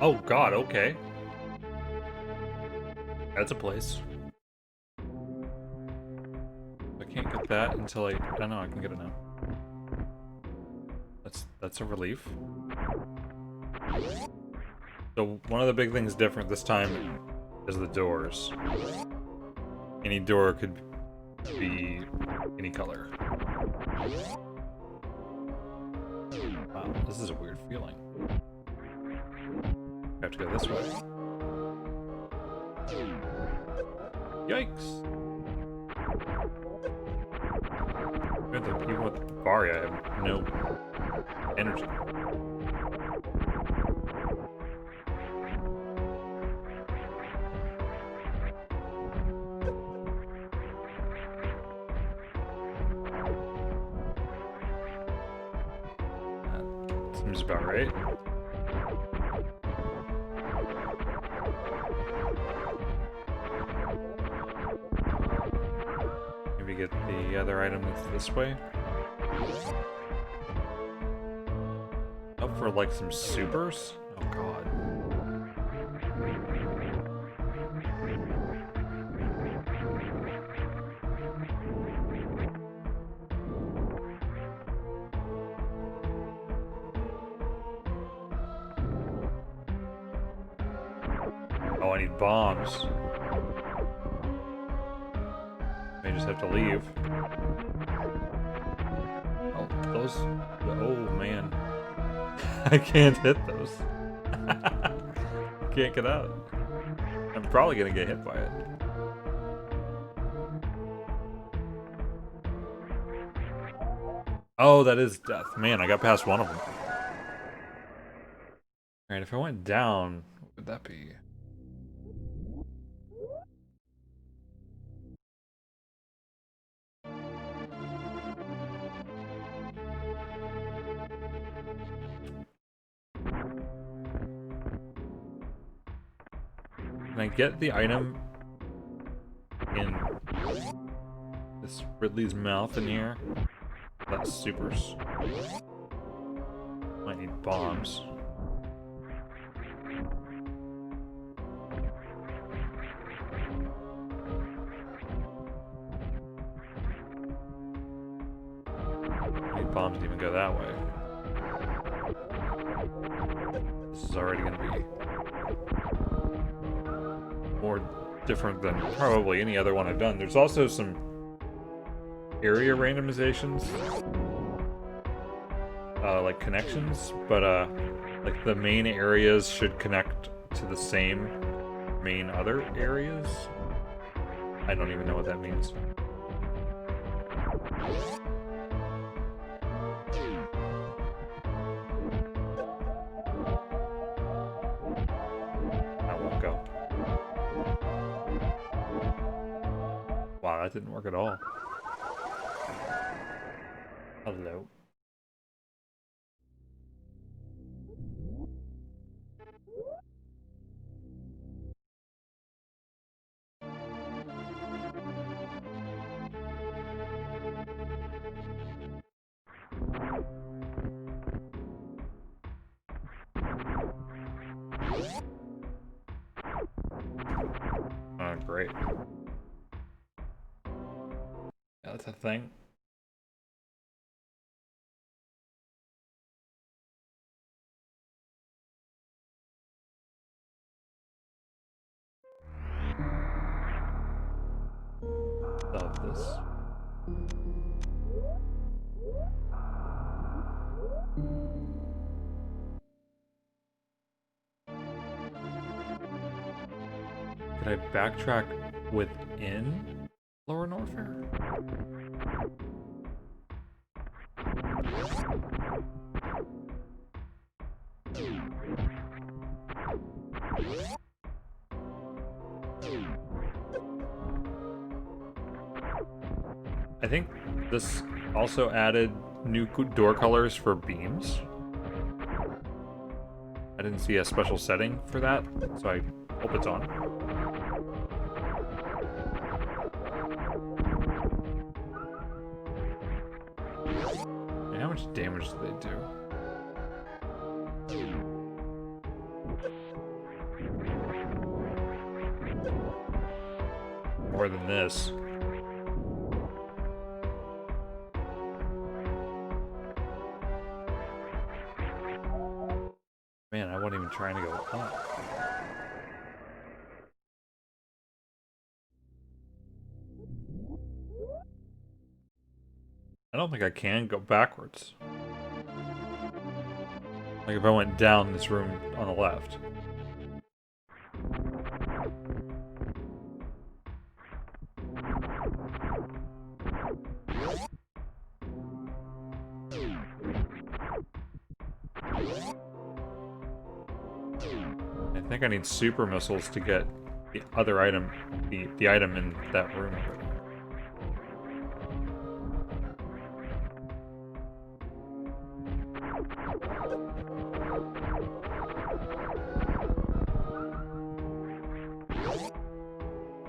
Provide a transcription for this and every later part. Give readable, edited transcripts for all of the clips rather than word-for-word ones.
Oh god, okay. That's a place. I can't get that until I don't know, I can get it now. That's a relief. So one of the big things different this time is the doors. Any door could be any color. Wow, this is a weird feeling. I have to go this way. Yikes! Even with the Bari, I have no energy. That seems about right. Maybe get the other item that's this way. Up for like some supers? Oh god. Oh, I need bombs. May just have to leave. Oh, those. Oh man. I can't hit those. Can't get out. I'm probably gonna get hit by it. Oh, that is death. Man, I got past one of them. Alright, if I went down, what would that be? Can I get the item in this Ridley's mouth in here? That's supers. Might need bombs. Need bombs to even go that way. This is already gonna be more different than probably any other one I've done. There's also some area randomizations, like connections, but like the main areas should connect to the same main other areas. I don't even know what that means. Wow, that didn't work at all. Hello. Oh, great. Yeah, that's a thing. Of this. Could I backtrack within Lower Norfair? I think this also added new door colors for beams. I didn't see a special setting for that, so I hope it's on. much damage do they do? More than this. Man, I wasn't even trying to go up. I don't think I can go backwards. Like if I went down this room on the left. I think I need super missiles to get the other item, the item in that room.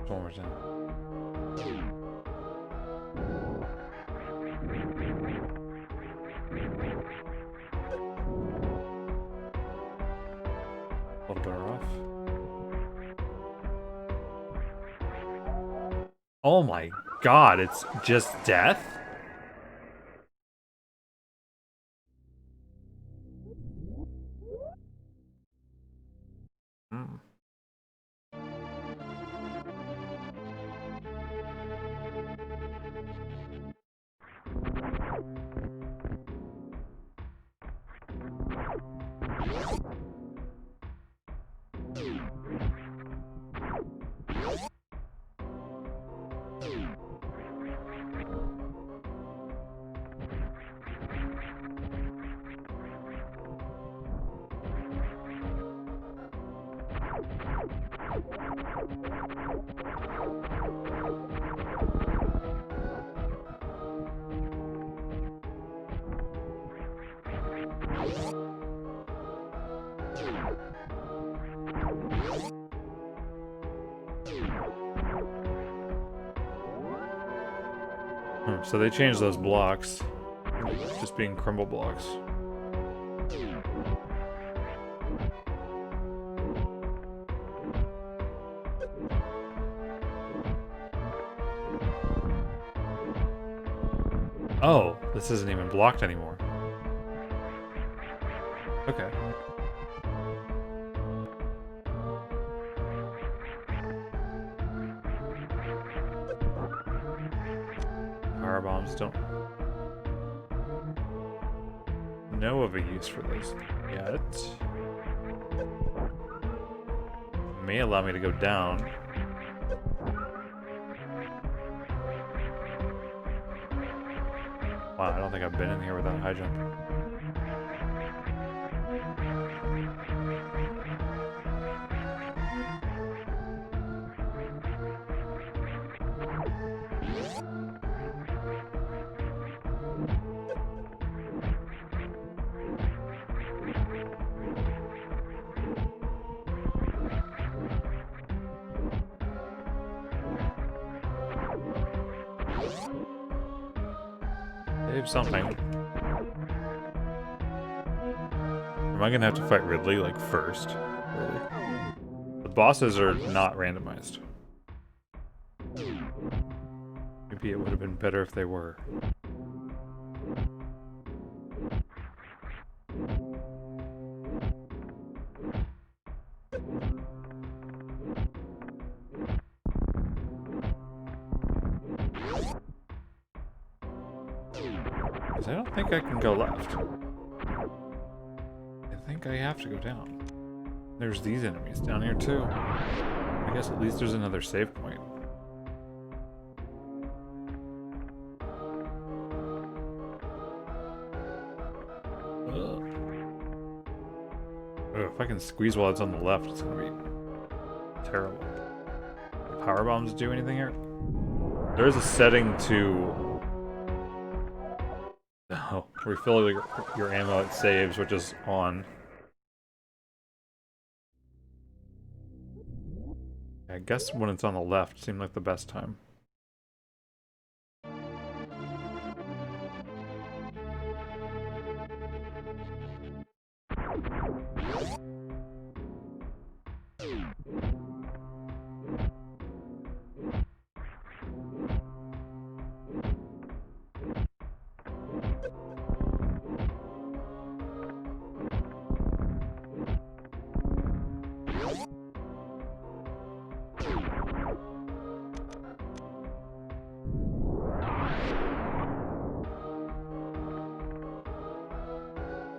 One more time. A little better off. Oh my god, it's just death? Hmm. So they changed those blocks, just being crumble blocks. Oh, this isn't even blocked anymore. Okay. Power bombs don't know of a use for those yet. May allow me to go down. Wow, I don't think I've been in here without a high jump. Save something. Am I gonna have to fight Ridley, like, first? Really? The bosses are not randomized. Maybe it would have been better if they were. Because I don't think I can go left. I think I have to go down. There's these enemies down here too. I guess at least there's another save point. Ugh. If I can squeeze while it's on the left, it's gonna be terrible. Do power bombs do anything here? There is a setting to refill your ammo at saves, which is on. I guess when it's on the left seemed like the best time.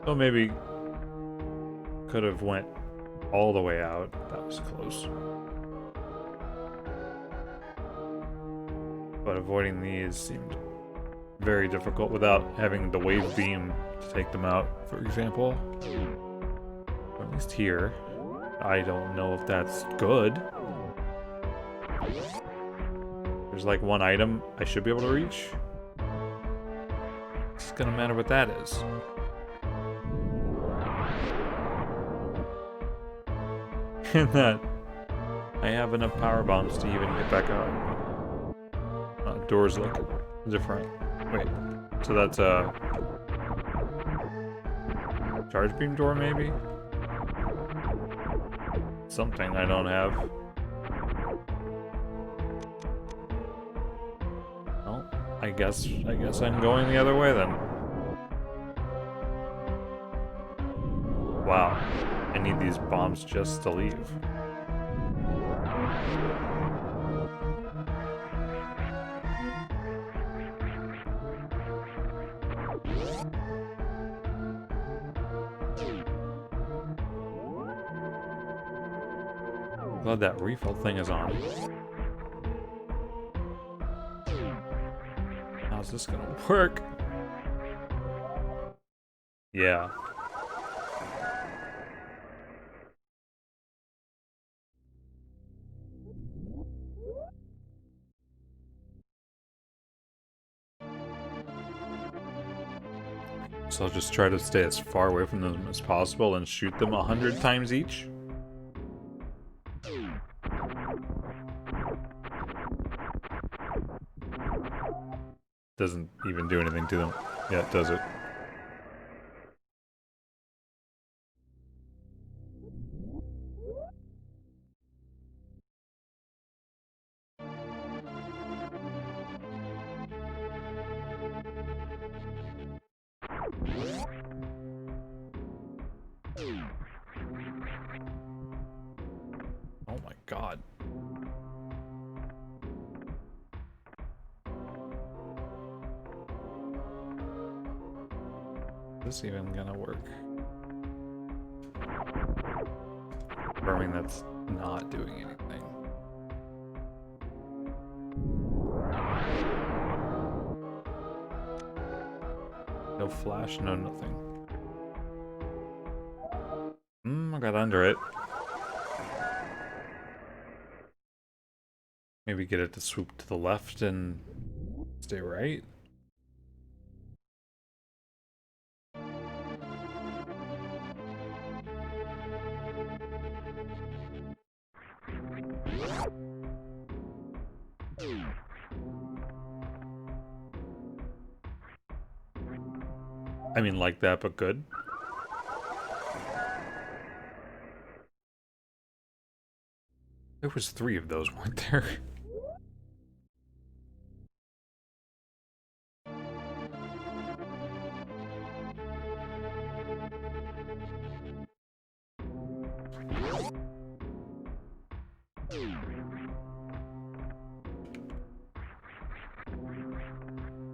So maybe could have went all the way out. That was close. But avoiding these seemed very difficult without having the wave beam to take them out, for example. Or at least here. I don't know if that's good. There's like one item I should be able to reach. It's gonna matter what that is. And that I have enough power bombs to even get back out. Doors look different. Wait, so that's a charge beam door, maybe? Something I don't have. Well, I guess I'm going the other way then. Wow, I need these bombs just to leave. Glad that refill thing is on. How's this gonna work? Yeah. So I'll just try to stay as far away from them as possible and shoot them 100 times each. Doesn't even do anything to them. Yeah, does it? Oh my god. Is this even gonna work? Confirming that's not doing anything. No flash, no nothing. I got under it. Maybe get it to swoop to the left and stay right. I mean, like that, but good. There was 3 of those, weren't there?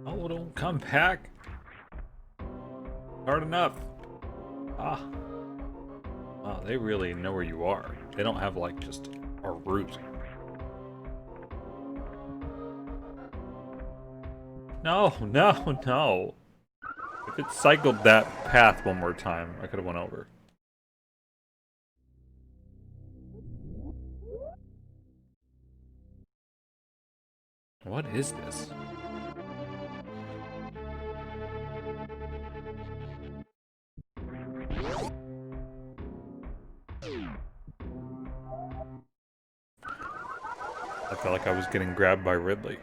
Oh, don't come back. Hard enough. Ah. Wow, they really know where you are. They don't have, like, just a route. No, no, no. If it cycled that path one more time, I could have went over. What is this? I felt like I was getting grabbed by Ridley.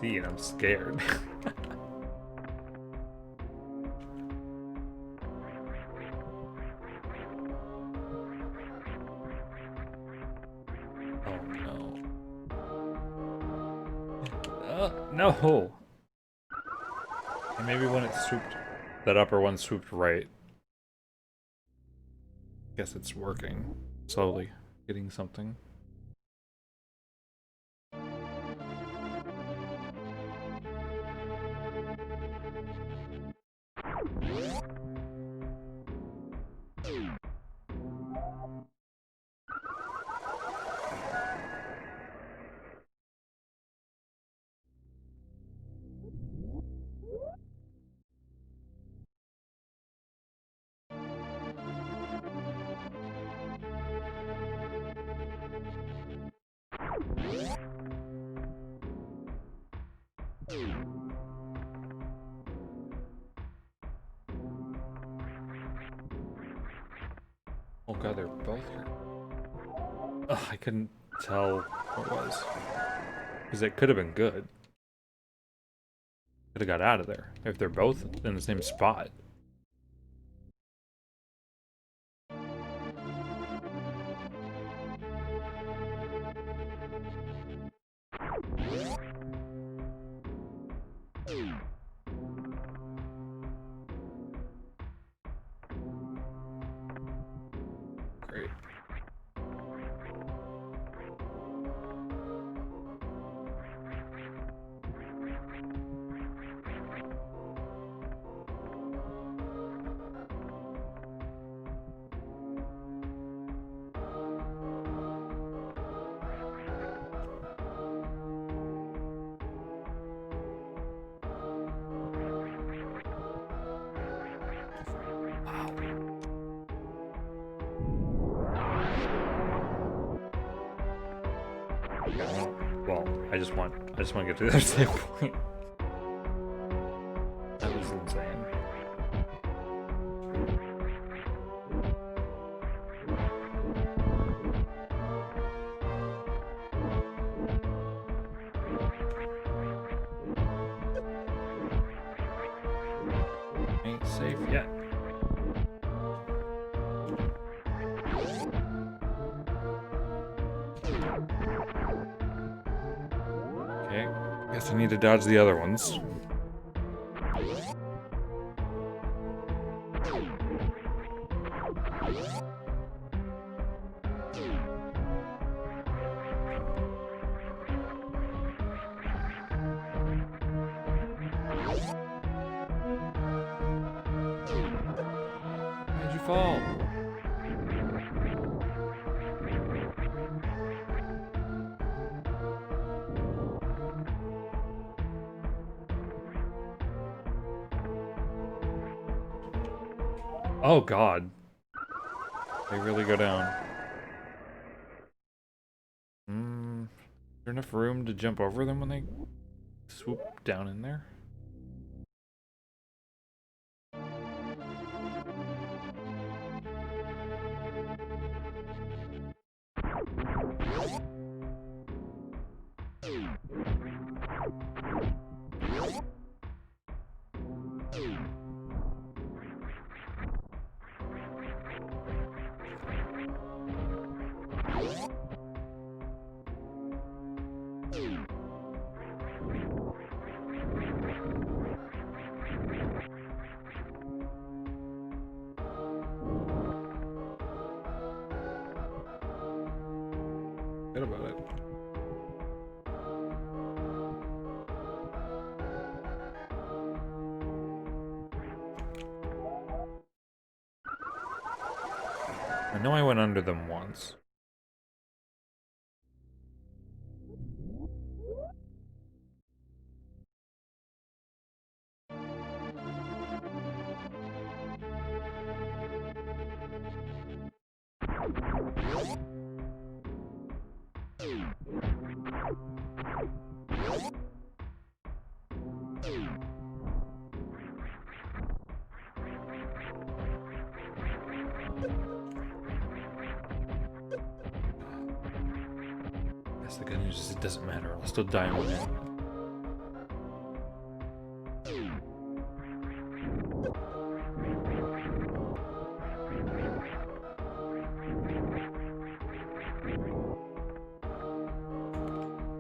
See, and I'm scared. No! And maybe when it swooped, that upper one swooped right. Guess it's working. Slowly. Getting something. Oh god, they're both here. Ugh, I couldn't tell what it was. Because it could have been good. Could have got out of there. If they're both in the same spot. Great. Well, I just want to get to the other save point. That was insane. Ain't safe yet. Okay, guess I need to dodge the other ones. Why'd you fall? Oh god. They really go down. Is there enough room to jump over them when they swoop down in there? Good about it. I know I went under them once. That's the good news is it doesn't matter. I'll still die in one hit.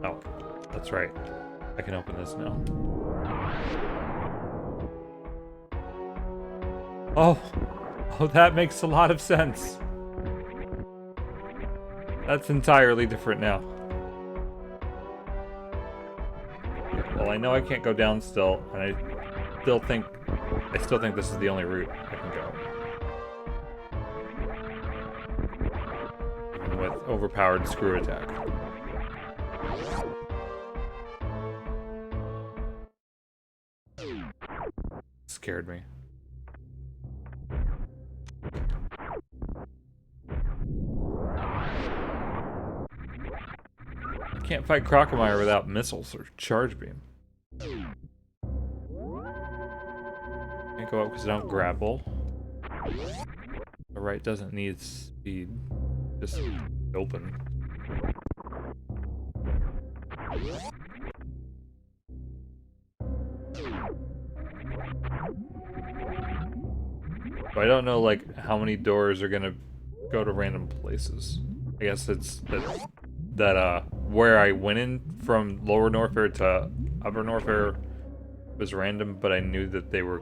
Oh, that's right. I can open this now. Oh! Oh, that makes a lot of sense. That's entirely different now. Yeah, well, I know I can't go down still, and I still think this is the only route I can go. Even with overpowered screw attack. Scared me. I can't fight Crocomire without missiles or charge beam. Can't go up because I don't grapple. The right doesn't need speed. Just open. But I don't know, like, how many doors are gonna go to random places. I guess it's that where I went in from Lower Norfair to Upper Norfair was random, but I knew that they were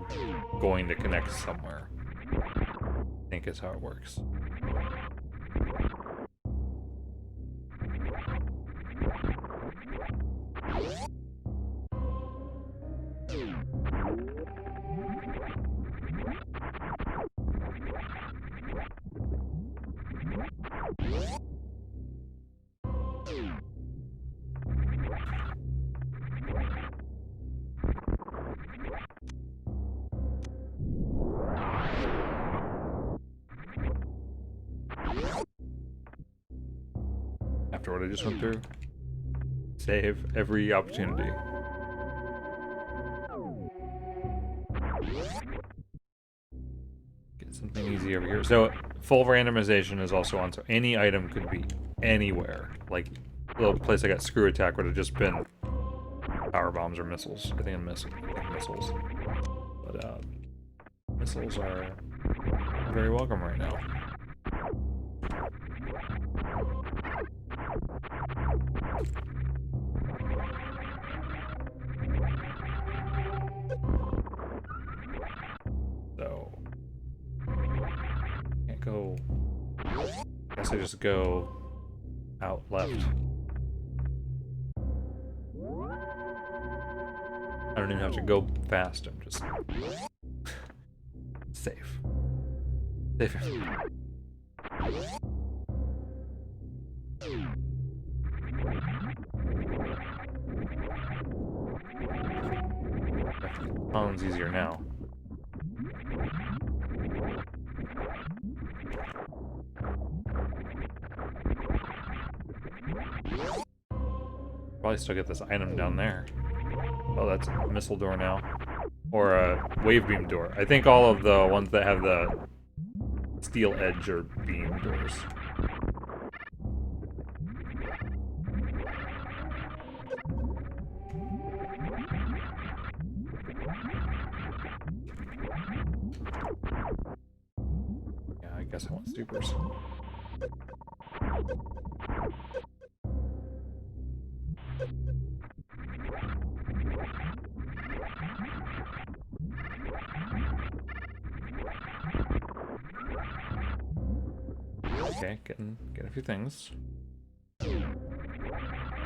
going to connect somewhere. I think is how it works. After what I just went through, save every opportunity. Get something easy over here. So, full randomization is also on, so any item could be anywhere. Like, the place I got screw attack would have just been power bombs or missiles. I think missiles. But, missiles are very welcome right now. So, can't go. I guess I just go out left. I don't even have to go fast. I'm just safe. Safe. Sounds easier now. Probably still get this item down there. Oh, that's a missile door now. Or a wave beam door. I think all of the ones that have the steel edge are beam doors. Yeah, I guess I want supers. Okay, getting a few things.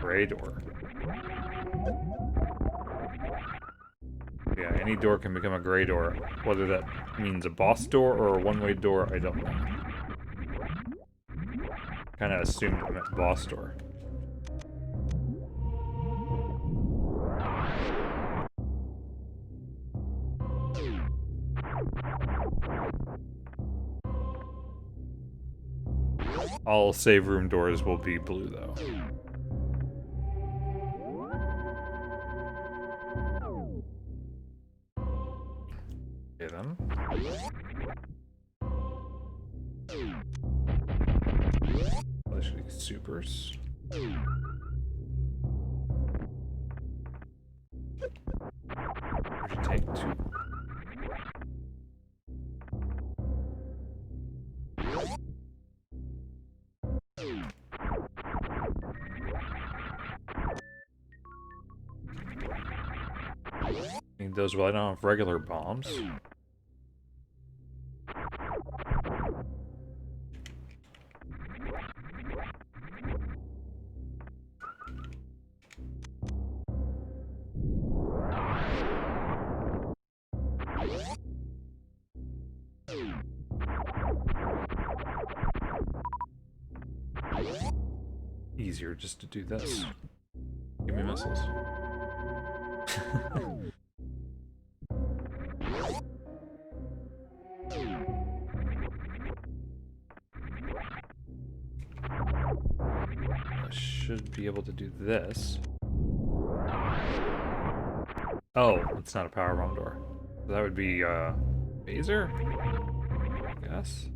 Gray door. Yeah, any door can become a gray door. Whether that means a boss door or a one-way door, I don't know. Kinda assumed it meant boss door. All save room doors will be blue, though. Okay, then. Well, this should be supers. We should take 2. need those while I don't have regular bombs. Easier just to do this. Give me missiles. I should be able to do this. Oh, it's not a power bomb door. That would be, phaser? I guess?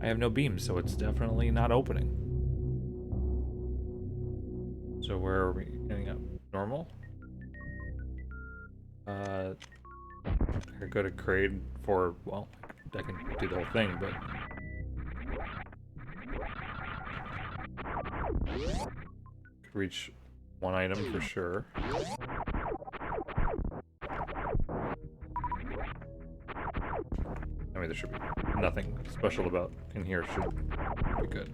I have no beams, so it's definitely not opening. So where are we ending up? Normal? I go to crate for, well, I can do the whole thing, but... reach one item for sure. I mean, there should be nothing special about in here, should be good.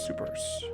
Supers.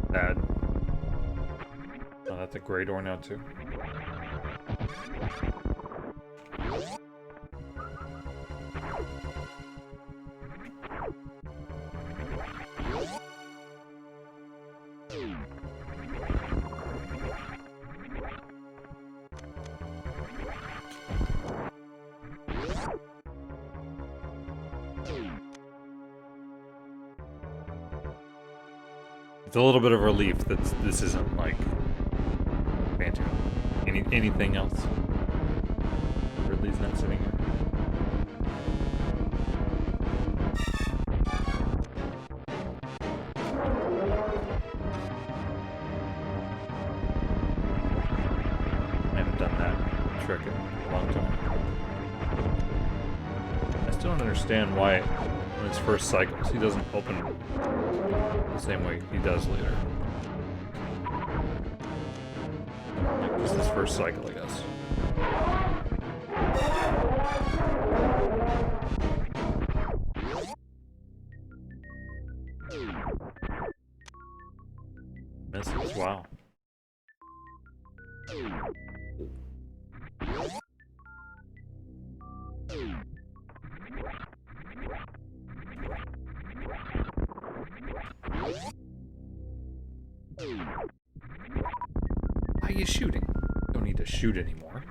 Bad. Oh, that's a gray door now too. It's a little bit of relief that this isn't like Phantom. Anything else? Ridley's not sitting here. I haven't done that trick in a long time. I still don't understand why in his first cycles he doesn't open the same way he does later. Like just his first cycle, I guess. Misses, wow. Why are you shooting? Don't need to shoot anymore.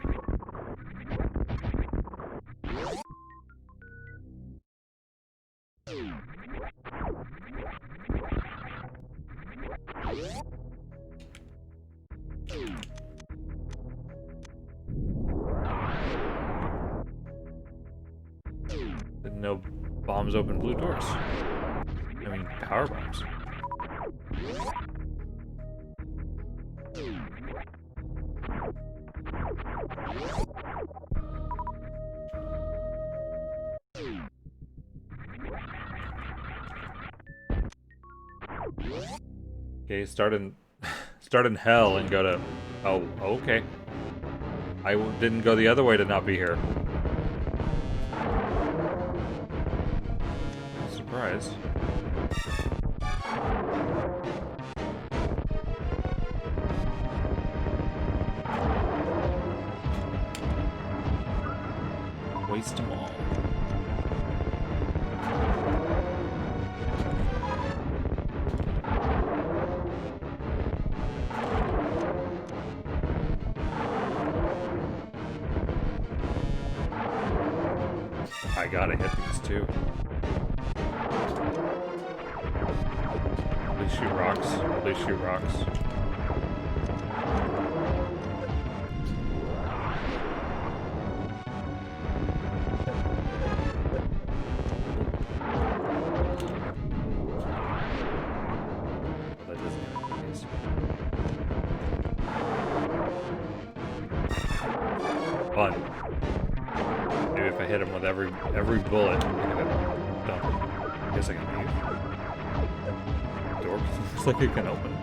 Didn't know bombs open blue doors. I mean, power bombs. Okay, start in hell and go to... Oh, okay. I didn't go the other way to not be here. Surprise. Waste them all. too. Please shoot rocks. Please shoot rocks. Fun. Maybe if I hit him with every bullet, I guess I can leave. The door looks like it can open.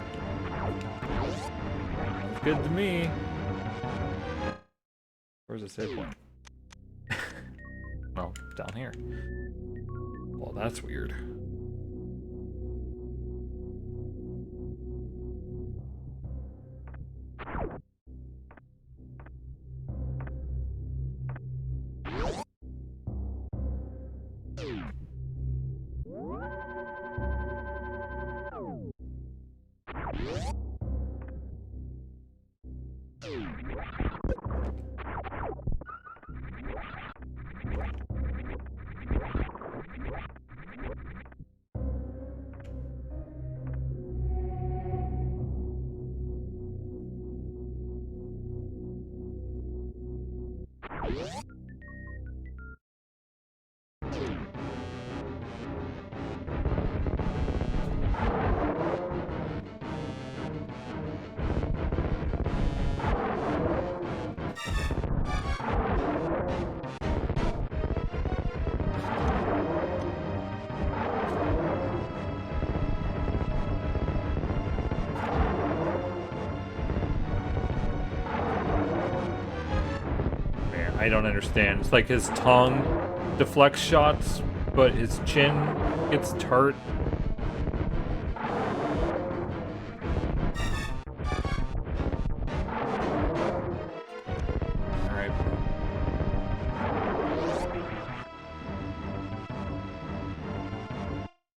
Sounds good to me. Where's the save point? Well, down here. Well, that's weird. I don't understand. It's like his tongue deflects shots, but his chin gets tart. Alright.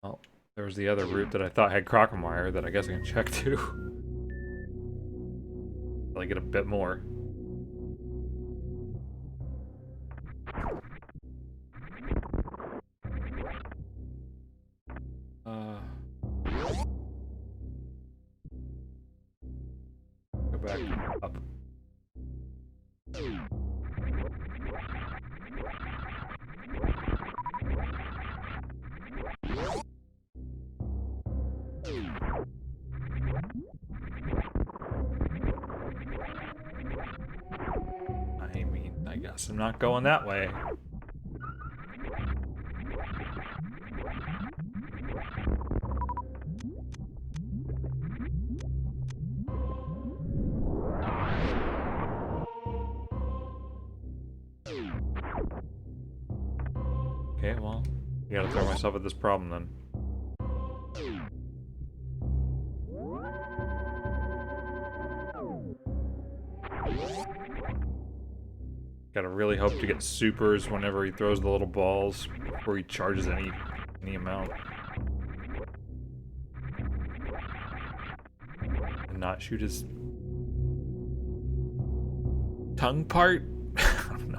Well, there was the other route that I thought had Crocomire that I guess I can check too. Till I get a bit more. Go back up. I mean, I guess I'm not going that way. Okay, well, I gotta throw myself at this problem then. Gotta really hope to get supers whenever he throws the little balls before he charges any amount. And not shoot his tongue part? I don't know.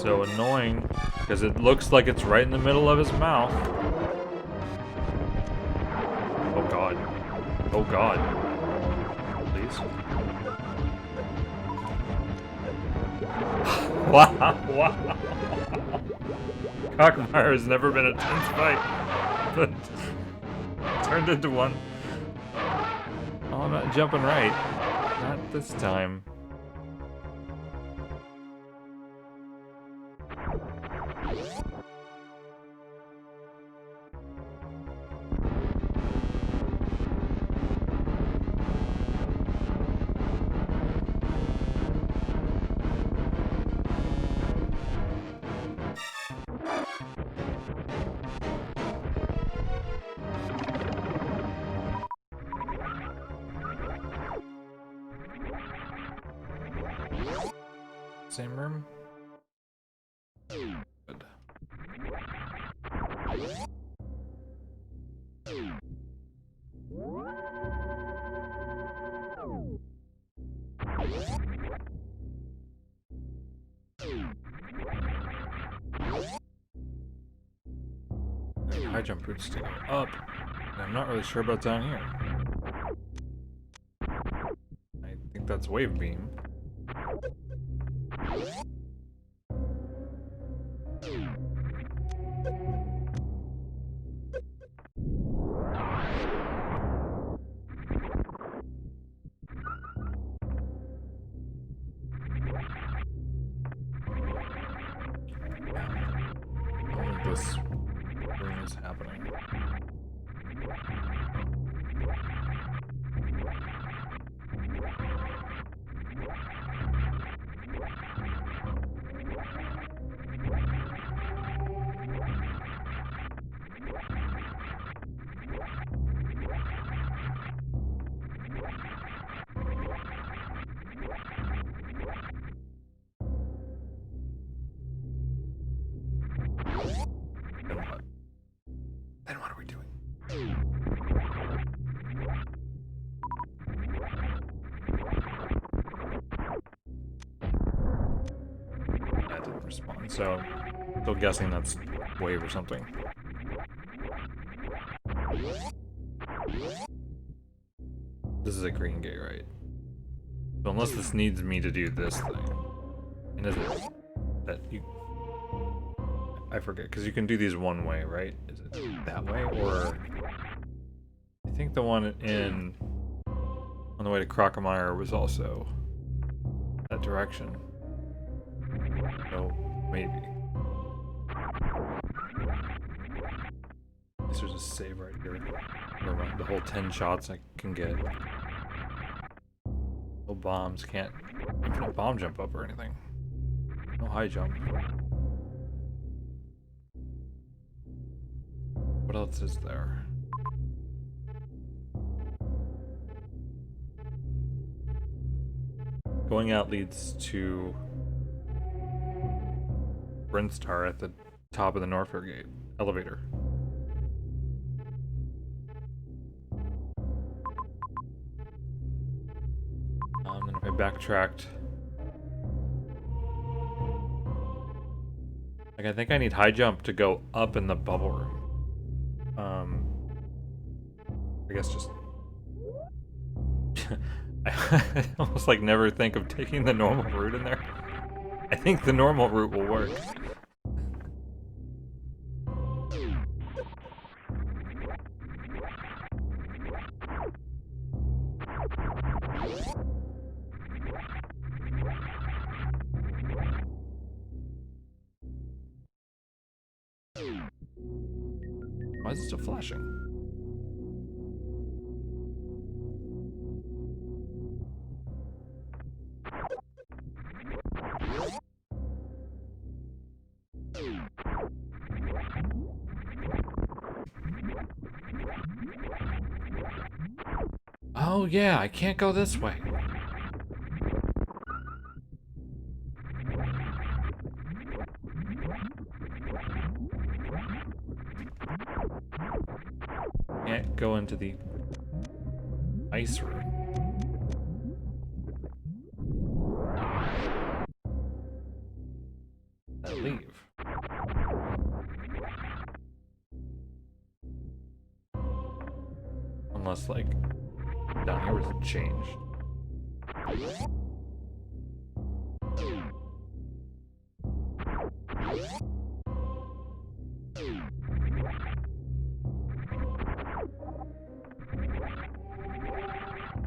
So annoying, because it looks like it's right in the middle of his mouth. Oh god. Oh god. Please. Wow, wow. Cockmire has never been a tense fight, but turned into one. Oh, I'm not jumping right. Not this time. Same room? Good. High jump routes to go up, and I'm not really sure about down here. I think that's wave beam. I don't think this room is happening. Then what? Then what are we doing? Yeah, it didn't respond, so still guessing that's wave or something. This is a green gate, right? So unless this needs me to do this thing. And is it that you... I forget, because you can do these one way, right? Is it that way, or... I think the one in... on the way to Crocomire was also that direction. So, maybe. At least there's a save right here. Never mind, the whole 10 shots I can get. No bombs, can't infinite bomb jump up or anything. No high jump. What else is there? Going out leads to Brinstar at the top of the Norfair Gate elevator. And if I backtracked, like I think I need high jump to go up in the bubble room. I guess just I almost like never think of taking the normal route in there. I think the normal route will work. Why is it still flashing? Oh yeah, I can't go this way. Can't go into the ice room. I leave. Unless like down here was changed.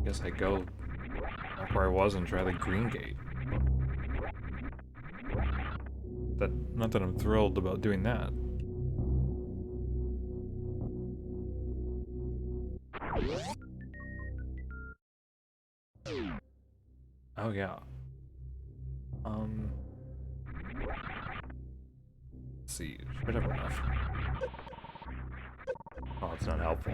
Guess I go back where I was and try the green gate. Not that I'm thrilled about doing that. Oh yeah. Let's see, should have enough. Oh, it's not helpful.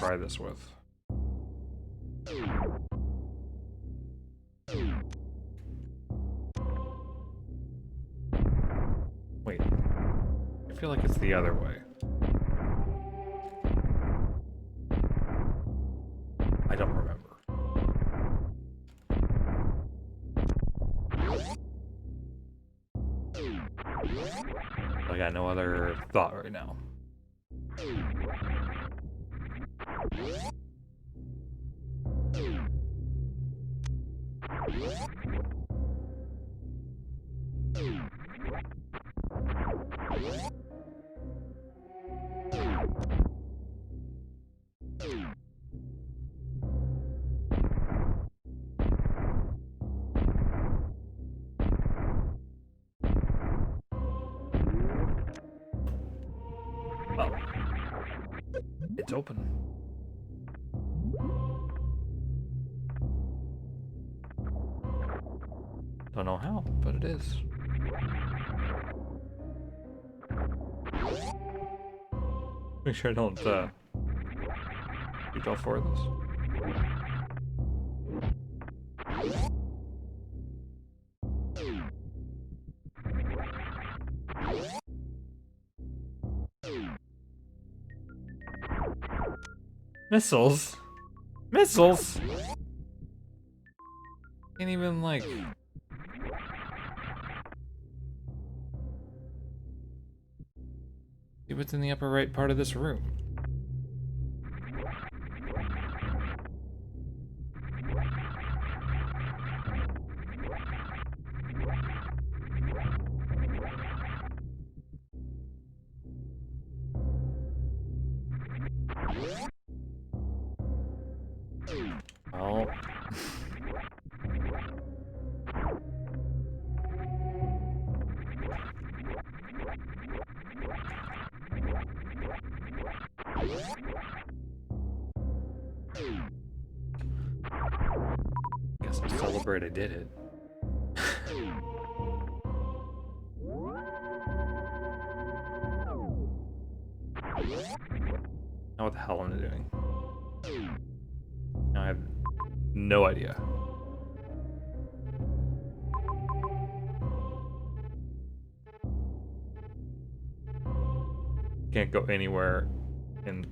try this with. Wait. I feel like it's the other way. I don't remember. I got no other thought right now. Oh. It's open. Don't know how, but it is. Make sure I don't reach all four of this. Missiles? Missiles? Can't even, like... see what's in the upper right part of this room. Oh. Guess I'll celebrate I did it. Now what the hell am I doing? Now I have no idea. Can't go anywhere in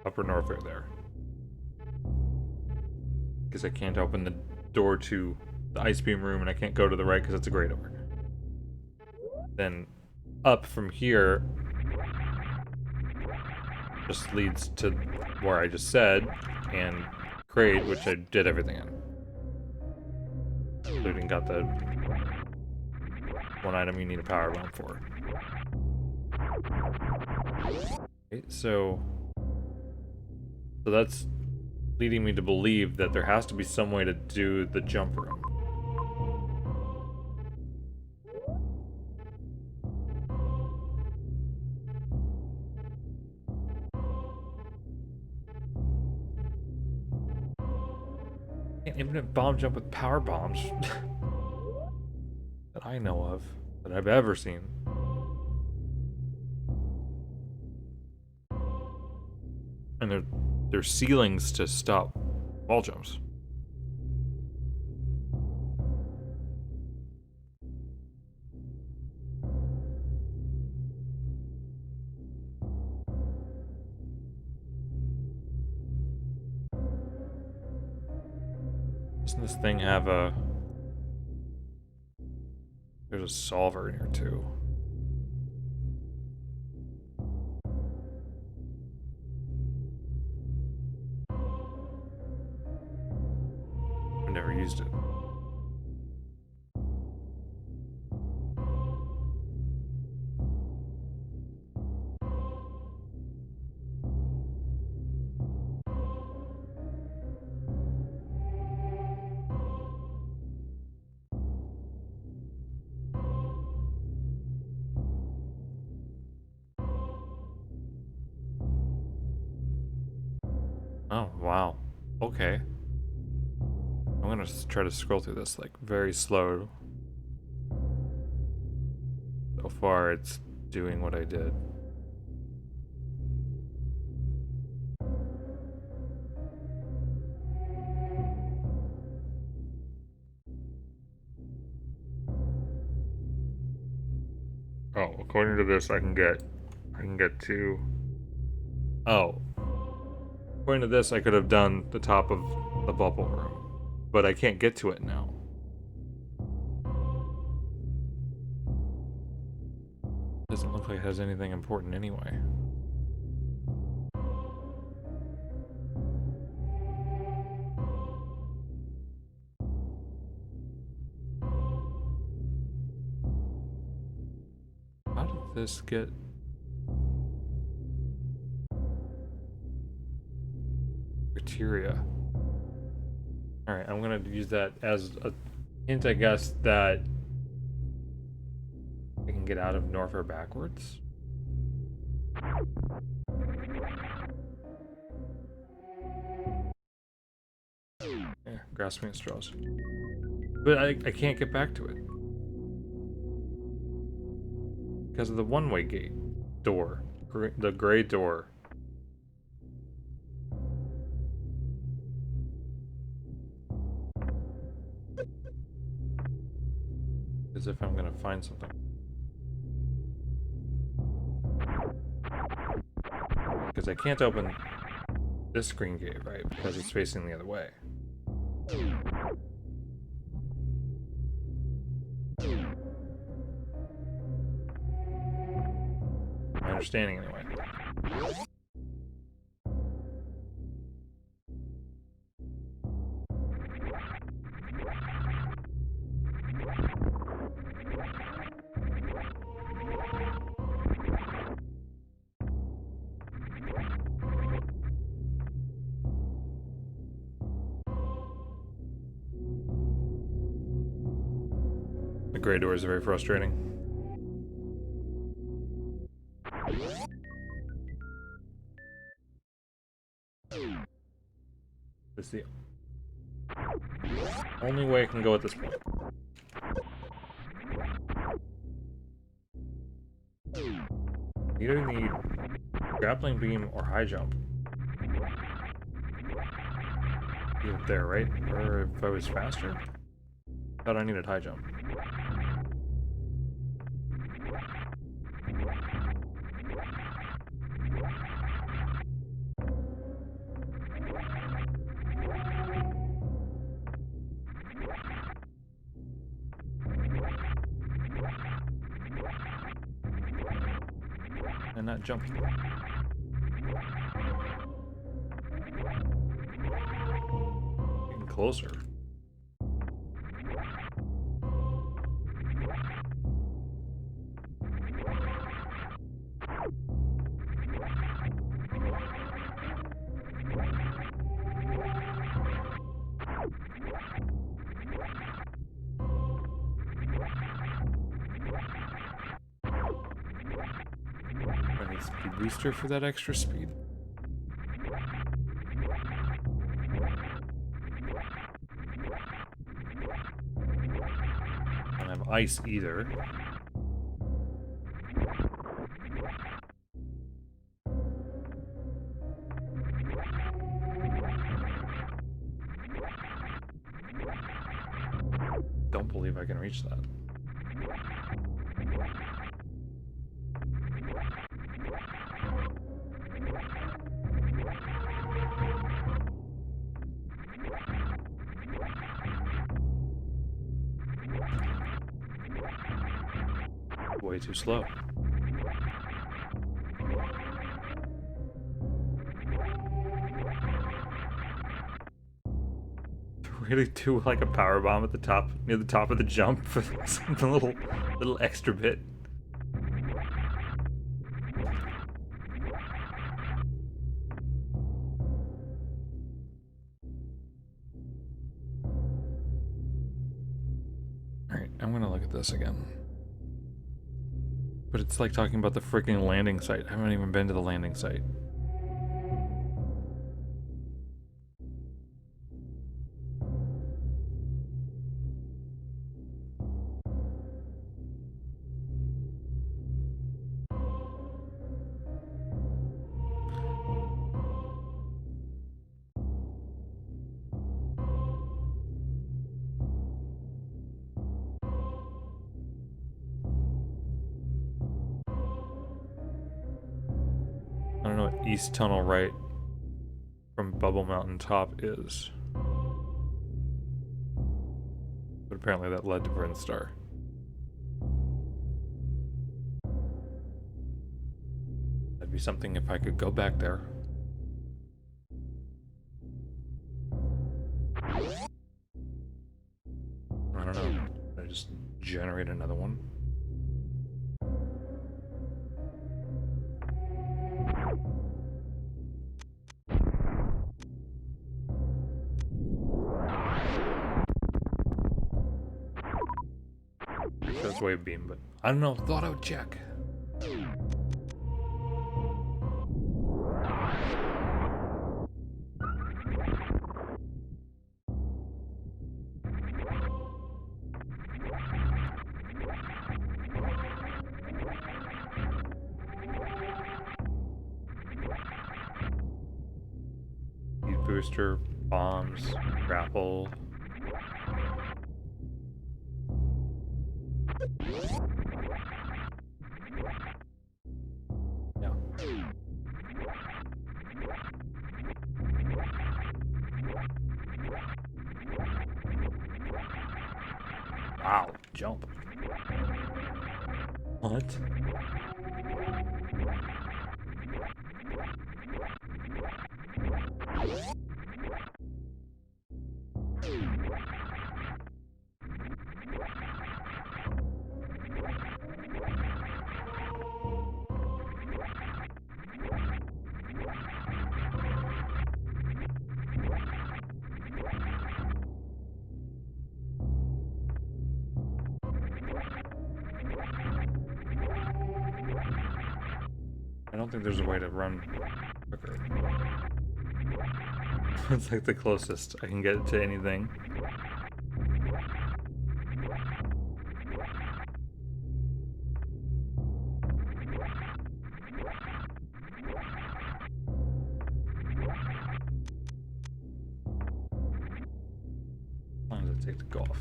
Upper North or there. Because I can't open the door to the ice beam room, and I can't go to the right because it's a gray door. Then up from here just leads to where I just said, and crate, which I did everything in. Including got the one item you need a power bomb for. Okay, so that's leading me to believe that there has to be some way to do the jump room. An infinite bomb jump with power bombs that I know of, that I've ever seen. And there's ceilings to stop wall jumps. Doesn't this thing have a... there's a solver in here too. I've never used it. Oh, wow. Okay. I'm gonna try to scroll through this, like, very slow. So far, it's doing what I did. according to this, I can get to. Oh, according to this, I could have done the top of the bubble room, but I can't get to it now. Doesn't look like it has anything important anyway. How did this get... criteria? Alright, I'm gonna use that as a hint, I guess, that I can get out of north or backwards. Yeah, grasping at straws. But I can't get back to it. Because of the one-way gate. Door. The gray door. As if I'm gonna find something. Because I can't open this green gate, right? Because it's facing the other way. My understanding, anyway. The gray door is very frustrating. It's the only way I can go at this point. Either need grappling beam or high jump. Be up there, right? Or if I was faster? Thought I needed high jump. And not jump. Getting closer. I need speed booster for that extra speed. I don't have ice either. Don't believe I can reach that. Way too slow. Really do like a power bomb at the top, near the top of the jump for the little extra bit. Alright, I'm gonna look at this again. But it's like talking about the freaking landing site. I haven't even been to the landing site. I don't know what East Tunnel right from Bubble Mountain Top is. But apparently that led to Brinstar. That'd be something if I could go back there. I don't know. Did I just generate another one? That's wave beam, but I don't know. Thought I would check. Speed booster, bombs, grapple. Yeah. Wow, jump. What? I don't think there's a way to run quicker. It's like the closest I can get to anything. How long does it take to golf?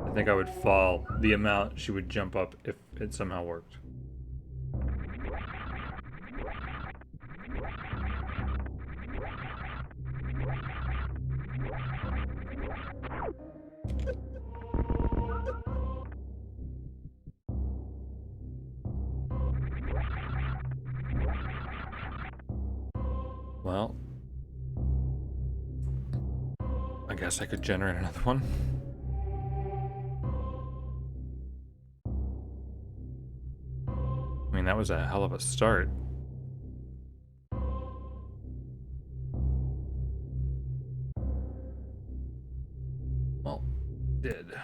I think I would fall the amount she would jump up if it somehow worked. Well, I guess I could generate another one. I mean, that was a hell of a start. Well, did.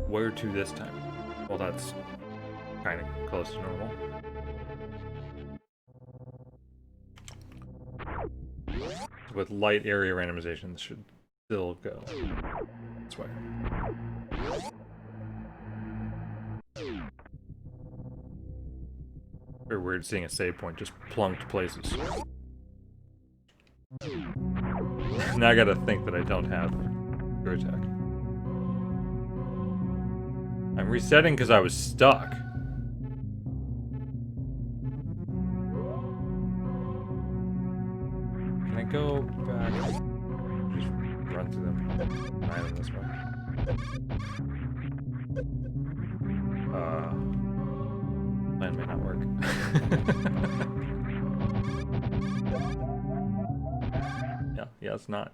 Where to this time? Well, that's kind of close to normal. With light area randomization, this should still go this way. Very weird seeing a save point just plunked places. Now I gotta think that I don't have your attack. I'm resetting because I was stuck. Can I go back? Just run through them. Island this way. Plan may not work. Yeah, it's not.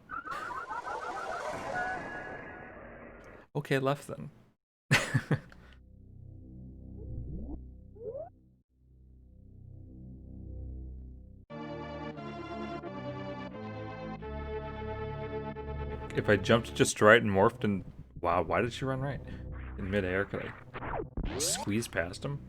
Okay, left then. If I jumped just right and morphed and... Wow, why did she run right? In midair, could I squeeze past him?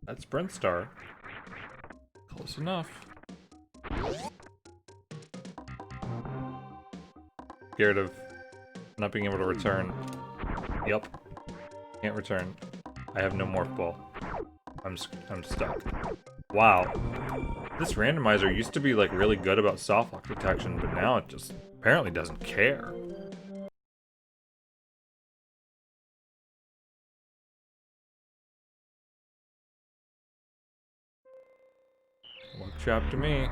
that's Sprint Star. Close enough. Scared of not being able to return. Yep. Can't return. I have no morph ball. I'm stuck. Wow. This randomizer used to be like really good about soft lock detection, but now it just apparently doesn't care. Luck chop to me.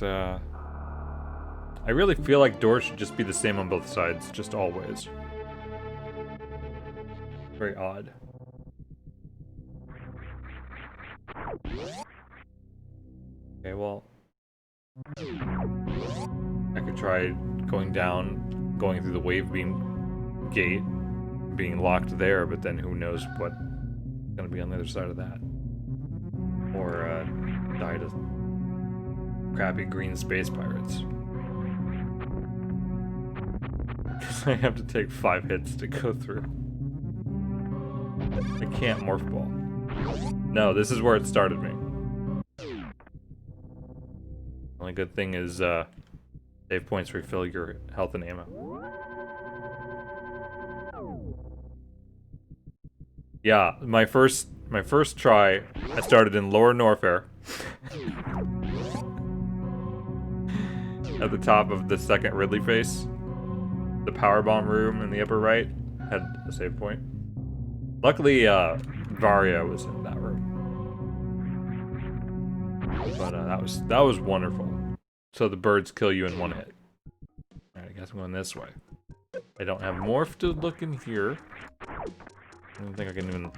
I really feel like doors should just be the same on both sides, just always. Very odd. Okay, well, I could try going down, going through the wave beam gate, being locked there, but then who knows what's gonna be on the other side of that. Or, die to crappy green space pirates. Because I have to take 5 hits to go through. I can't morph ball. No, this is where it started me. Only good thing is, save points refill your health and ammo. Yeah, my first try, I started in Lower Norfair. At the top of the second Ridley face. The power bomb room in the upper right had a save point. Luckily, Varia was in that room. But that was wonderful. So the birds kill you in 1 hit. Alright, I guess I'm going this way. I don't have morph to look in here. I don't think I can even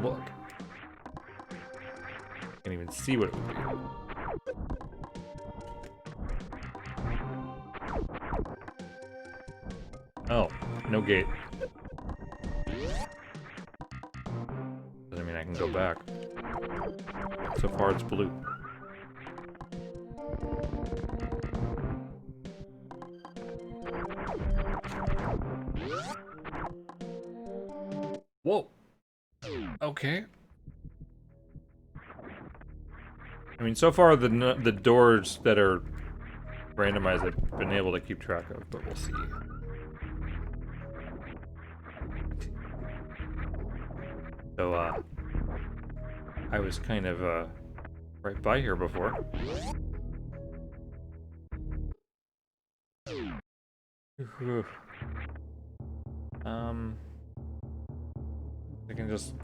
look. I can't even see what it would be. Oh, no gate. Doesn't mean I can go back. So far it's blue. Whoa. Okay. I mean, so far the doors that are randomized I've been able to keep track of, but we'll see. So, I was kind of, right by here before. I can just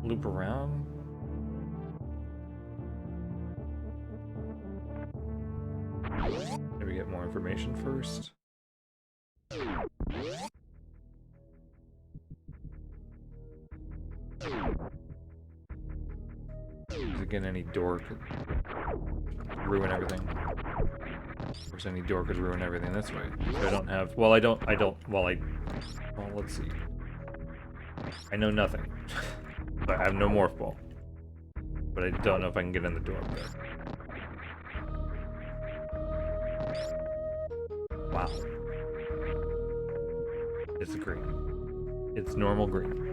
loop around. Maybe get more information first. Because again, any door could ruin everything. Of course, any door could ruin everything this way. So I don't have. Well, well, let's see. I know nothing. I have no morph ball. But I don't know if I can get in the door up there. Wow. It's green. It's normal green.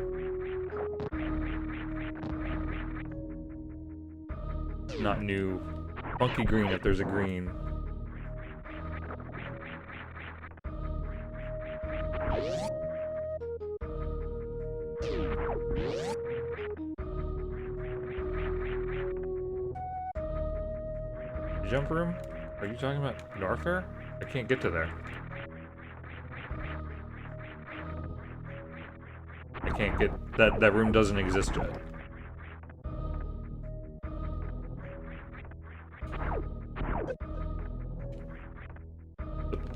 Not new. Funky green if there's a green. Jump room? Are you talking about Norfair? I can't get to there. I can't get... That room doesn't exist yet.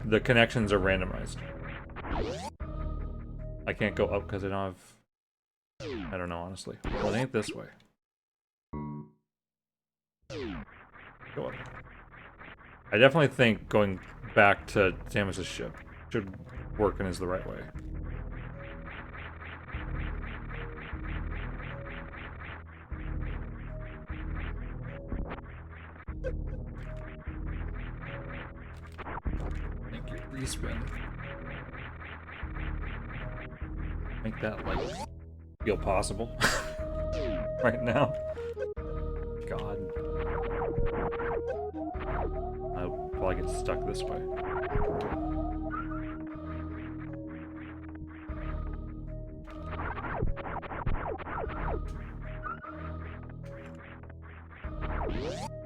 The connections are randomized. I can't go up because I don't have... I don't know, honestly. Well, it ain't this way. Go up. I definitely think going back to Samus's ship should work and is the right way. Thank you. Respin. make that, like, feel possible right now. God. I'll probably get stuck this way.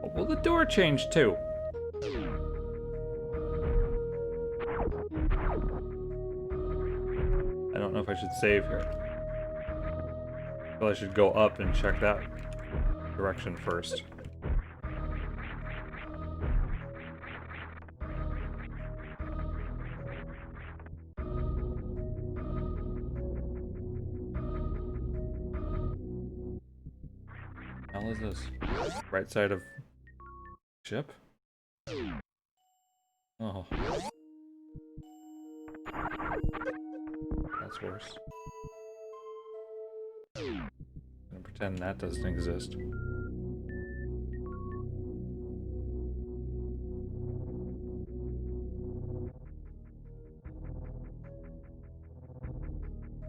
What will the door change to? I don't know if I should save here. Well, I should go up and check that direction first. How is this? Right side of ship? Oh. That's worse. I'm gonna pretend that doesn't exist.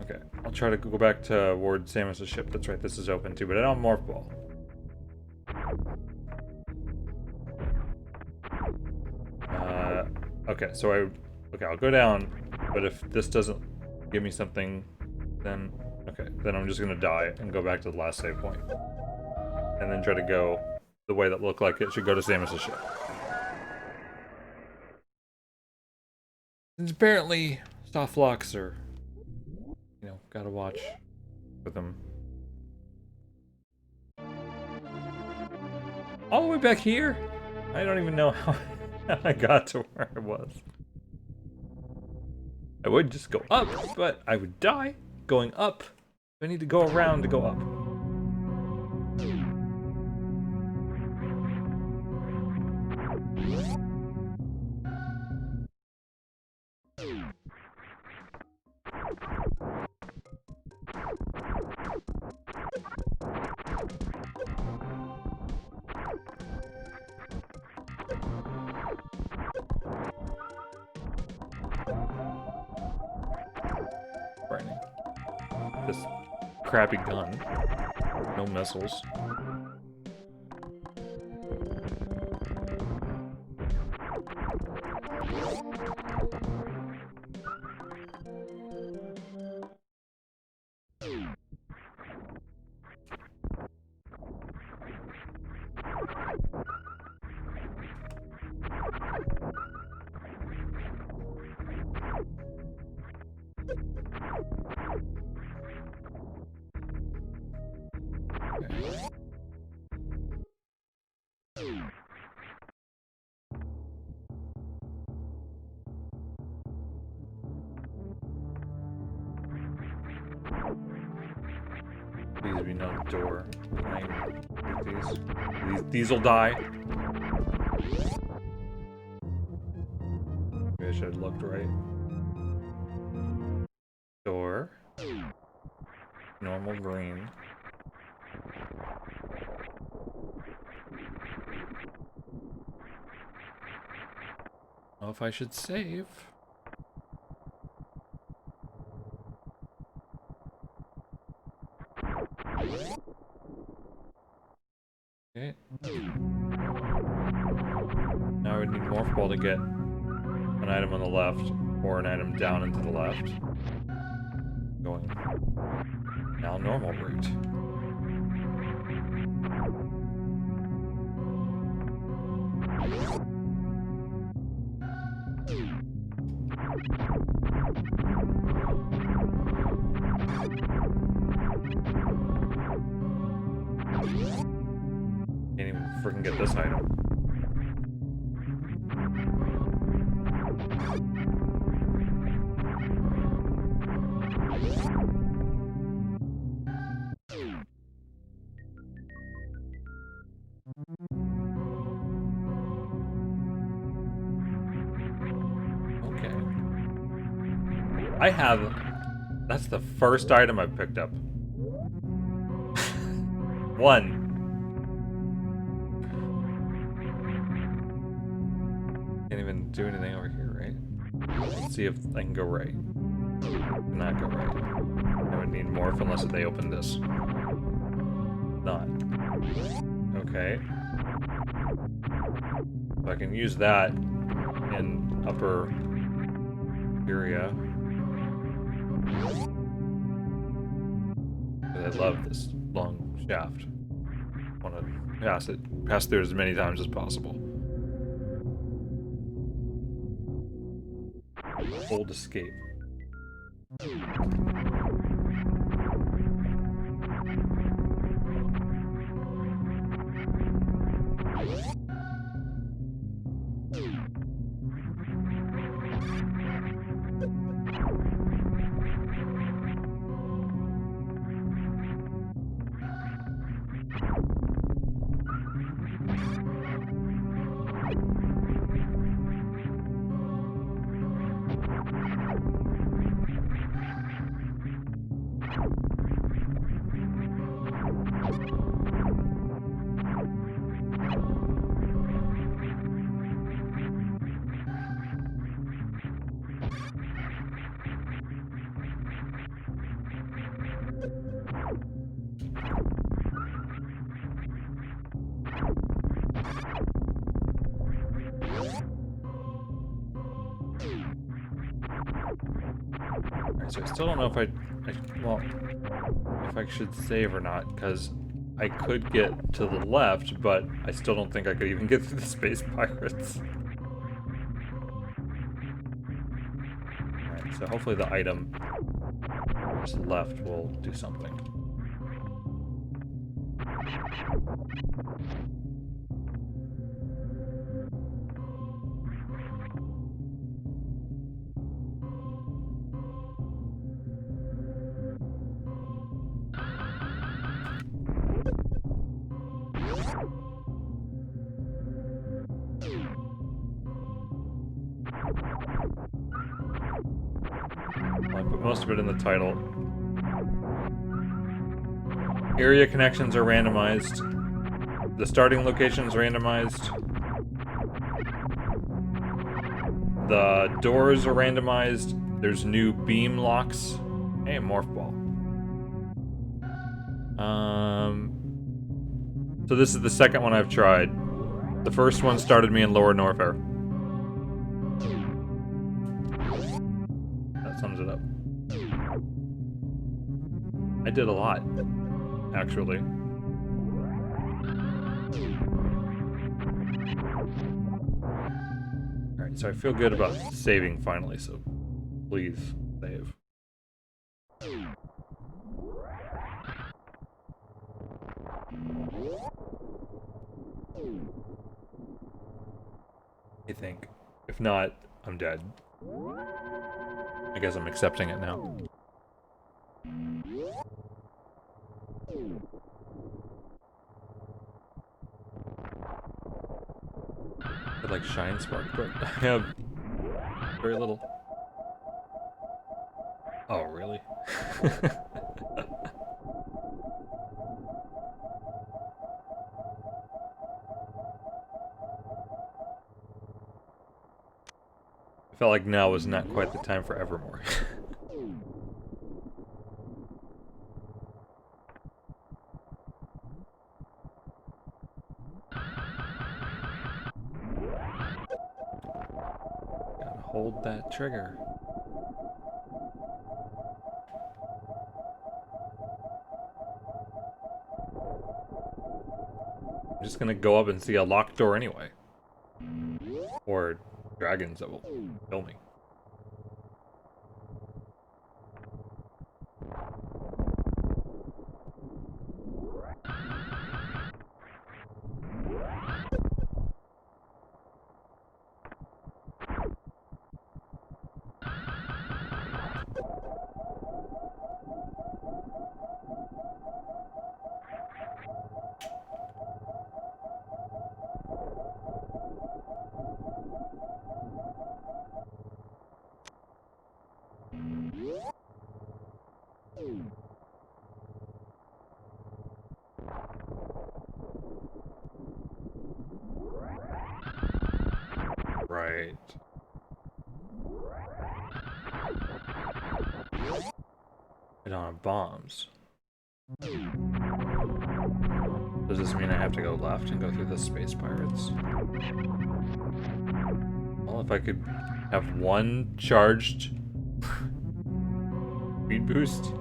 Okay, I'll try to go back toward Samus's ship. That's right, this is open too, but I don't have Morph Ball. Okay, so I'll go down, but if this doesn't give me something, then, okay, then I'm just gonna die and go back to the last save point. And then try to go the way that looked like it should go to Samus's ship. And apparently, soft locks are, you know, gotta watch with them. All the way back here? I don't even know how I got to where I was. I would just go up, but I would die going up. I need to go around to go up. Frightening. This crappy gun. No missiles. Please be no door. Can I take these? These'll die. Maybe I should have looked right. Door. Normal green. Know if I should save. Okay. Now I would need Morph Ball to get an item on the left, or an item down and to the left. Going now normal route. Can't even freaking get this item. Okay. I have... That's the first item I've picked up. One. Can't even do anything over here, right? Let's see if I can go right. Can that go right? I would need morph unless they open this. Not. Okay. So I can use that in upper area. I love this long shaft. I want to pass through it as many times as possible. Hold escape. Alright, so I still don't know if if I should save or not, because I could get to the left, but I still don't think I could even get through the space pirates. Alright, so hopefully the item just left will do something. I put most of it in the title. Area connections are randomized. The starting location is randomized. The doors are randomized. There's new beam locks. Hey, morph ball. So this is the second one I've tried. The first one started me in Lower Norfair. That sums it up. I did a lot, actually. Alright, so I feel good about saving finally, so please save. I think. If not, I'm dead. I guess I'm accepting it now. I'd like Shine Spark, but I have very little. Oh, really? I felt like now was not quite the time for Evermore. Gotta hold that trigger. I'm just gonna go up and see a locked door anyway. Or dragons that will kill me. Right. I don't have bombs. Does this mean I have to go left and go through the space pirates? Well, if I could have one charged speed boost,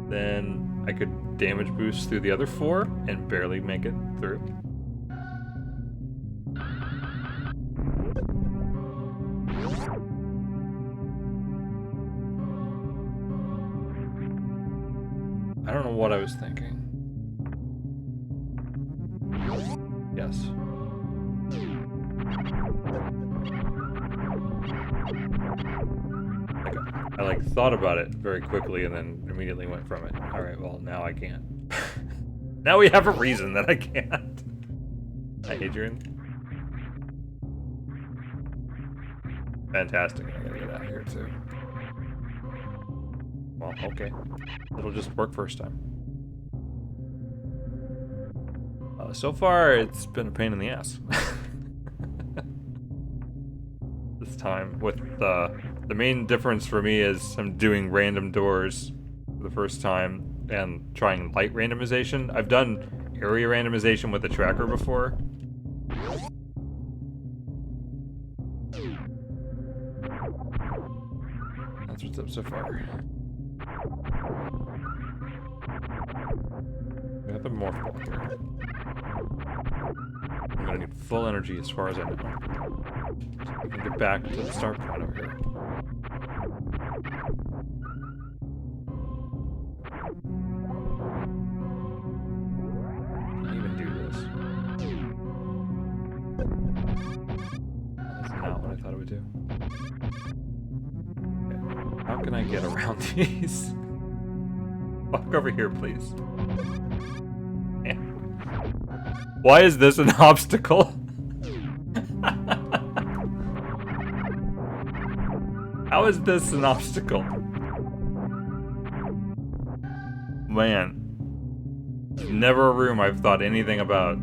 then I could damage boost through the other 4 and barely make it through. I don't know what I was thinking. Yes. I like thought about it very quickly and then immediately went from it. Alright, well now I can't. Now we have a reason that I can't. Hi, Adrian. Fantastic. I gotta get out of here too. Well, okay. It'll just work first time. So far, it's been a pain in the ass. This time, with the main difference for me is I'm doing random doors for the first time and trying light randomization. I've done area randomization with the tracker before. That's what's up so far. We have the morph ball here. I'm gonna need full energy as far as I know. So we can get back to the start point over here. Can I even do this? That's not what I thought it would do. Okay. How can I get around these? Walk over here, please. Yeah. Why is this an obstacle? How is this an obstacle? Man. Never a room I've thought anything about.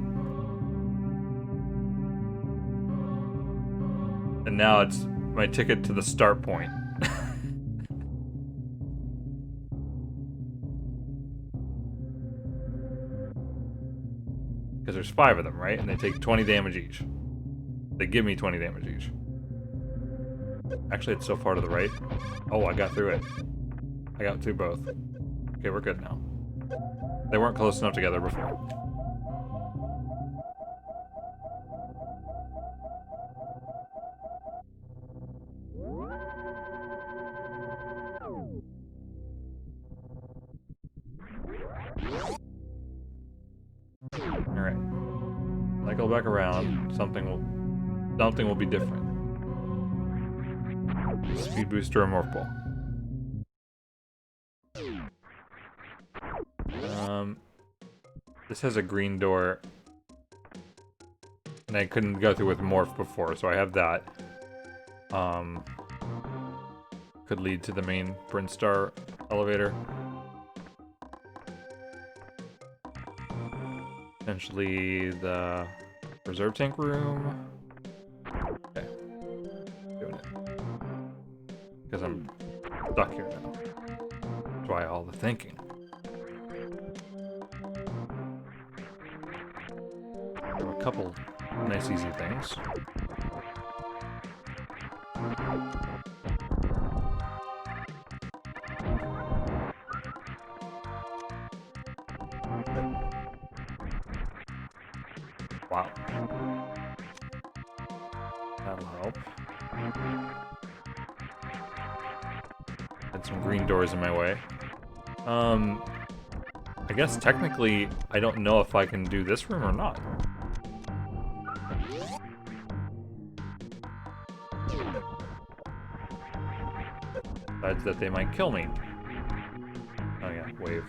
And now it's my ticket to the start point. Because there's 5 of them, right? And they take 20 damage each. They give me 20 damage each. Actually, it's so far to the right. Oh, I got through it. I got through both. Okay, we're good now. They weren't close enough together before. Alright. Cycle back around. Something will be different. Speed booster or morph ball. This has a green door. And I couldn't go through with morph before, so I have that. Could lead to the main Brinstar elevator. Potentially the reserve tank room. Okay. Doing it. Because I'm stuck here now. That's why all the thinking. There are a couple nice easy things. Wow. That'll help. Had some green doors in my way. I guess technically I don't know if I can do this room or not. Besides that they might kill me. Oh yeah, wave.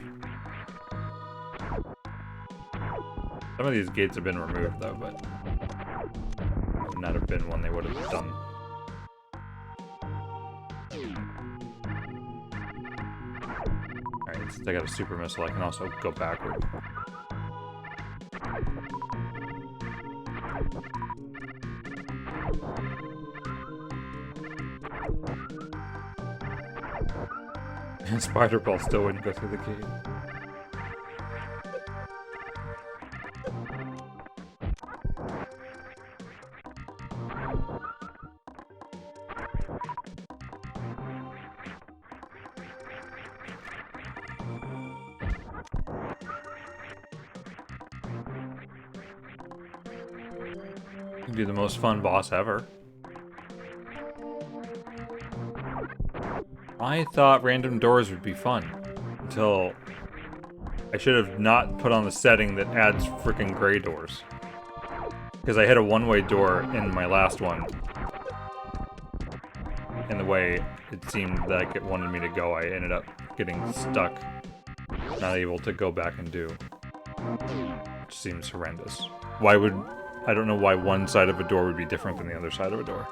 Some of these gates have been removed though, but would not have been one they would have done. Alright, since I got a super missile, I can also go backward. Spider ball still wouldn't go through the gate. It'd be the most fun boss ever. I thought random doors would be fun until I should have not put on the setting that adds freaking gray doors. Because I hit a one-way door in my last one. And the way it seemed like it wanted me to go, I ended up getting stuck. Not able to go back and do. Which seems horrendous. Why would... I don't know why one side of a door would be different than the other side of a door.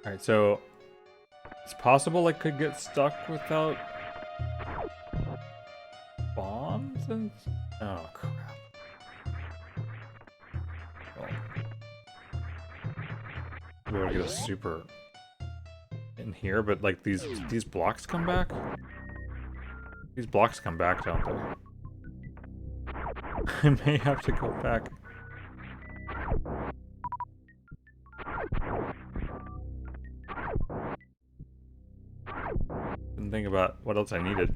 Alright, so it's possible I could get stuck without bombs and... Oh, crap. Well, maybe I'll get a super in here, but like these blocks come back? These blocks come back, don't they? I may have to go back. Didn't think about what else I needed.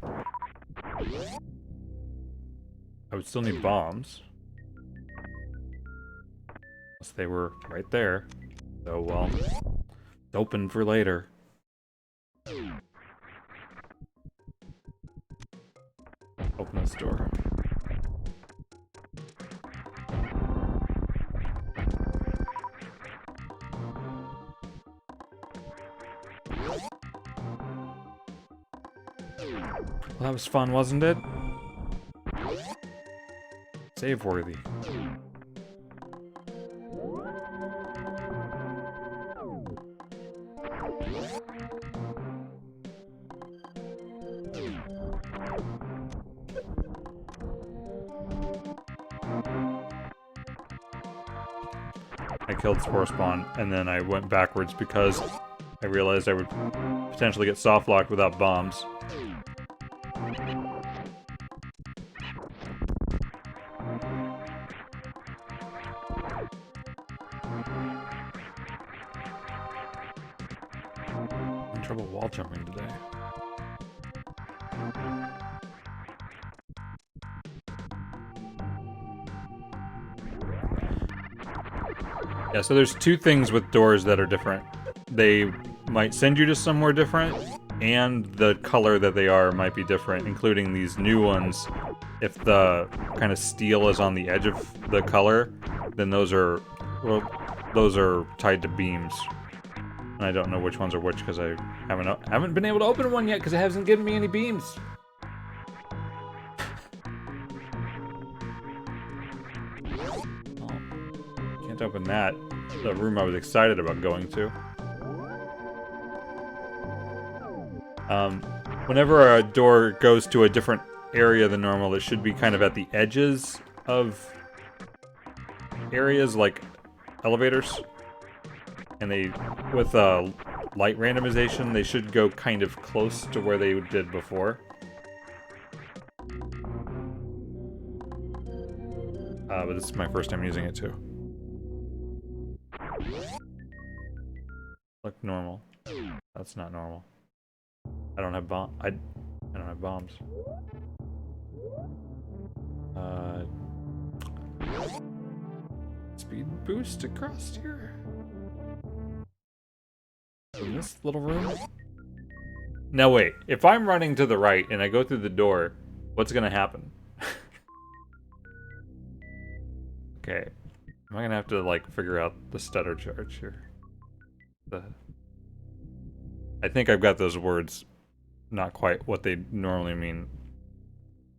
I would still need bombs. Unless they were right there. So, well, it's open for later. Open this door. Well, that was fun, wasn't it? Save worthy. I killed Spore Spawn, and then I went backwards because I realized I would potentially get soft locked without bombs. I'm in trouble wall jumping today. Yeah, so there's two things with doors that are different. They might send you to somewhere different, and the color that they are might be different, including these new ones. If the kind of steel is on the edge of the color, then those are, well, those are tied to beams. And I don't know which ones are which because I haven't been able to open one yet because it hasn't given me any beams. Open that. The room I was excited about going to. Whenever a door goes to a different area than normal, it should be kind of at the edges of areas like elevators. And they, with light randomization, they should go kind of close to where they did before. But this is my first time using it too. Look normal. That's not normal. I don't have I don't have bombs. Speed boost across here. In this little room. Now wait, if I'm running to the right and I go through the door, what's gonna happen? Okay. Am I gonna have to, like, figure out the stutter charge here? I think I've got those words not quite what they normally mean.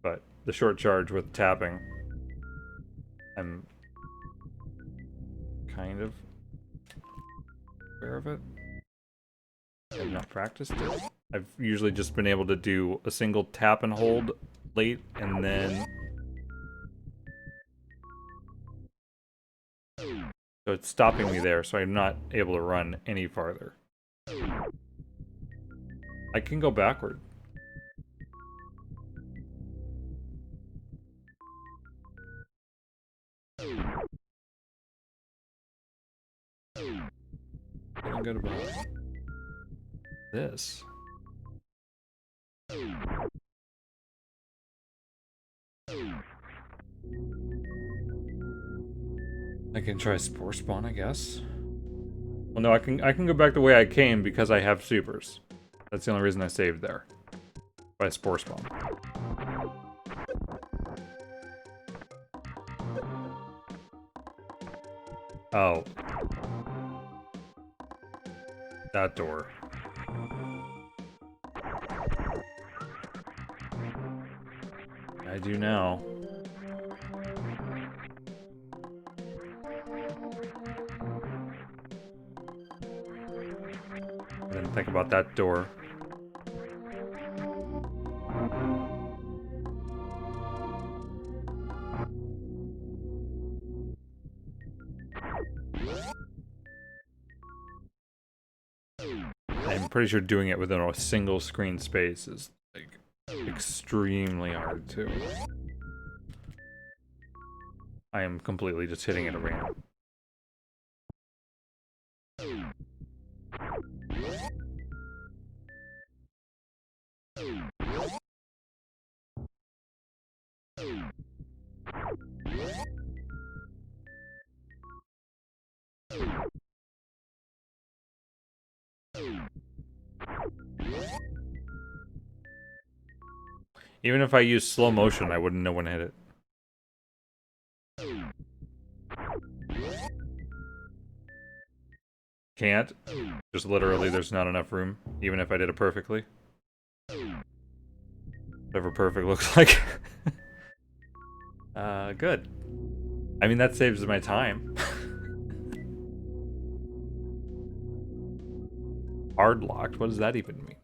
But the short charge with tapping, I'm kind of aware of it. I've not practiced it. I've usually just been able to do a single tap and hold late, and then... So it's stopping me there, so I'm not able to run any farther. I can go backward. Feeling good about this. I can try Spore Spawn, I guess. Well, no, I can go back the way I came because I have supers. That's the only reason I saved there. By Spore Spawn. Oh. That door. I do now. I didn't think about that door. I'm pretty sure doing it within a single screen space is, like, extremely hard too. I am completely just hitting it at random. Even if I use slow motion, I wouldn't know when to hit it. Can't. Just literally there's not enough room, even if I did it perfectly. Whatever perfect looks like. Good. I mean, that saves my time. Hard locked? What does that even mean?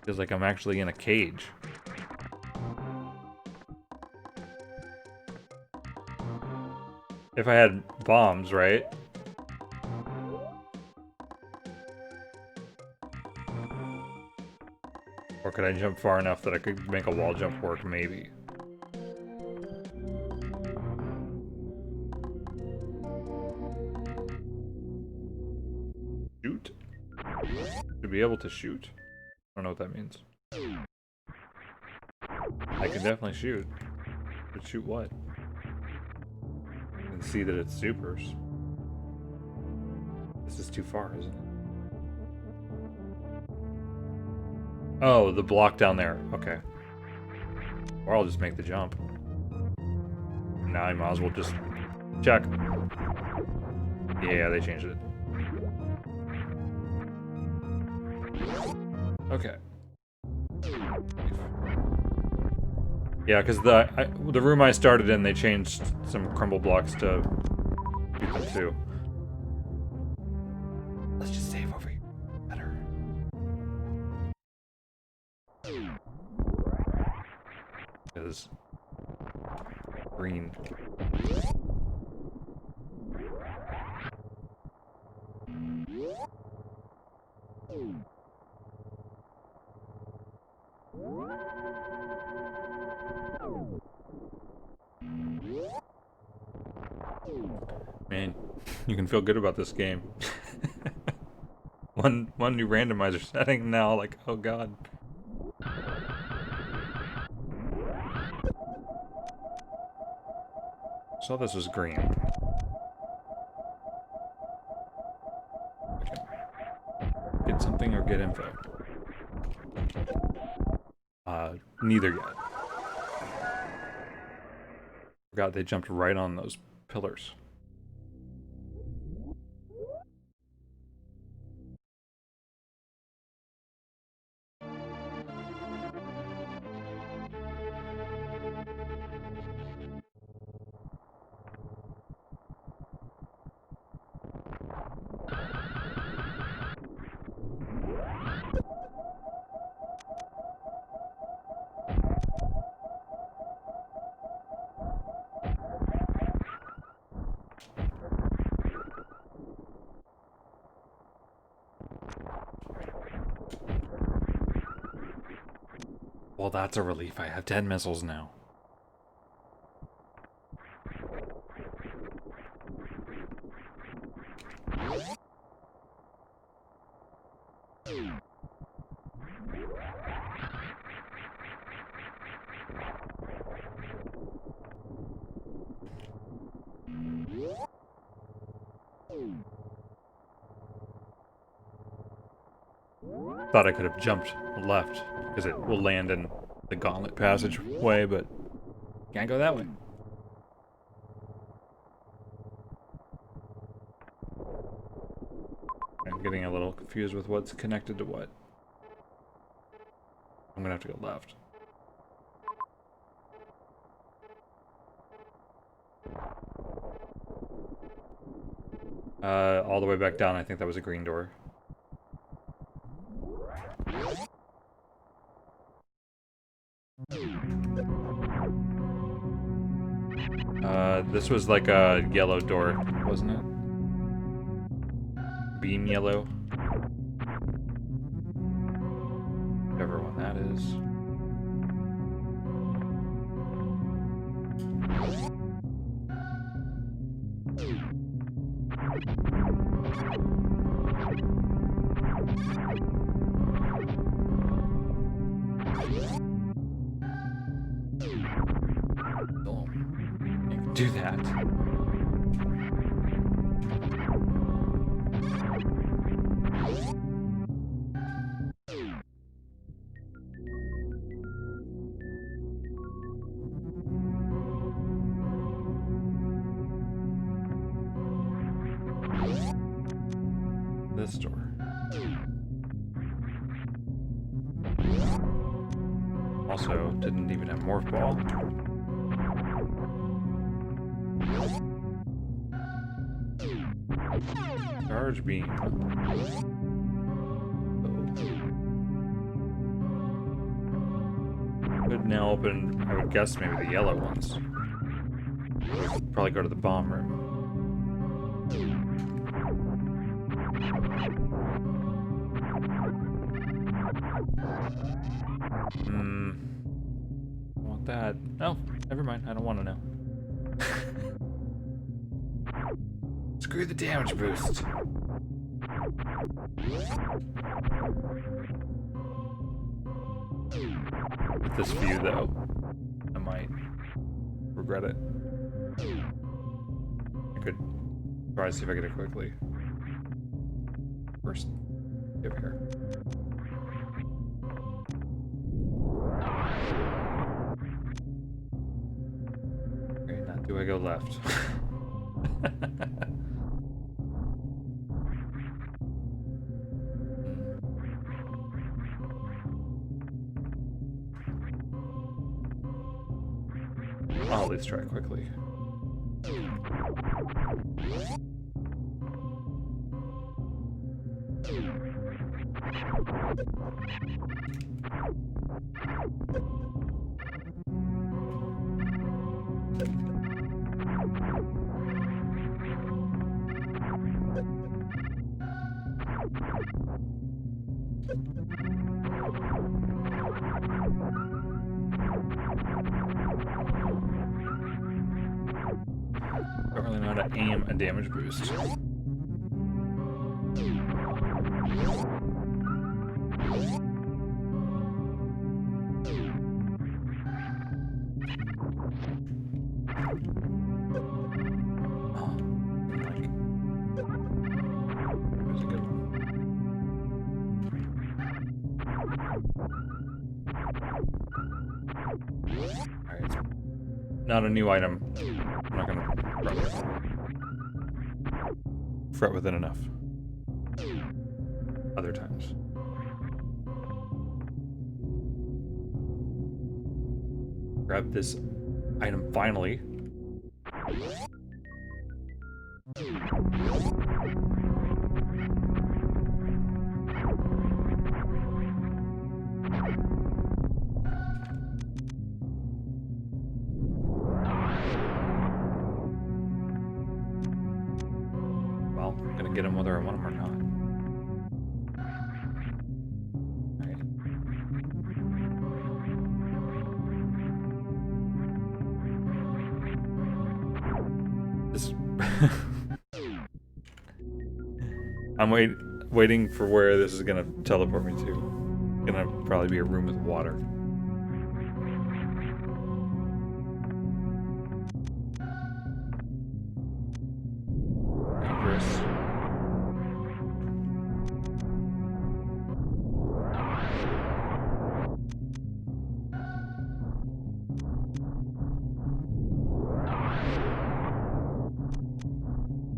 Feels like I'm actually in a cage. If I had bombs, right? Or could I jump far enough that I could make a wall jump work, maybe? Shoot? To be able to shoot? I don't know what that means. I can definitely shoot. But shoot what? You can see that it's supers. This is too far, isn't it? Oh, the block down there. Okay. Or I'll just make the jump. Now I might as well just check. Yeah, they changed it. Okay. Yeah, because the room I started in, they changed some crumble blocks to beat them too. Let's just save over here. Better. Man, you can feel good about this game. one new randomizer setting now, like, oh god. Saw this was green. Get something or get info. Neither yet. Forgot they jumped right on those pillars. Well, that's a relief. I have 10 missiles now. Thought I could have jumped left, because it will land in the gauntlet passageway, but can't go that way. I'm getting a little confused with what's connected to what. I'm gonna have to go left. All the way back down, I think that was a green door. This was like a yellow door, wasn't it? Beam yellow. Whichever one that is. Do that. This door. Also, didn't even have morph ball. Charge beam. Could now open, I would guess, maybe the yellow ones. Probably go to the bomb room. I want that. Oh, never mind. I don't want to know. Screw the damage boost. With this view, though, I might regret it. I could try to see if I get it quickly. First, over here. Okay, now do I go left? I'll at least try quickly. aim a damage boost. Not a new item. I'm not gonna fret with it enough. Other times. Grab this item finally. Get him whether I want him or not. Right. This I'm waiting for where this is gonna teleport me to. It's gonna probably be a room with water. Dangerous.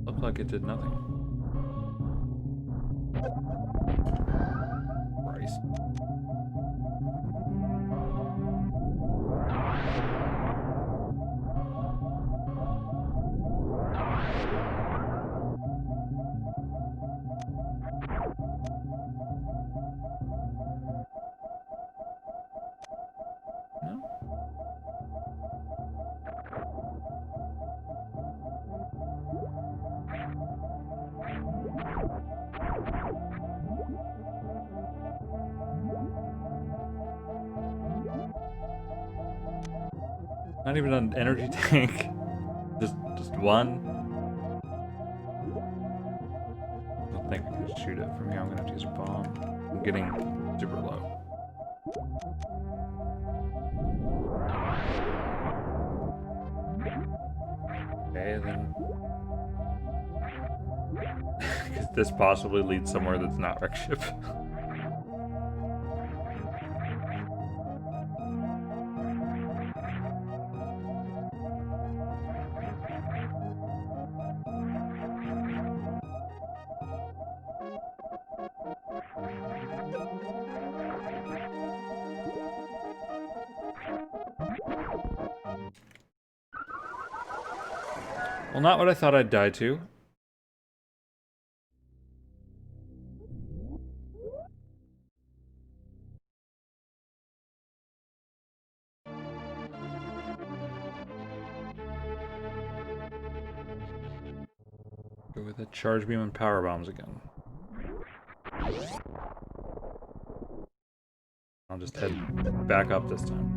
Looked like it did nothing. Christ. Not even an energy tank. Just one. I don't think I can shoot it from here. I'm gonna have to use a bomb. I'm getting super low. Okay, then. Could this possibly lead somewhere that's not wreck ship? Well, not what I thought I'd die to. Go with a charge beam and power bombs again. I'll just head back up this time.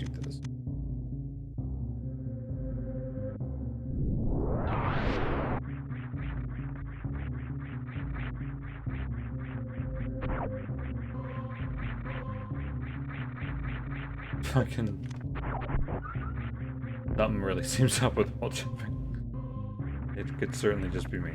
do this. Fucking... Something really seems up with wall jumping. It could certainly just be me.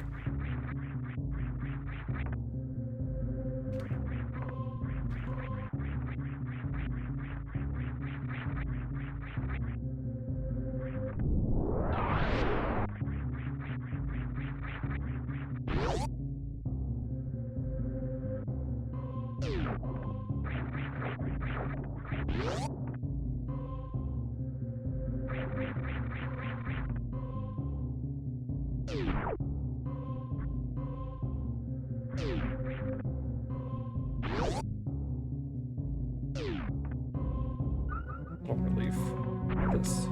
What relief this.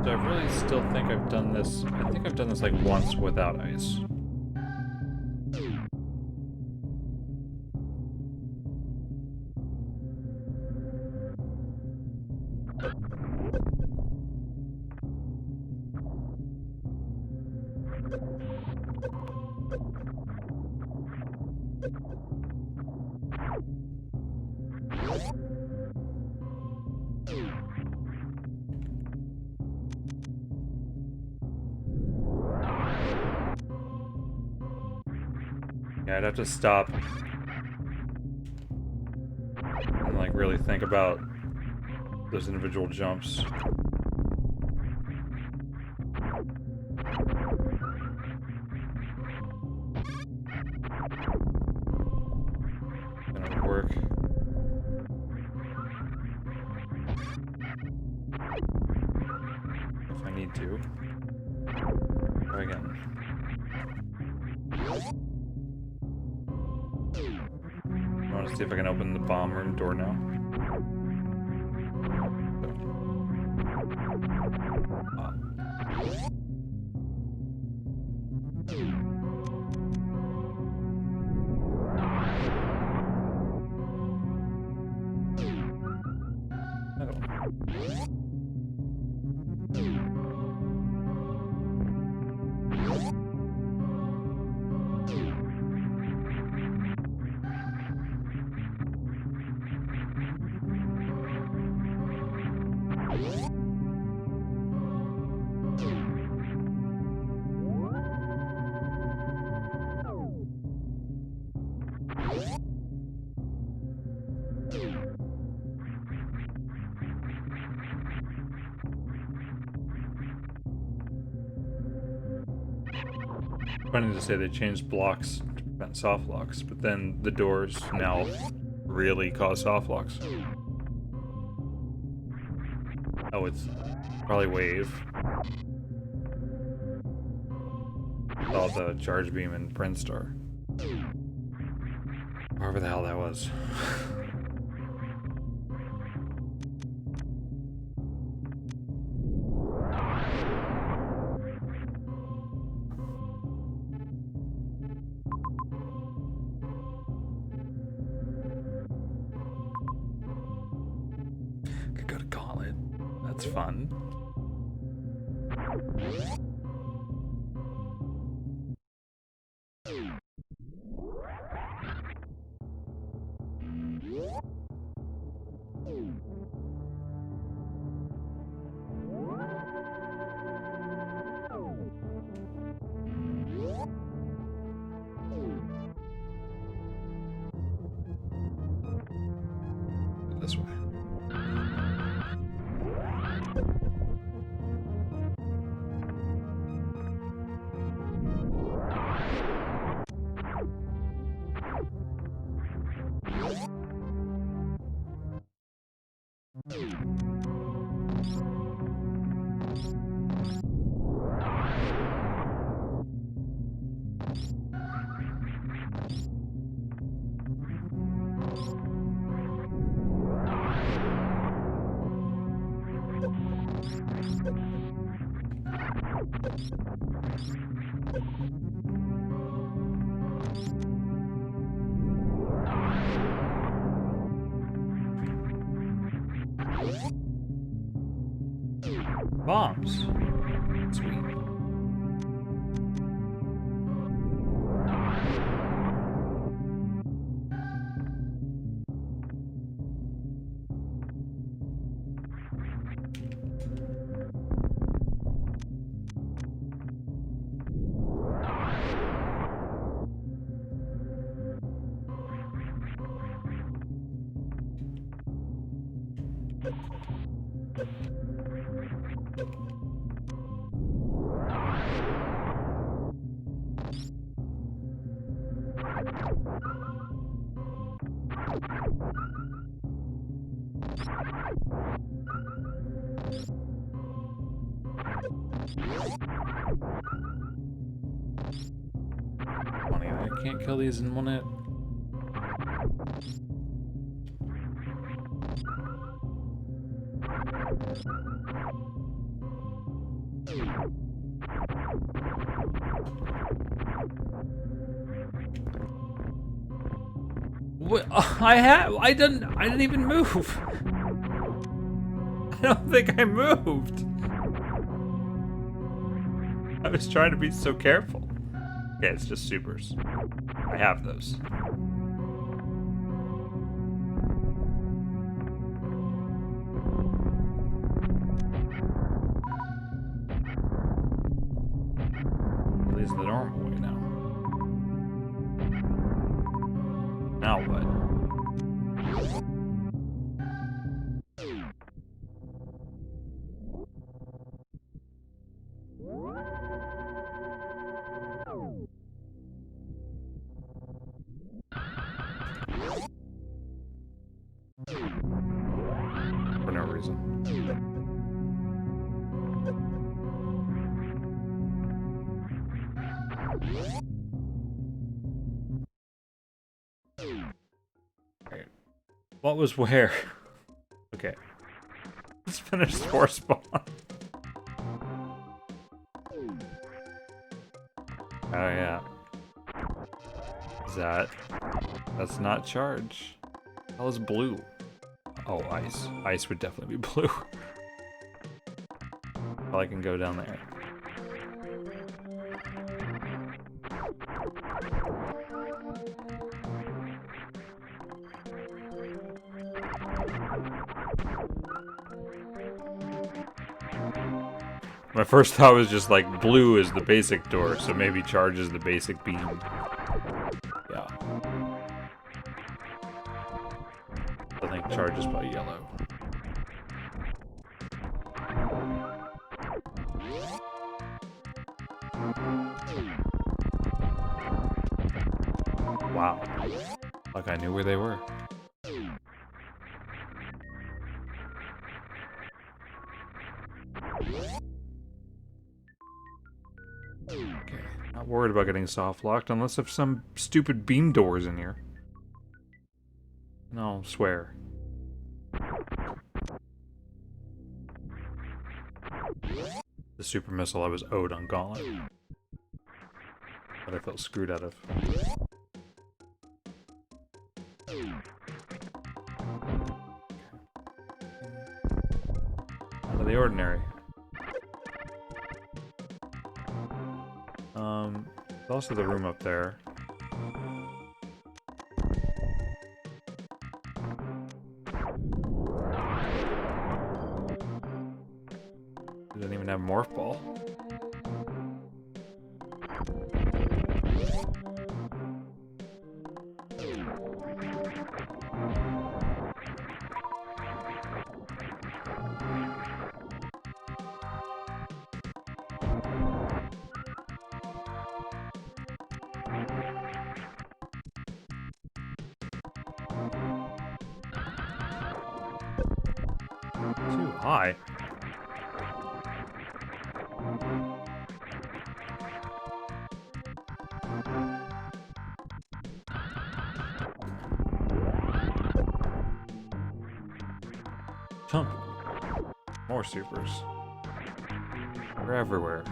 So I really still think I've done this. I think I've done this like once without ice. Yeah, I'd have to stop and like really think about those individual jumps. Gonna work. If I need to. Try again. I want to see if I can open the bomb room door now. Funny to say they changed blocks to prevent soft locks, but then the doors now really cause soft locks. Oh, it's probably wave. Saw the charge beam in Brinstar. Wherever the hell that was. That's fun. This way. Bombs. Sweet. Funny, I can't kill these in one hit. What? I didn't even move. I don't think I moved. I was trying to be so careful. Okay, it's just supers. I have those. At least the normal way now. Now what? For no reason. Right. What was where? Okay. Let's finish spore spawn. Oh yeah. That's not charge. That was blue. Oh, ice. Ice would definitely be blue. Well, I can go down there. My first thought was just like blue is the basic door, so maybe charge is the basic beam. Yeah. I think charge is by yellow. Wow. Like I knew where they were. Okay. Not worried about getting soft locked unless there's some stupid beam doors in here. No, swear. The super missile I was owed on Gauntlet. That I felt screwed out of. Out of the ordinary. There's also the room up there. It doesn't even have morph ball. Too high. Jump. More supers. They're everywhere.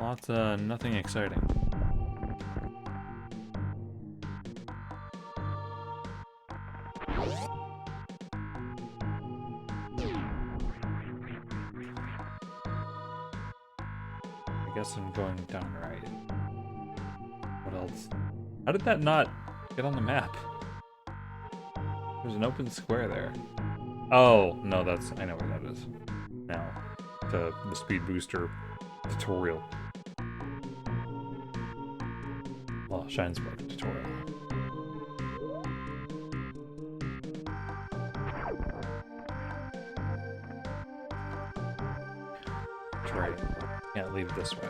Lots of nothing exciting. I guess I'm going down right. What else? How did that not get on the map? There's an open square there. Oh, no, I know where that is. Now, the speed booster tutorial. Well, Shine Spark tutorial. That's right. Can't leave this way.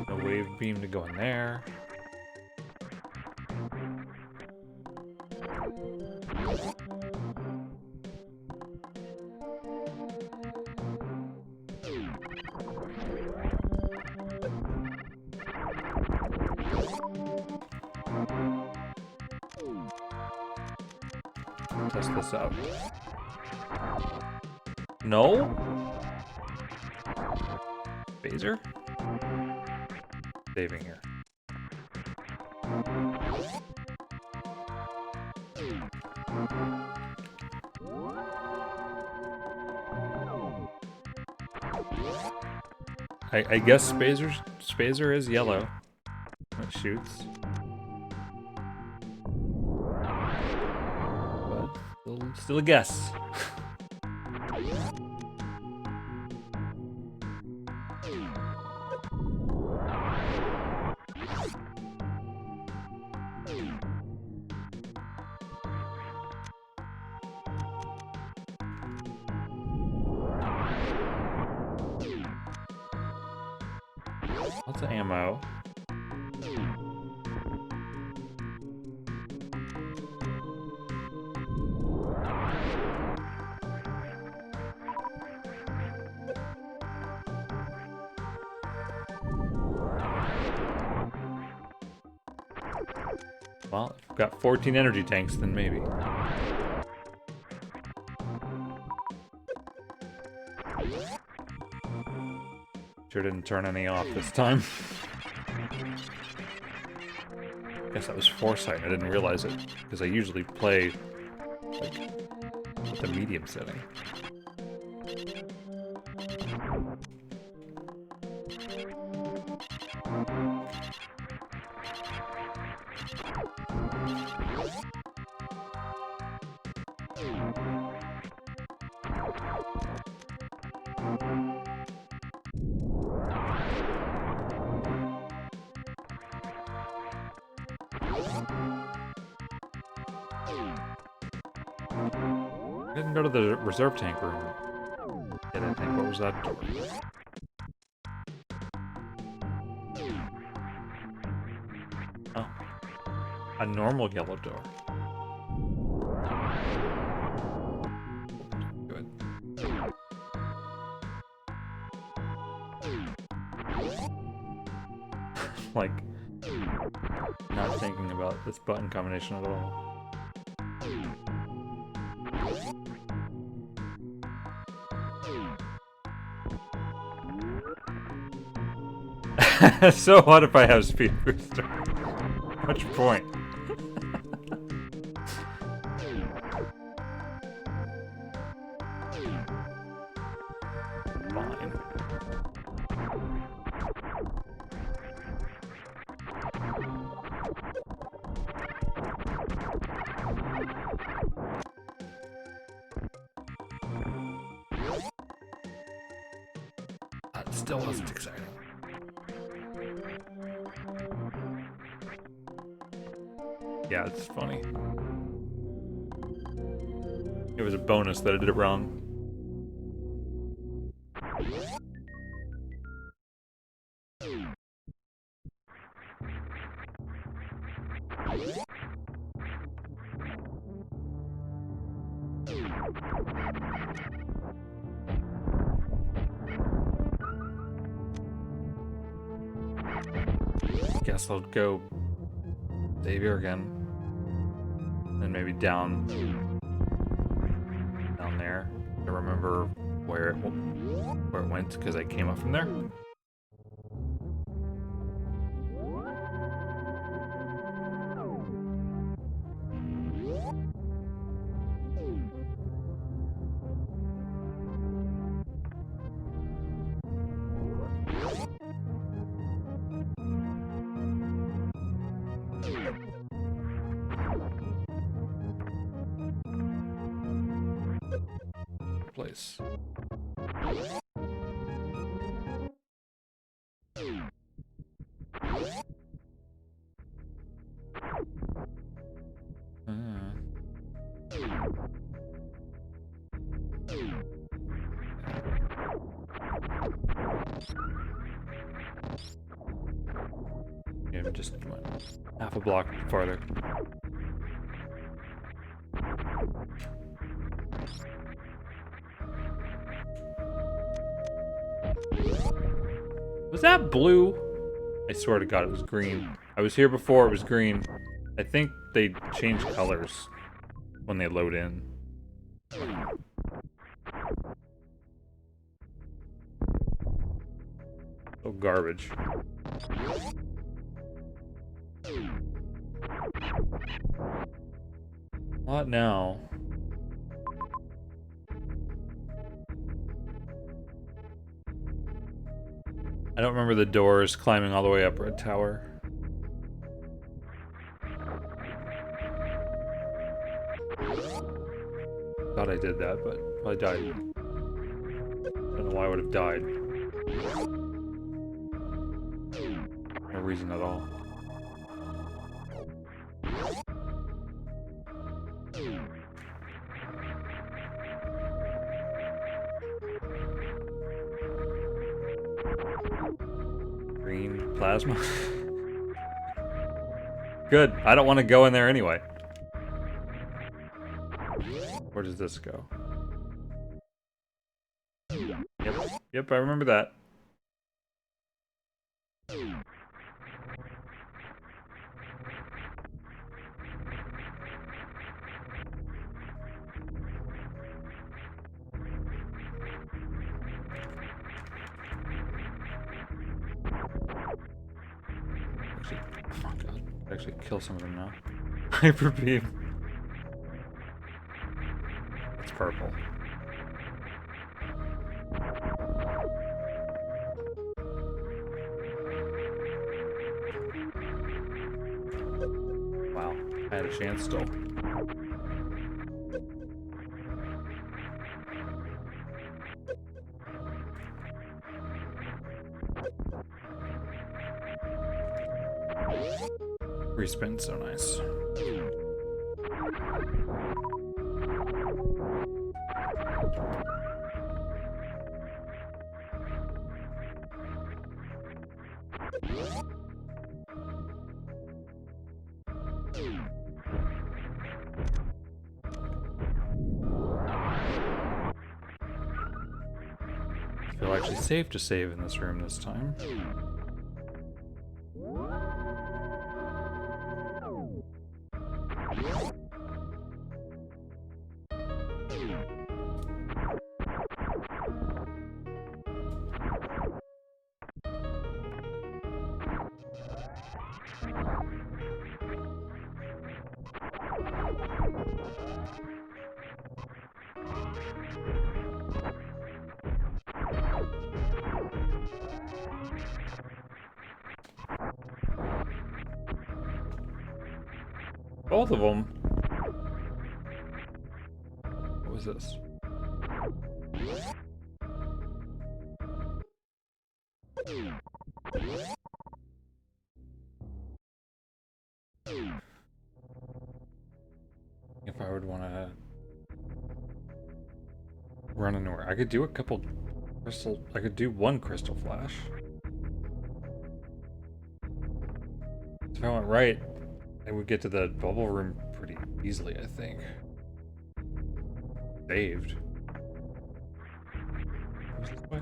No wave beam to go in there. Test this out. No? Phaser? Saving here. I guess Spazer is yellow when it shoots. But still a guess. Lots of ammo. Well, if we've got 14 energy tanks, then maybe. Sure didn't turn any off this time. Guess that was foresight. I didn't realize it, because I usually play like with the medium setting. I didn't go to the reserve tank room. Get anything? What was that door? Oh. A normal yellow door. Good. Like, not thinking about this button combination at all. So what if I have speed booster? Much point. Fine. That still wasn't exciting. Yeah, it's funny. It was a bonus that I did it wrong. Guess I'll go Xavier again. And maybe down there. I remember where it went because I came up from there. Place. Yeah, just half a block farther. Was that blue? I swear to God, it was green. I was here before, it was green. I think they change colors when they load in. Oh, garbage. What now? I don't remember the doors climbing all the way up Red Tower. Thought I did that, but I died. Don't know why I would have died. No reason at all. Green plasma. Good. I don't want to go in there anyway. Where does this go? Yep, I remember that. Oh god, actually kill some of them now. Hyper beam. It's purple. Wow, I had a chance still. Respin, so nice. I feel actually safe to save in this room this time. Both of them. What was this? If I would want to run anywhere, I could do a couple crystal. I could do one crystal flash. If I went right, I would get to the bubble room pretty easily, I think. Saved. Was this way?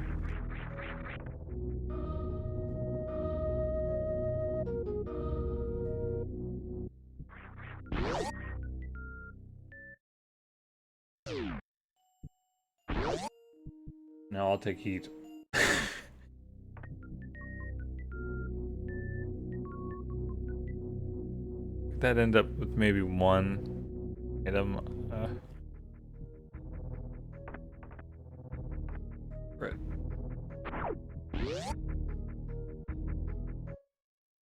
Now I'll take heat. That end up with maybe one item. Right.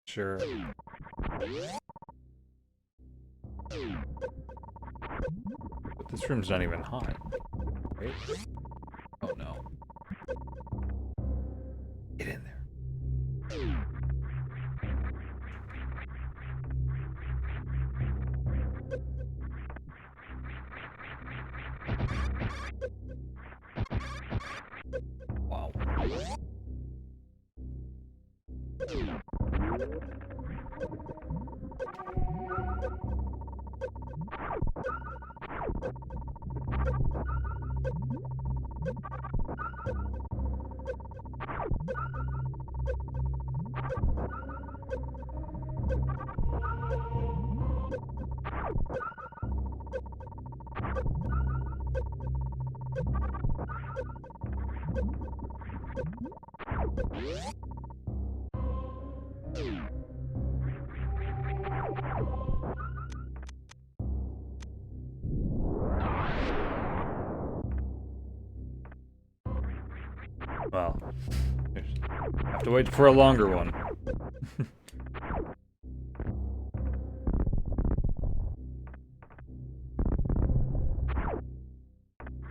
Sure. But this room's not even hot, right? Oh no. Get in there. Wow. Well, have to wait for a longer one.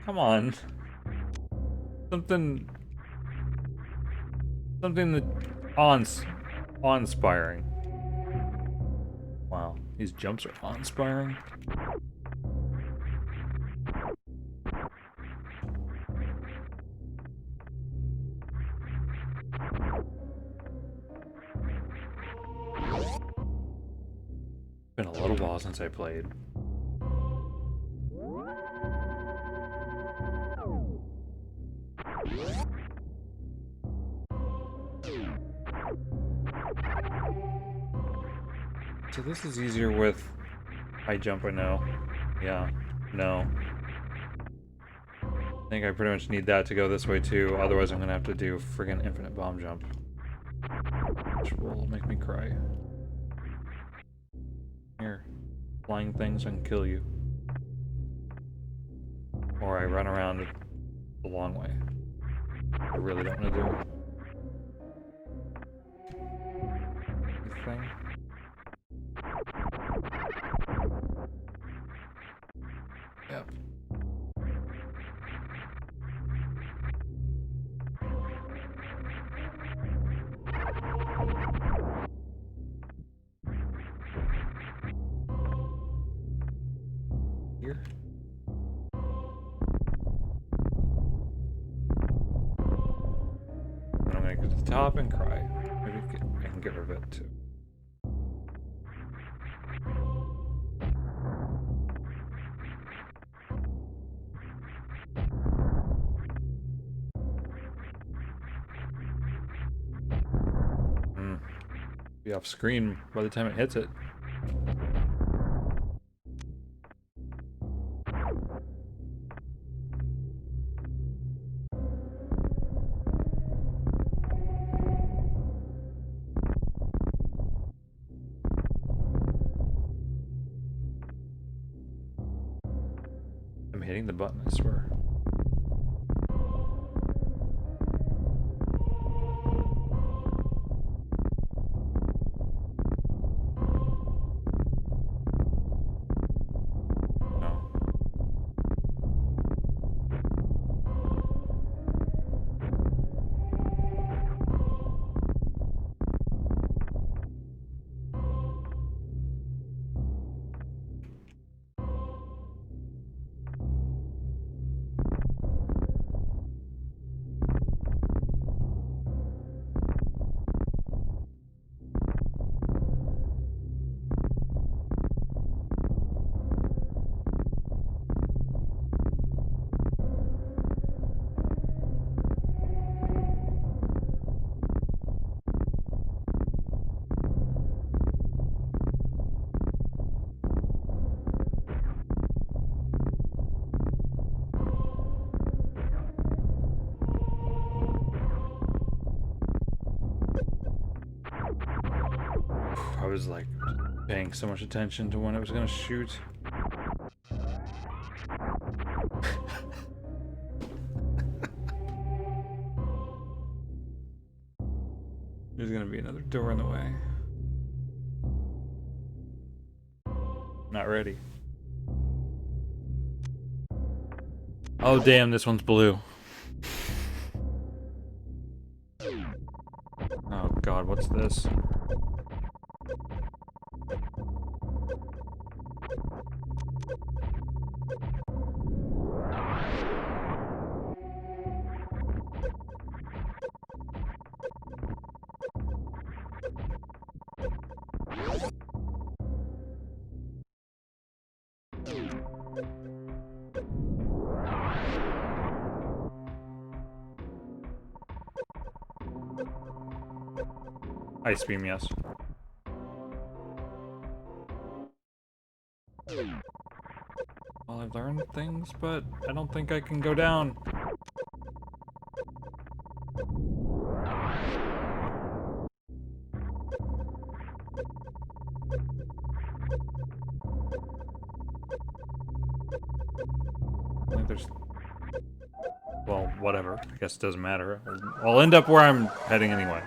Come on. Something that awe-inspiring. Wow, these jumps are awe-inspiring. Been a little while since I played. So this is easier with high jump, I know. Yeah, no. I think I pretty much need that to go this way too, otherwise I'm gonna have to do friggin' infinite bomb jump. Which will make me cry. flying things and kill you. Or I run around the long way. I really don't want to do anything. Yep. Here. And I'm gonna get to the top and cry. Maybe I can get rid of it too. Be off screen by the time it hits it. I'm hitting the button, I swear. I was like paying so much attention to when it was gonna shoot. There's gonna be another door in the way. Not ready. Oh damn, this one's blue. Oh god, what's this? Ice beam, yes. Well, I've learned things, but I don't think I can go down. I think there's... Well, whatever. I guess it doesn't matter. I'll end up where I'm heading anyway.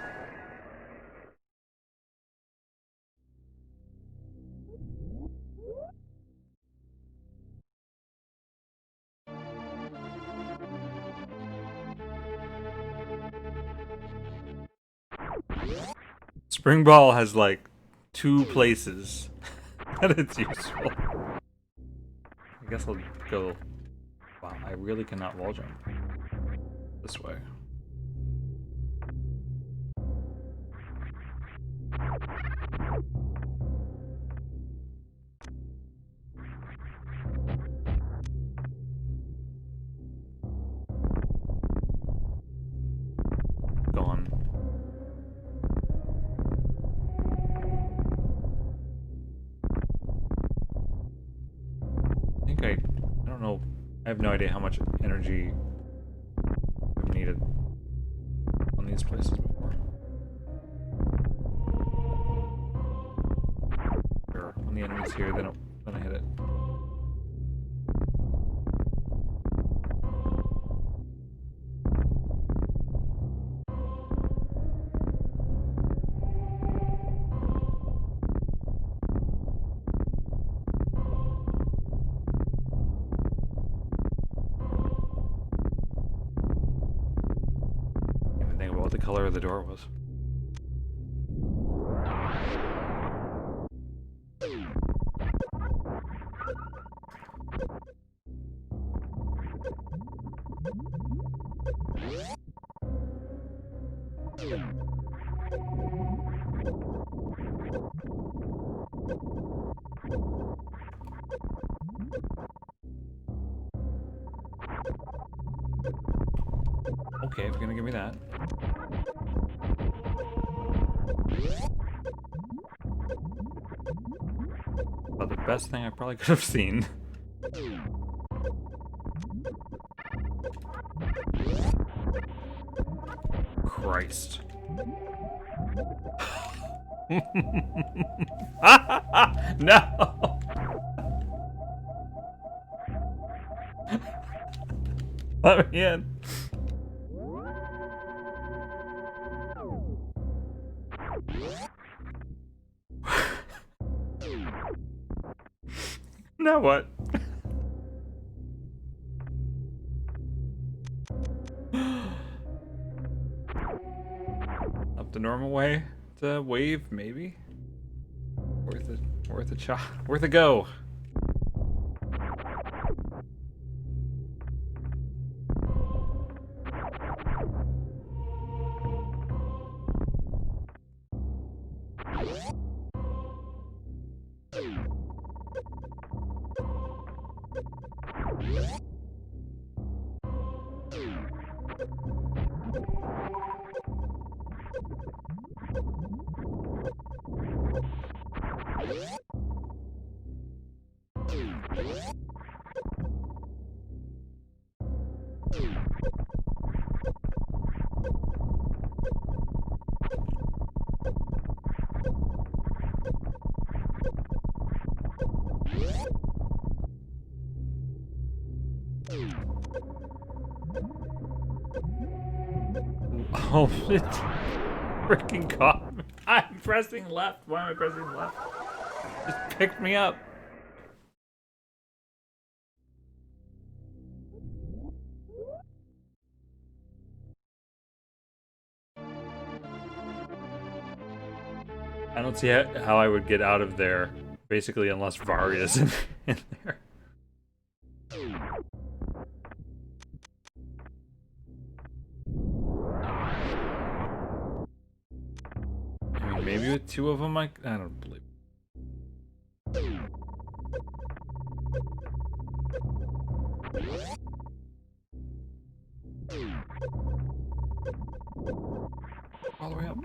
Spring ball has like 2 places that it's useful. I guess I'll go... Wow, I really cannot wall jump this way. Gone. I don't know. I have no idea how much energy I've needed on these places before. Or on the enemies here, they don't Then I hit it. Didn't even think about what the color of the door was. Okay, if you're gonna give me that. About the best thing I probably could have seen. Christ. No! Let me in. Now what? Up the normal way to wave, maybe? Worth a shot. Worth a go. Oh, it freaking caught me. I'm pressing left. Why am I pressing left? Just picked me up. I don't see how I would get out of there, basically, unless Varia's in there. I mean, maybe with two of them, I don't believe. All the way up.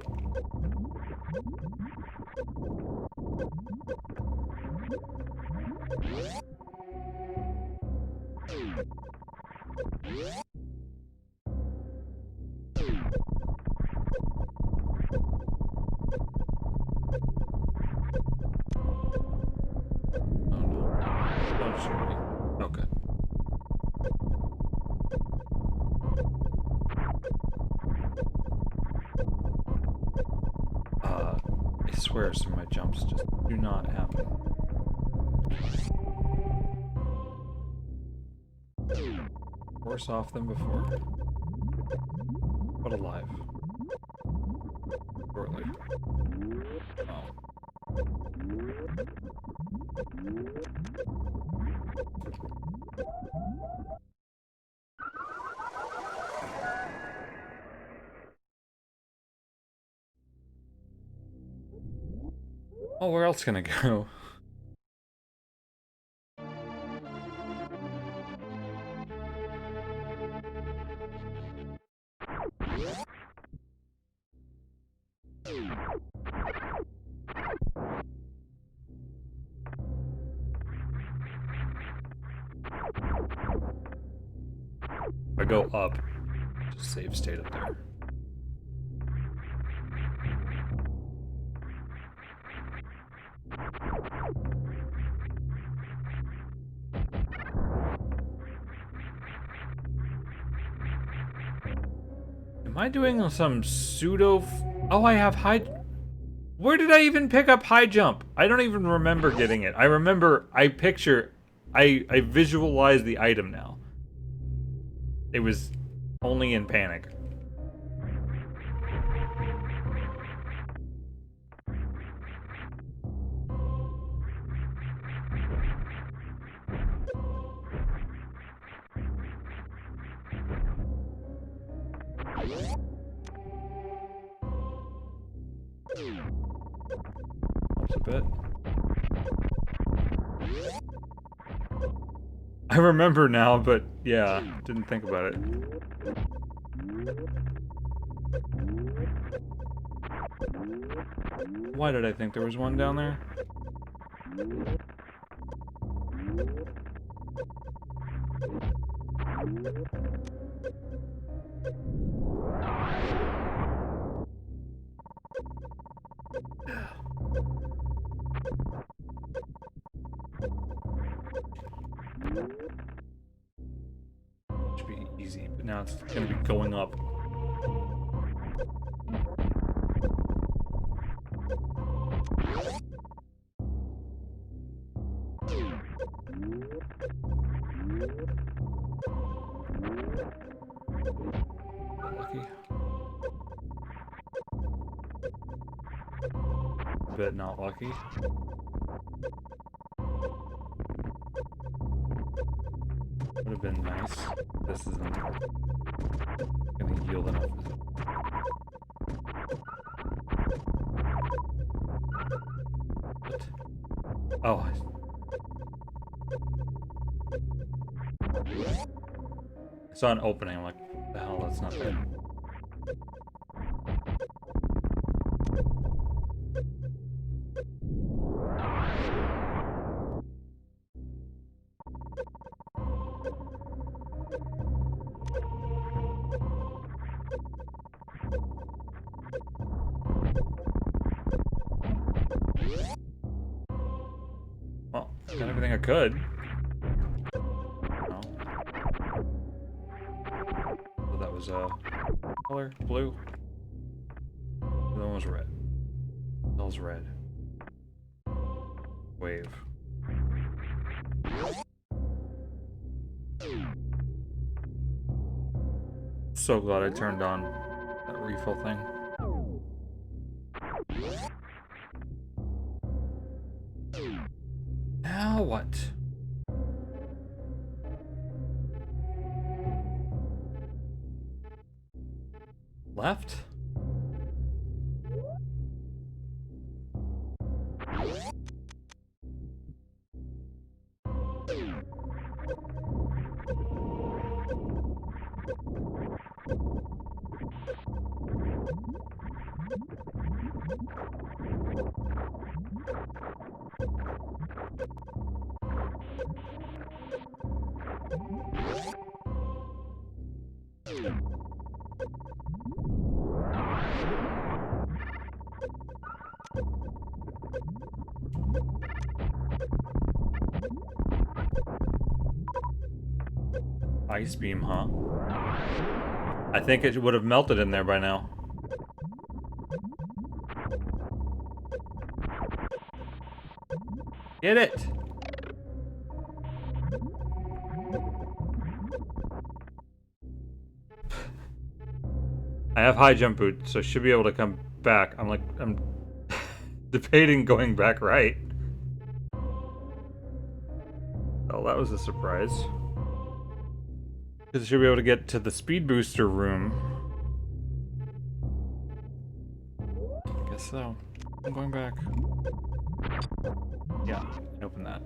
Oh no. Don't shoot me. Oh, good. I swear some of my jumps just do not happen. Worse off than before. But alive. Shortly. Oh. Oh, where else can I go? If I go up, just save state up there. Am I doing some pseudo... Oh, I have high... Where did I even pick up high jump? I don't even remember getting it. I remember, I visualize the item now. It was only in Panic. Helps a bit. I remember now, but yeah, didn't think about it. Why did I think there was one down there? Should be easy, but now it's gonna be going up. Lucky. But not lucky. Would have been nice. This isn't gonna yield enough. What? Oh. I saw an opening. I'm like, what the hell? That's not there. Well, got everything I could. No. So that was color blue. The other one was red. That was red. Wave. So glad I turned on that refill thing. Now what? Left? Ice beam, huh? I think it would have melted in there by now. Get it! I have high jump boot, so should be able to come back. I'm debating going back right. Oh, that was a surprise. Because I should be able to get to the speed booster room. I guess so. I'm going back. Yeah, open that.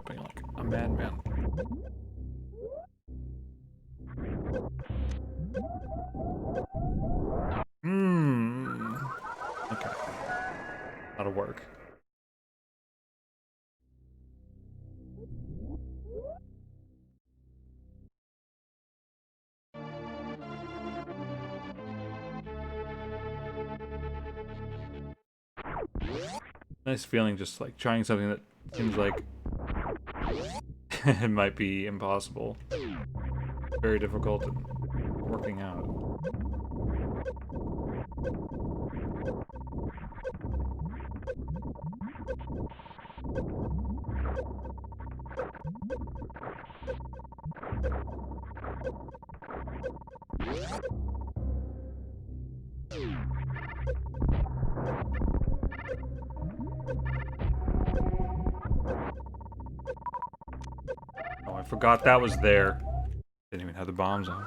Being like a madman. Okay. That'll work. Nice feeling just like trying something that seems like it might be impossible. Very difficult and working out. Oh, I forgot that was there. Didn't even have the bombs on.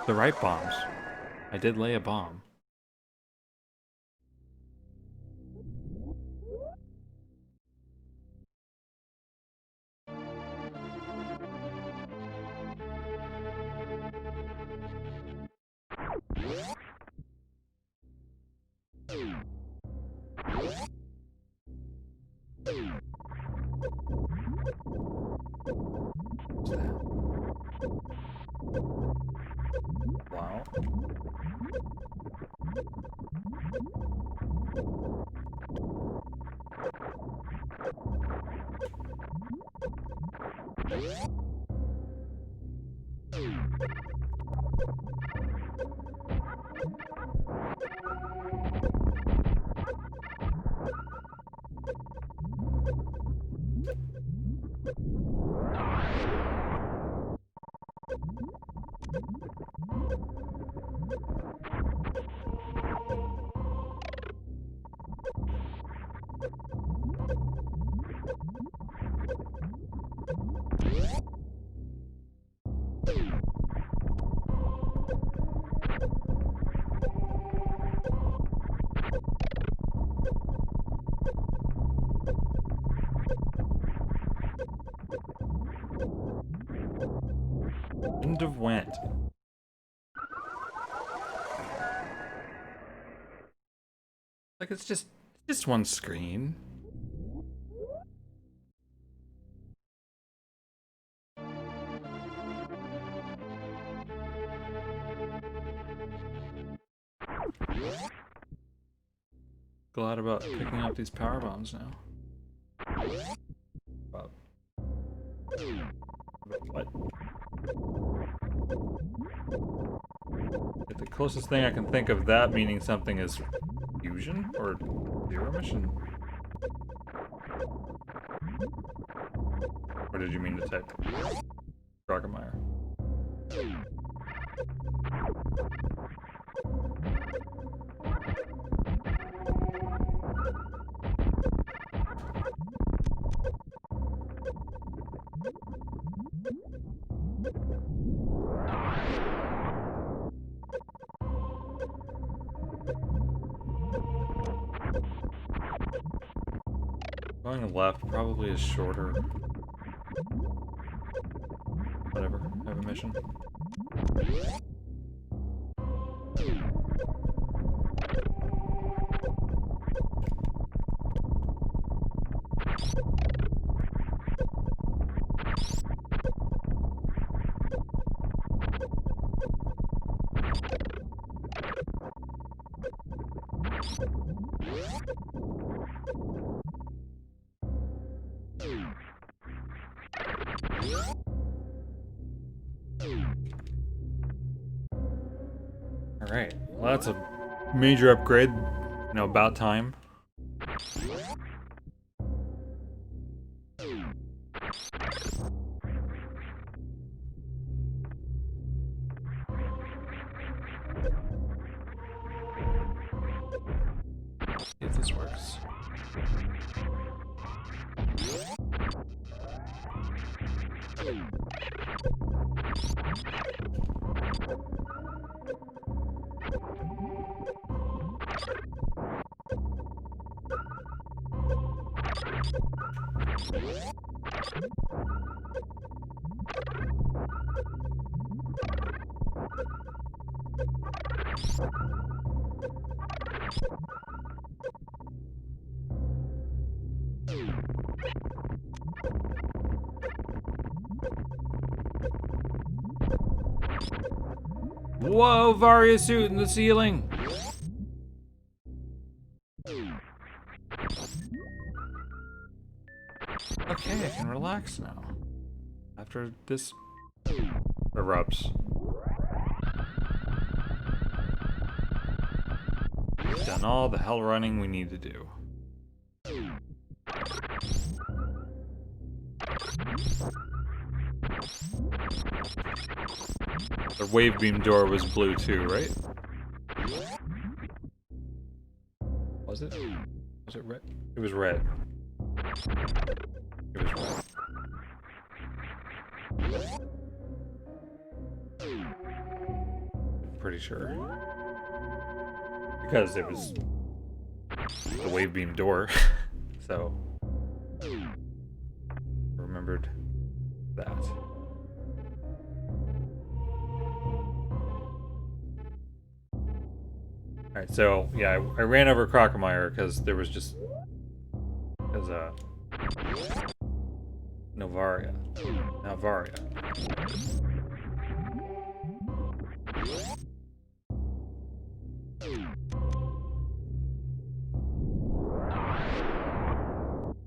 The right bombs. I did lay a bomb. Wow. Shouldn't have went. Like it's just one screen. Glad about picking up these power bombs now. About what? The closest thing I can think of that meaning something is fusion or zero mission. Or did you mean to type Drogomire? Going left probably is shorter. Whatever, I have a mission. Alright, well that's a major upgrade. You know, about time. See if this works. Whoa, Varia suit in the ceiling! Okay, I can relax now. After this erupts. We've done all the hell running we need to do. The wave beam door was blue too, right? Was it? Was it red? It was red. It was red. Pretty sure. Because it was the wave beam door. So remembered that. Alright, so yeah, I ran over Crocomire because there was just Novaria.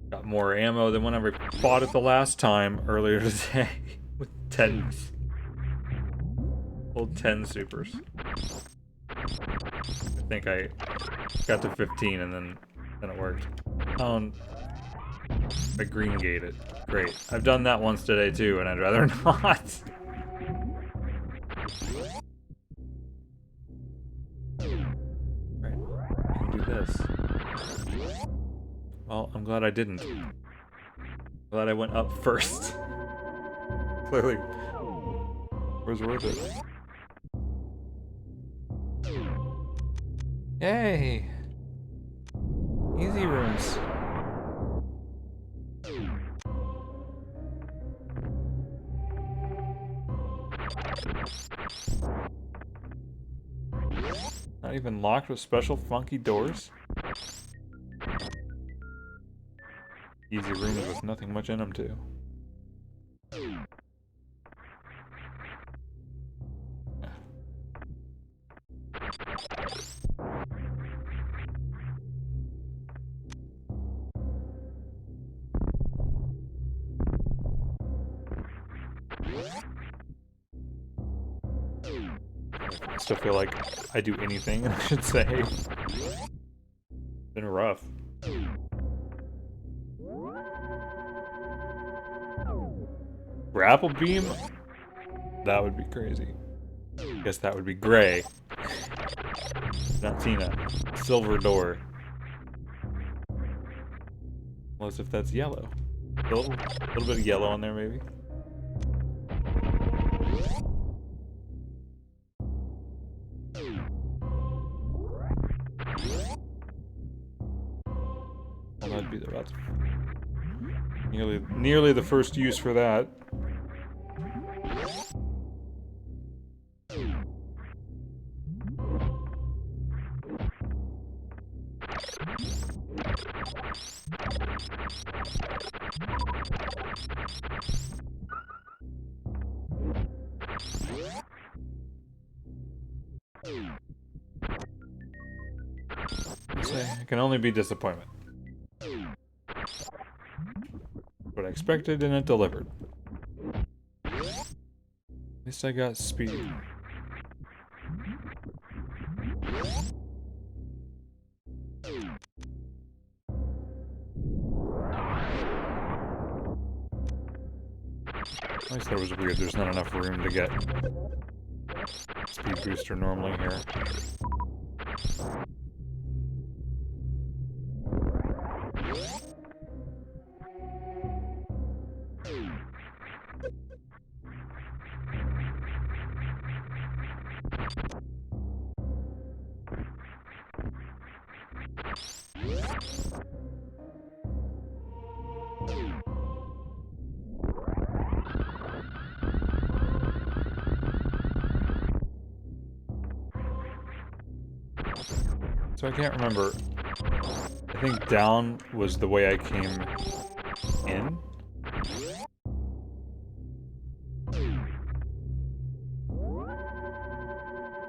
Got more ammo than whenever I fought it the last time earlier today with 10 old 10 supers. I think I got to 15 and then it worked. I green gated. Great. I've done that once today too, and I'd rather not. Right. I can do this. Well, I'm glad I didn't. Glad I went up first. Clearly. Was worth it. Yay! Easy rooms. Not even locked with special funky doors? Easy rooms with nothing much in them too. I still feel like I do anything, I should say. It's been rough. Grapple beam? That would be crazy. Guess that would be gray. Not Tina. Silver door. Unless if that's yellow. A little bit of yellow on there, maybe. Well, that'd be about nearly the first use for that. It can only be disappointment. What I expected and it delivered. At least I got speed. I always thought it was weird there's not enough room to get speed booster normally here. So I can't remember. I think down was the way I came in.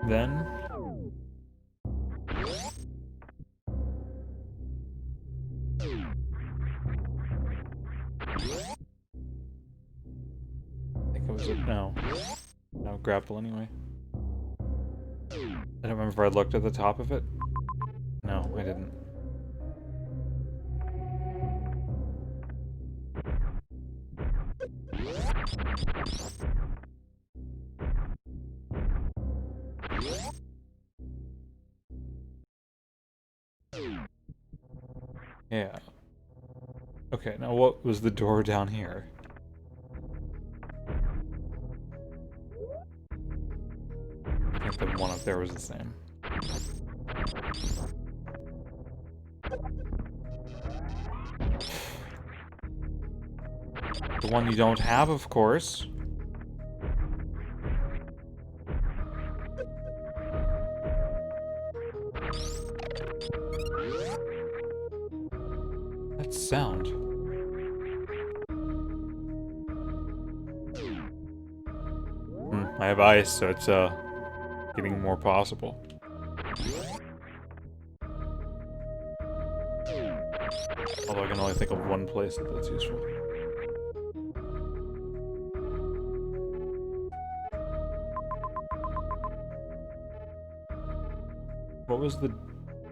Then it? No. No, grapple anyway. I don't remember if I looked at the top of it. No, I didn't. Yeah. Okay, now what was the door down here? I think the one up there was the same. The one you don't have, of course. That sound. I have ice, so it's getting more possible. Although I can only think of one place that's useful. What was the...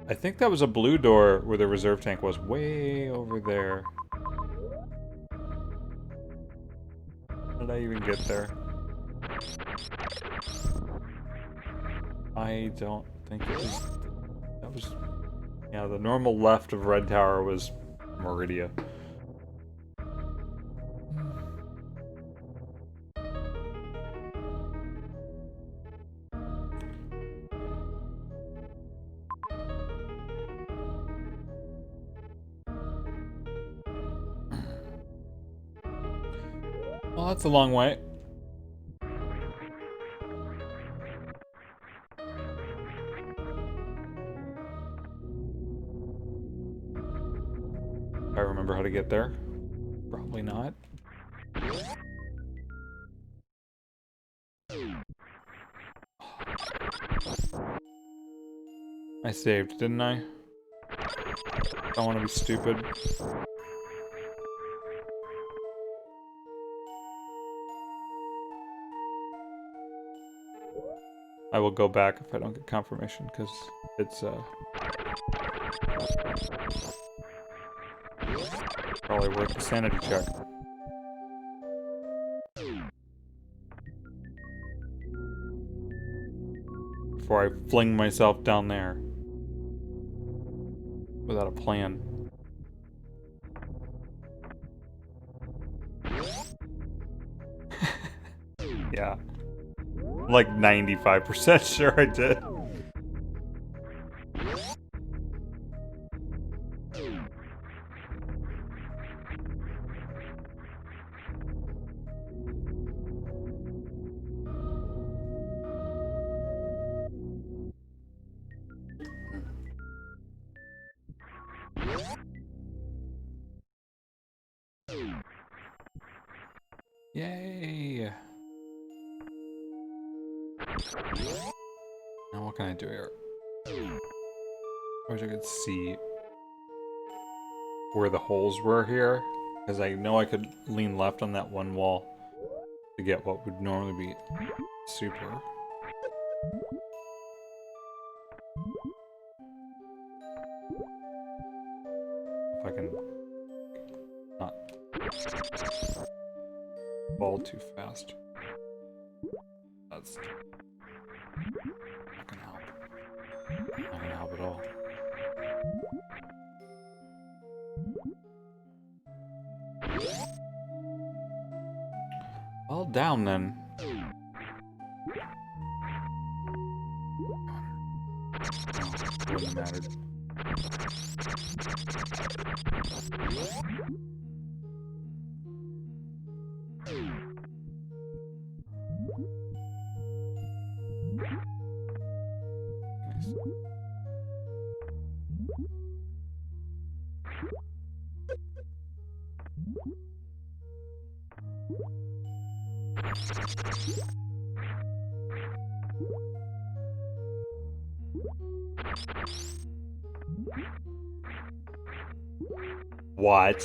I think that was a blue door where the reserve tank was way over there. How did I even get there? I don't think it was... That was... Yeah, the normal left of Red Tower was Meridia. Well, that's a long way. I remember how to get there. Probably not. I saved, didn't I? Don't want to be stupid. I will go back if I don't get confirmation, because it's, probably worth the sanity check. Before I fling myself down there. Without a plan. Yeah. I'm like 95% sure I did. Yay! Now what can I do here? I wish I could see where the holes were here, because I know I could lean left on that one wall to get what would normally be super. If I can not fall too fast. That's not gonna help. Not gonna help at all. Well, down then. Wouldn't have mattered. What?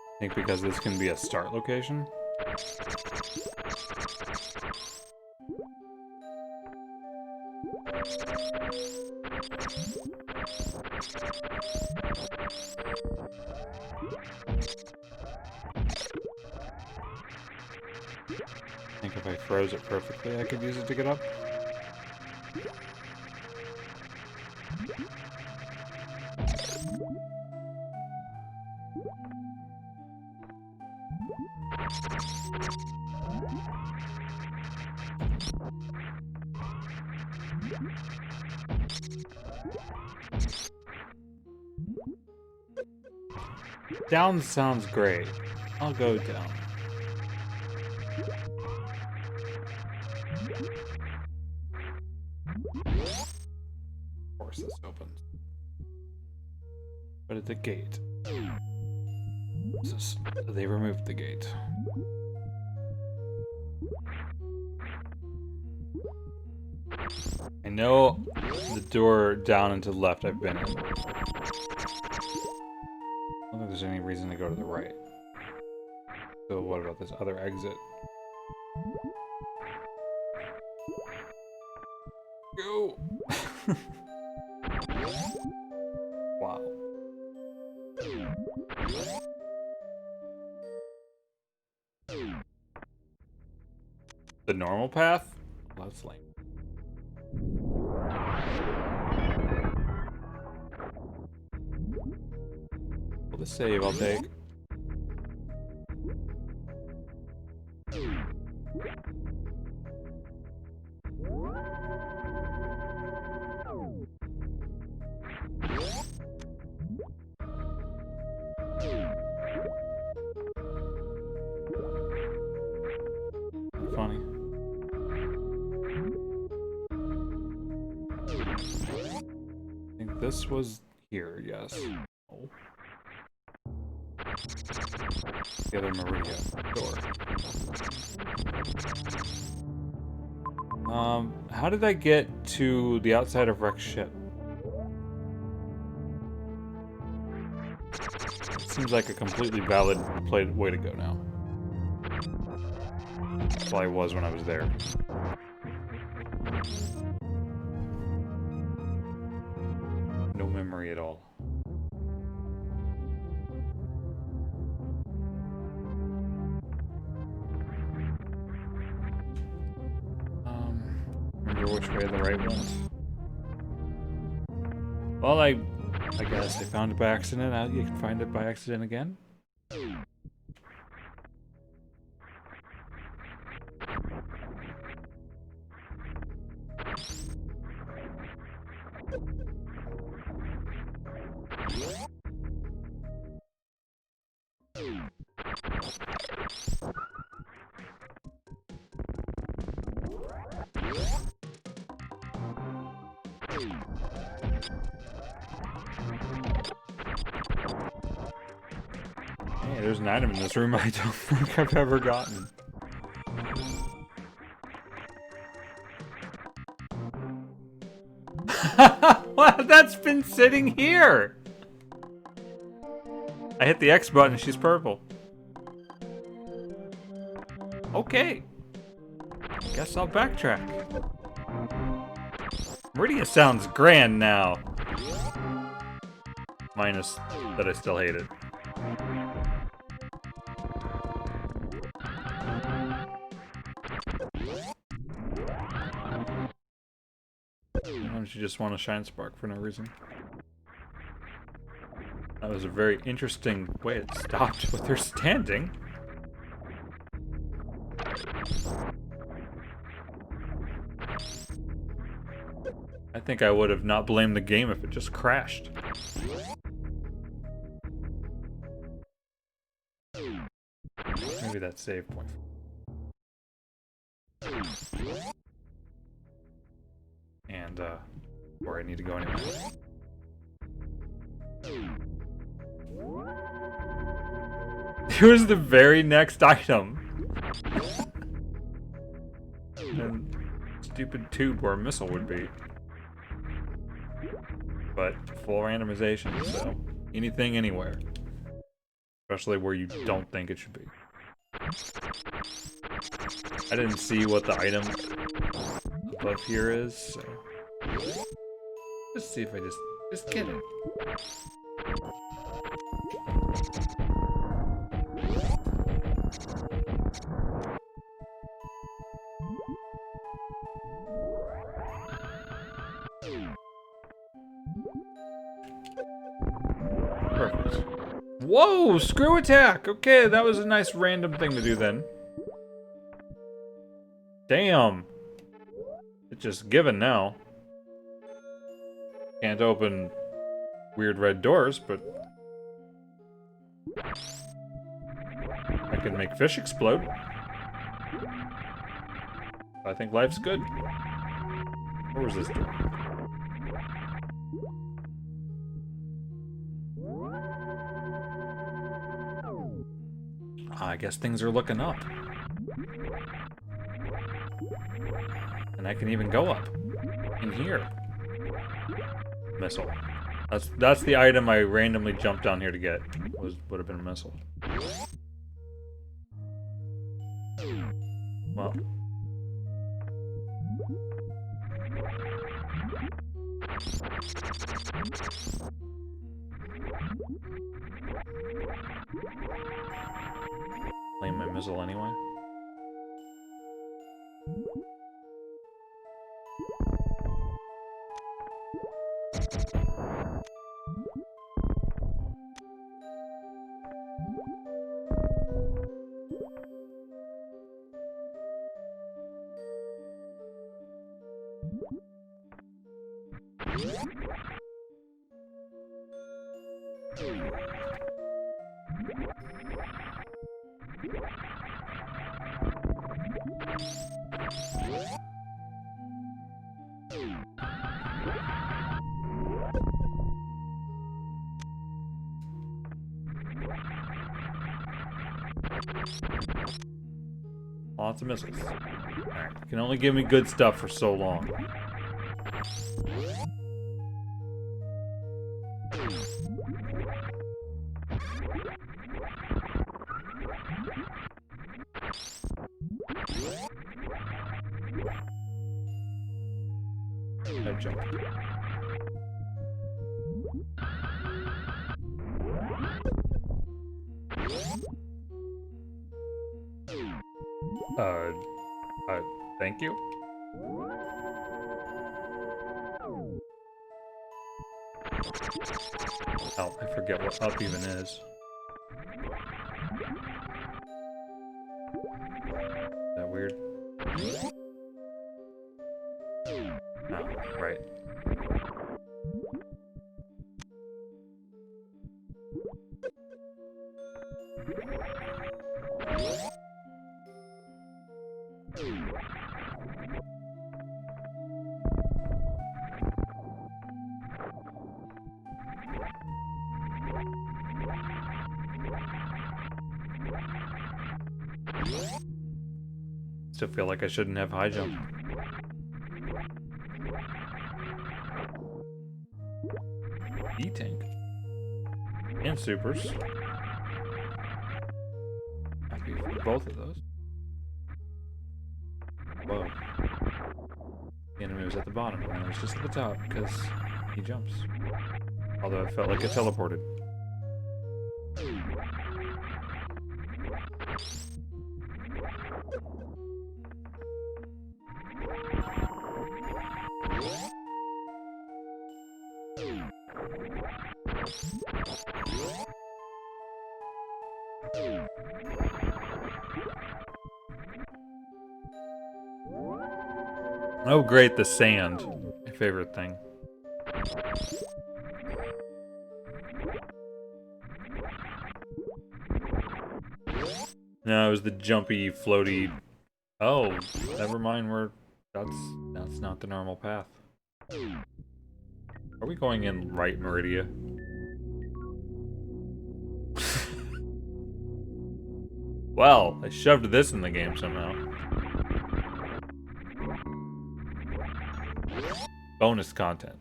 I think because this can be a start location. I think if I froze it perfectly, I could use it to get up. Down sounds great. I'll go down. Of course this opens. But at the gate. They removed the gate. I know the door down and to the left I've been in. I don't think there's any reason to go to the right. So what about this other exit? Go! Wow. The normal path? Well, that's lame. Well, the save I'll take. Funny. I think this was here, yes. Oh. The other Maria door. How did I get to the outside of Rex ship? Seems like a completely valid way to go now. Well, I was when I was there. No memory at all. Remember which way the right went? Well, I guess I found it by accident. You can find it by accident again. Hey, there's an item in this room I don't think I've ever gotten. What? That's been sitting here! I hit the X button, she's purple. Okay. Guess I'll backtrack. Meridia sounds grand now. Minus that I still hate it. Sometimes you just want to shine spark for no reason. That was a very interesting way it stopped with her standing. I think I would have not blamed the game if it just crashed. Maybe that's save point. And, where I need to go anyway. Here's the very next item. And stupid tube where a missile would be. But full randomization, so anything, anywhere. Especially where you don't think it should be. I didn't see what the item above here is, so... Let's see if I just get it. Perfect. Whoa! Screw attack! Okay, that was a nice random thing to do then. Damn! It's just given now. Can't open weird red doors, but... I can make fish explode. I think life's good. Where was this door? I guess things are looking up. And I can even go up. In here. Missile. That's the item I randomly jumped down here to get. Would have been a missile. Well. Claim my missile anyway. Lots of missiles. Alright, you can only give me good stuff for so long. I jump. Thank you. Oh, I forget what up even is. Is that weird? Oh, right. Still feel like I shouldn't have high jump. E-tank. And supers. Happy for both of those. Whoa. The enemy was at the bottom, and I was just at the top, because he jumps. Although I felt like it teleported. Oh great, the sand. My favorite thing. No, it was the jumpy, floaty... Oh, never mind, that's not the normal path. Are we going in right Meridia? Well, I shoved this in the game somehow. Bonus content.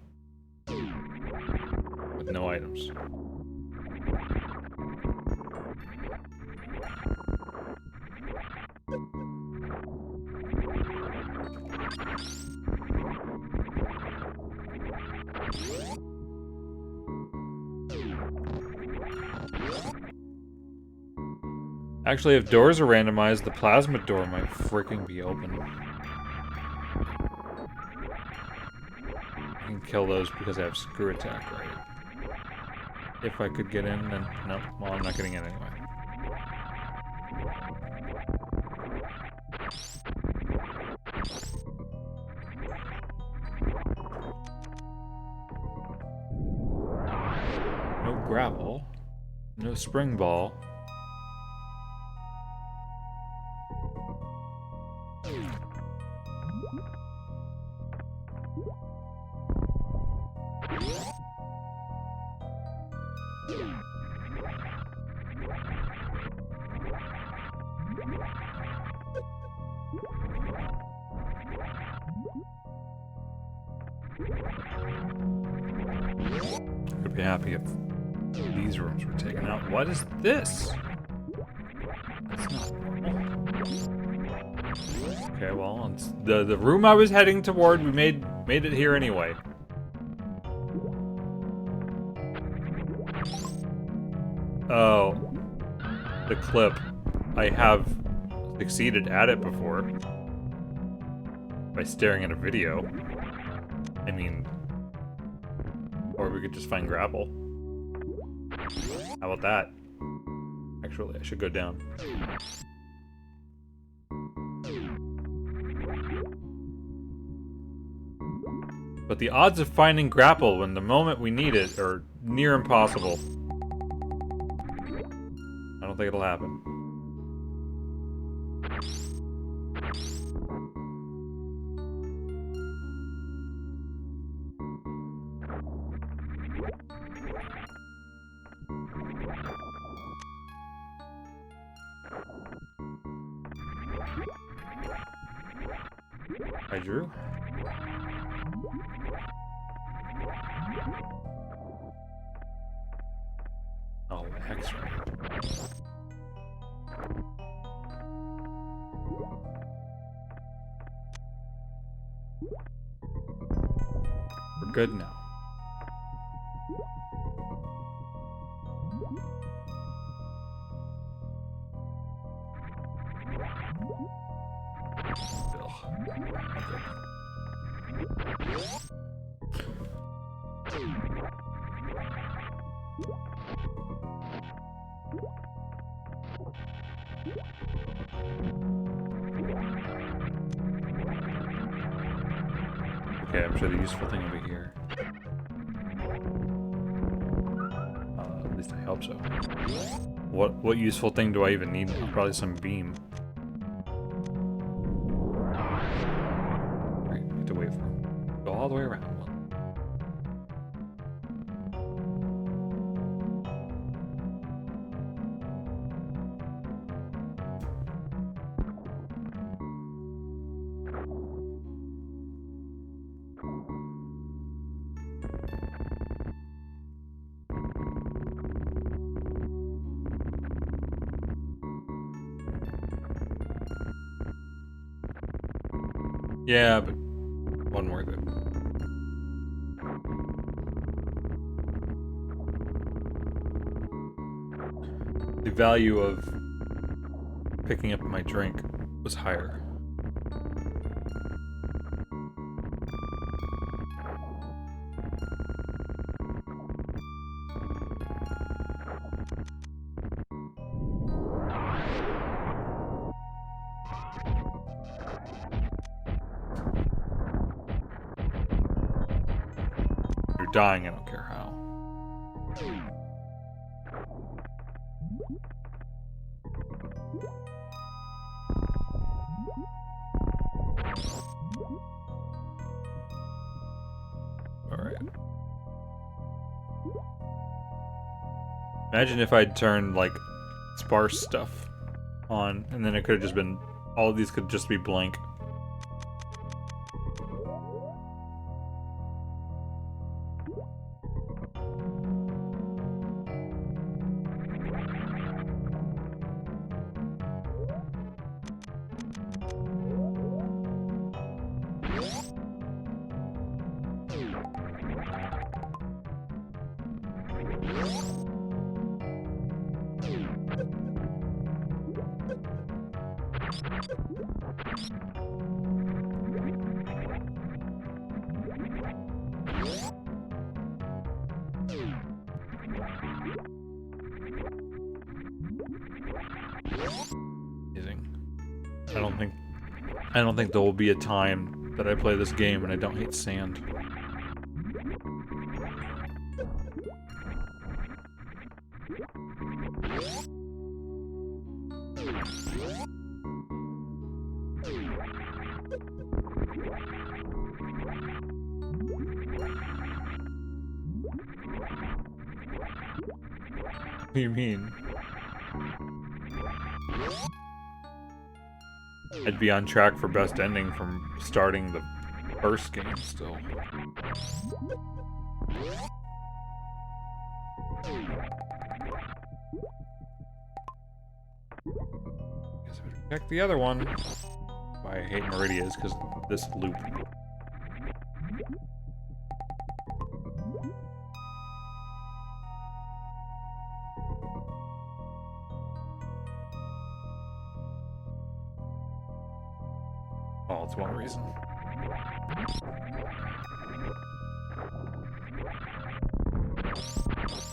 With no items. Actually, if doors are randomized, the plasma door might freaking be open. I can kill those because I have screw attack, right? If I could get in, then no. Well, I'm not getting in anyway. No grapple. No spring ball. I'd be happy if these rooms were taken out. What is this? That's not normal. Okay, well, it's the room I was heading toward. We made it here anyway. Oh, the clip. I have succeeded at it before by staring at a video. I mean, or we could just find grapple. How about that? Actually, I should go down. But the odds of finding grapple when the moment we need it are near impossible. I don't think it'll happen. I drew. Oh, X-ray. We're good now. Okay, I'm sure the useful thing will be here. At least I hope so. What useful thing do I even need now? Probably some beam. Right, need to wait for him. Go all the way around. Yeah, but one more thing. The value of picking up my drink was higher. Dying, I don't care how. Alright. Imagine if I'd turned, like, sparse stuff on, and then it could have just been, all of these could just be blank. I don't think there will be a time that I play this game and I don't hate sand. What do you mean? I'd be on track for best ending from starting the first game still. Guess I better check the other one. Why I hate Meridia is because of this loop. Oh, it's one reason.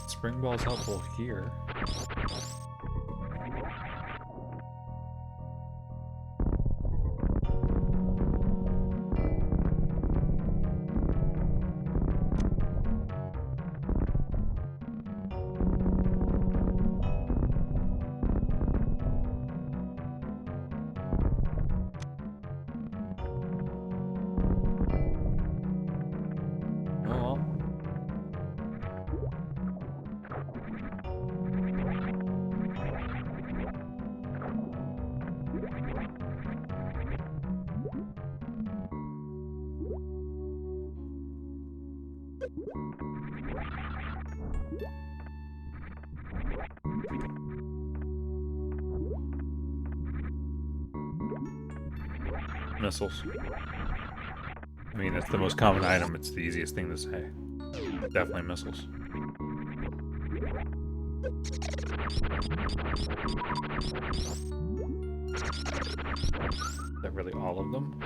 Spring ball is helpful here. Missiles. I mean, it's the most common item. It's the easiest thing to say. Definitely missiles. Is that really all of them?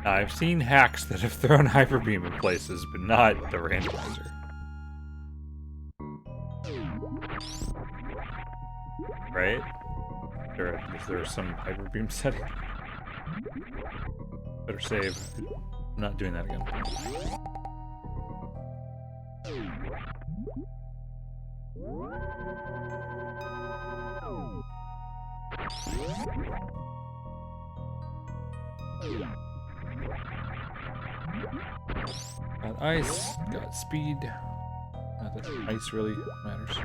I've seen hacks that have thrown Hyper Beam in places, but not the randomizer. Right? Is there some Hyper Beam setting? Better save. I'm not doing that again. Got ice, got speed. Not that ice really matters.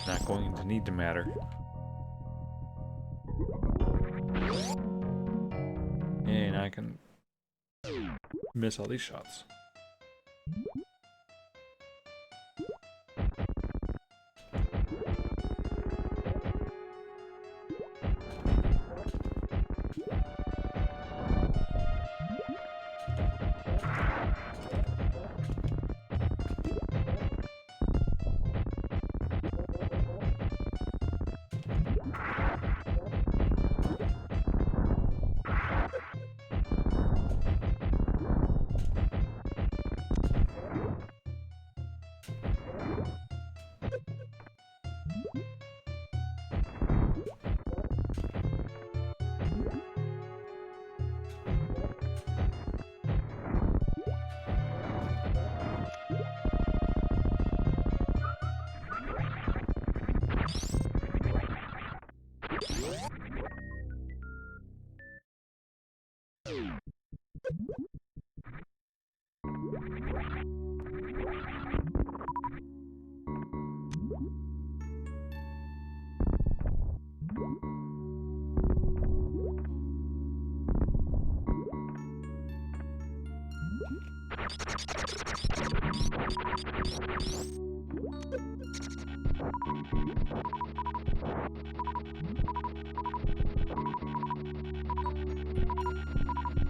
Not going to need to matter. And I can miss all these shots.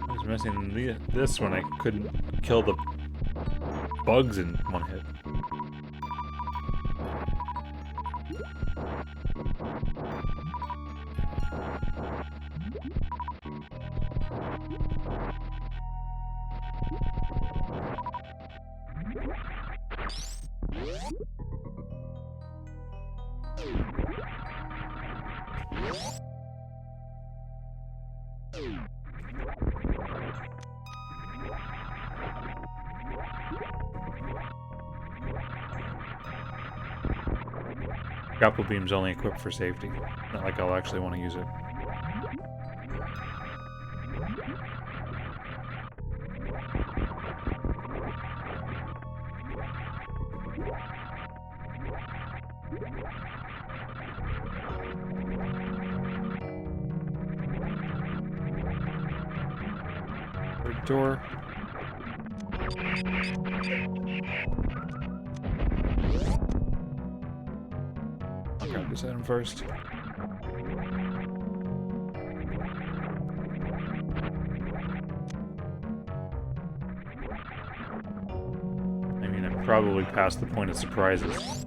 I was missing this when I couldn't kill the bugs in one hit. Grapple beam's only equipped for safety. Not like I'll actually want to use it. Third door. I'll grab this item first. I mean, I'm probably past the point of surprises.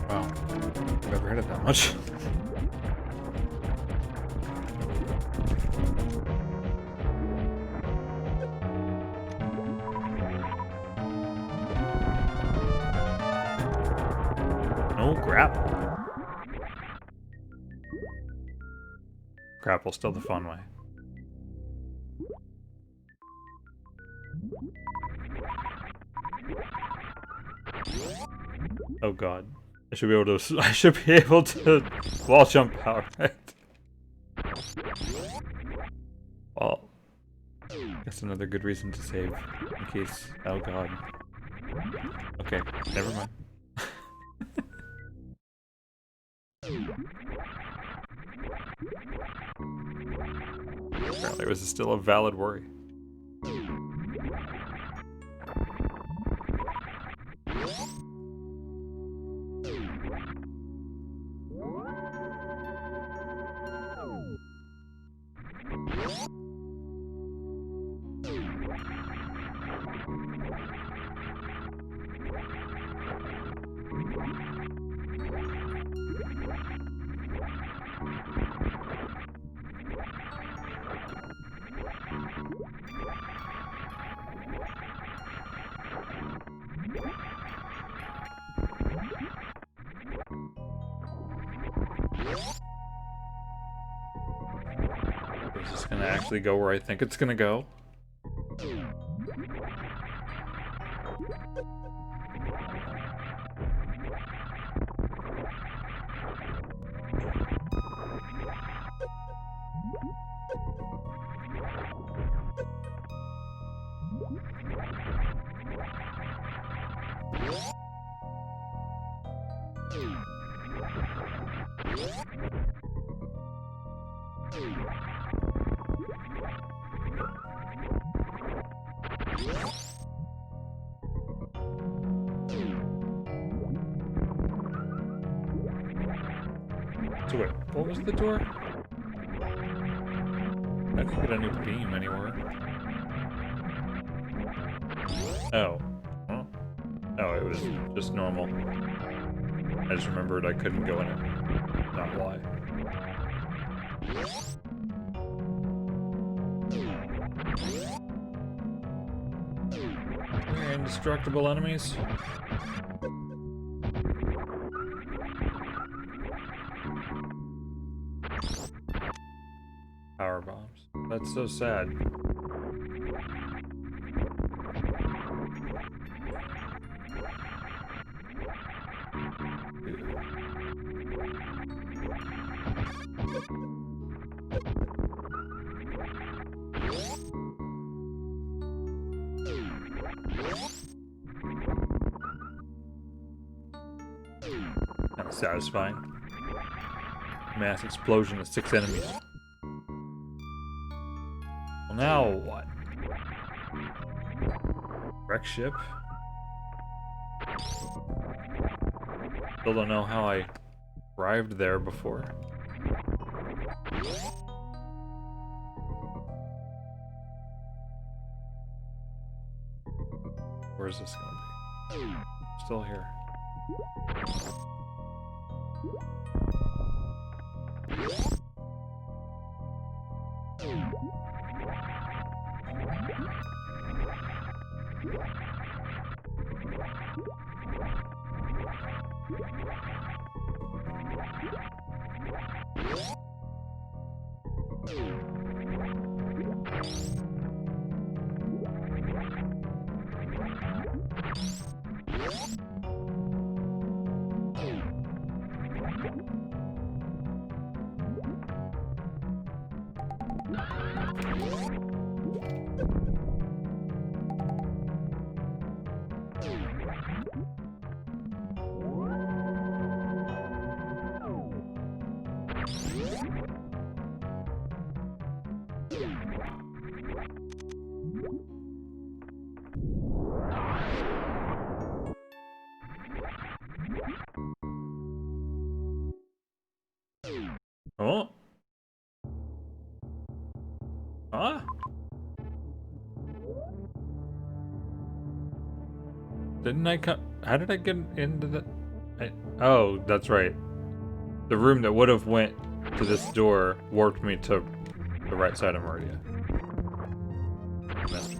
Wow, I've never heard it that much. No grapple. Grapple's still the fun way. Oh god. I should be able to wall jump out, right? Well, that's another good reason to save in case. Oh god. Okay, never mind. Apparently, it was still a valid worry. Is this gonna actually go where I think it's gonna go? was the door? I didn't get a new beam anywhere. Oh. Huh? No, it was just normal. I just remembered I couldn't go in it. Not why. Indestructible enemies. Power bombs. That's so sad. Kind of satisfying. Mass explosion of 6 enemies. Well, now what? Wreck ship? Still don't know how I arrived there before. Where's this gonna be? Still here. Oh. Huh? Didn't I come? How did I get into the? Oh, that's right. The room that would have went to this door warped me to the right side of Meridia. Messed with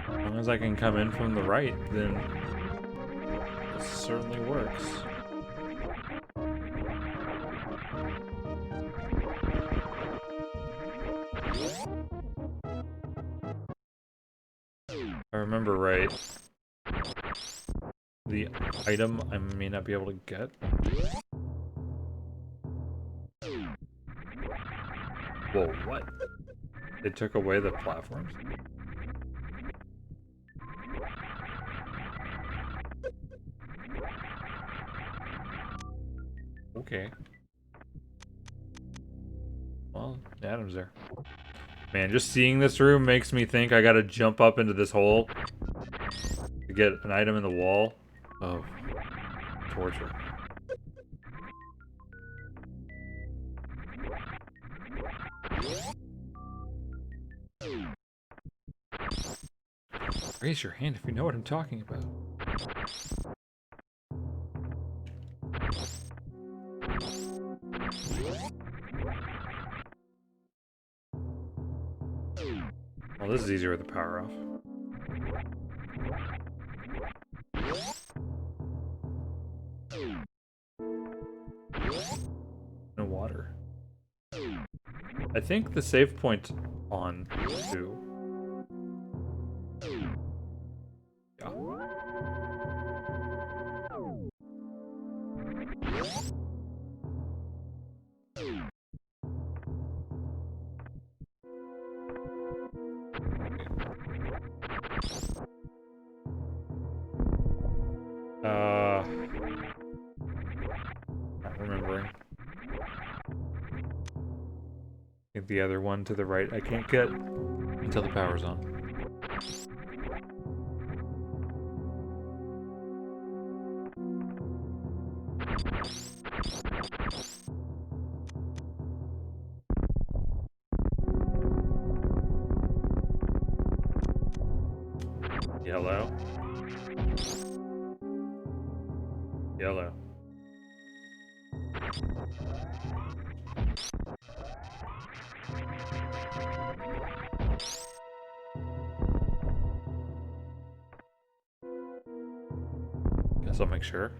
As long as I can come in from the right, then this certainly works. If I remember right, the item I may not be able to get. Whoa, what? They took away the platforms? Okay. Well, Adam's there. Man, just seeing this room makes me think I gotta jump up into this hole to get an item in the wall. Oh, torture. Raise your hand if you know what I'm talking about. Well, this is easier with the power off. I think the save point on 2. Yeah. Not remembering. I think the other one to the right I can't get until the power's on. Yellow. Yellow. Guess I'll make sure.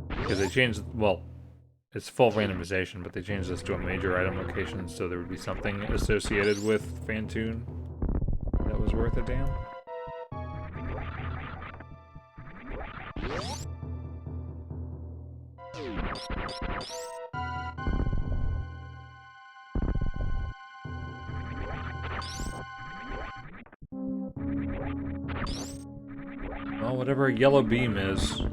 Because they changed, well, it's full randomization, but they changed this to a major item location, so there would be something associated with Fantoon that was worth a damn. Well, whatever a yellow beam is. Can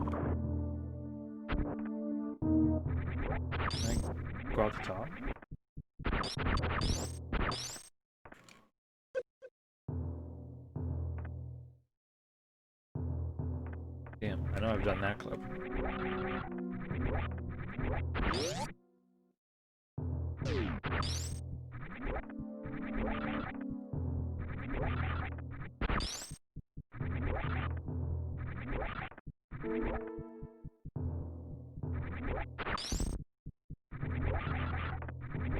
I go out the top? Damn, I know I've done that clip.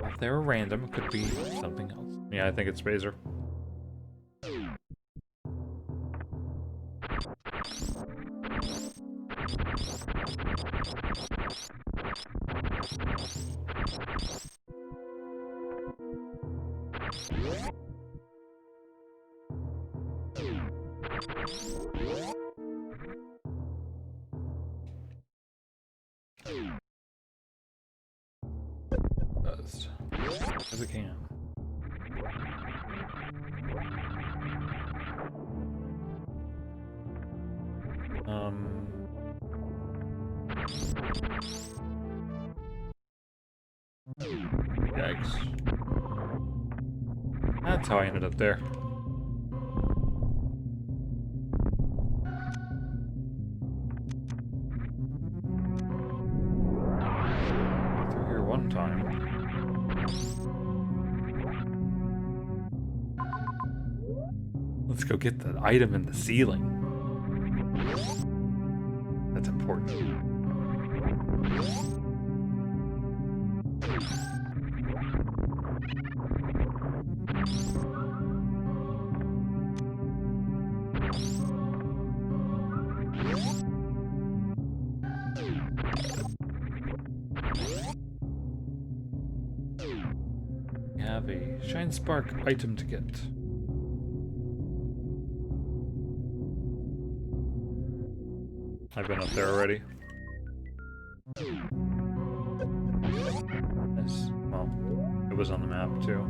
If they were random, it could be something else. Yeah, I think it's Phaser. As it can. Yikes. That's how I ended up there. Through here one time. Let's go get the item in the ceiling. That's important. We have a Shine Spark item to get. I've been up there already. Yes. Well, it was on the map too.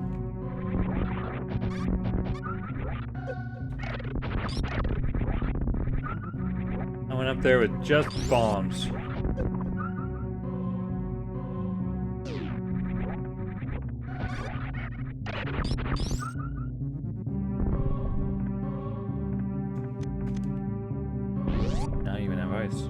I went up there with just bombs. Now you even have ice.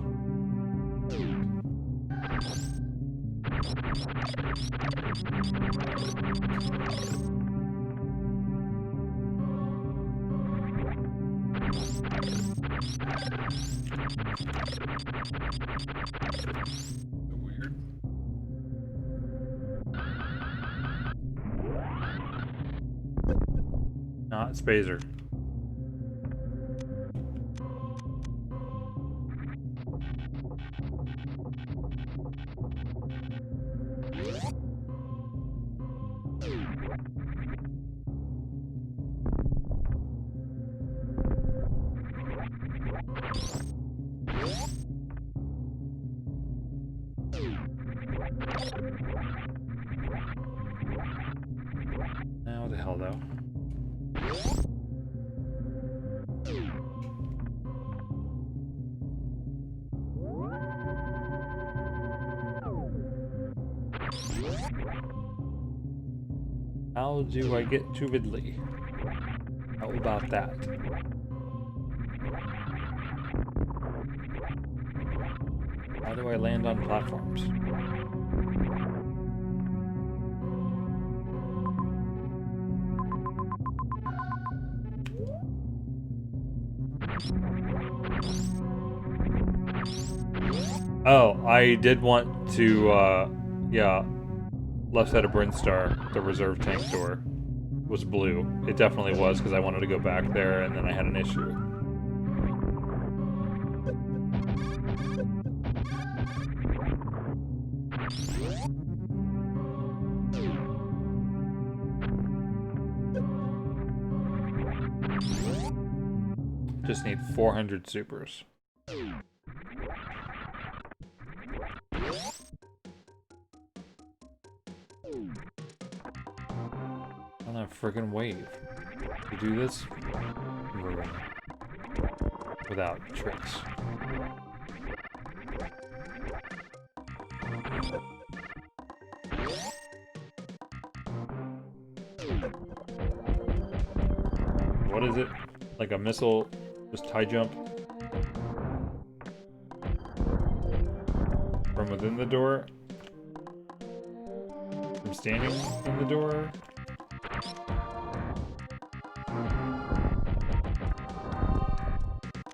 Weird. Not Spazer. hell, though? How do I get to Ridley? How about that? How do I land on platforms? Oh, I did want to, yeah, left side of Brinstar, the reserve tank door, was blue. It definitely was, because I wanted to go back there, and then I had an issue. Just need 400 supers. On a friggin' wave. To do this, without tricks. What is it? Like a missile? Just high jump? From within the door? From standing in the door?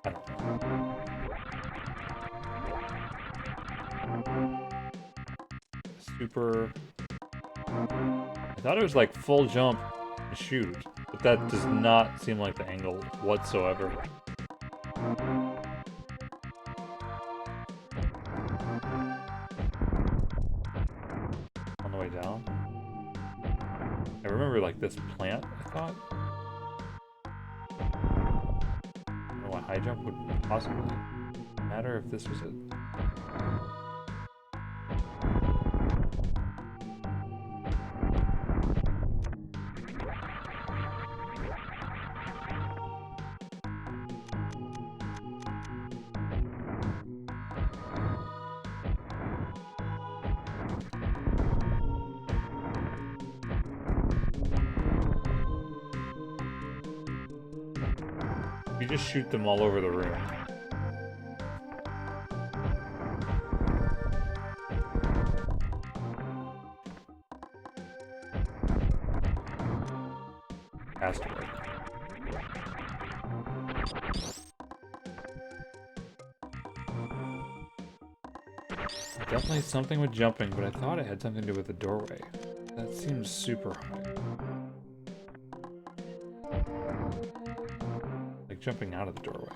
I don't know. Super... I thought it was like full jump and shoot, but that does not seem like the angle whatsoever. On the way down? I remember like this plant, I thought. I don't know what high jump would possibly matter if this was it. You just shoot them all over the room. Has to work. Definitely something with jumping, but I thought it had something to do with the doorway. That seems super high. Like jumping out of the doorway.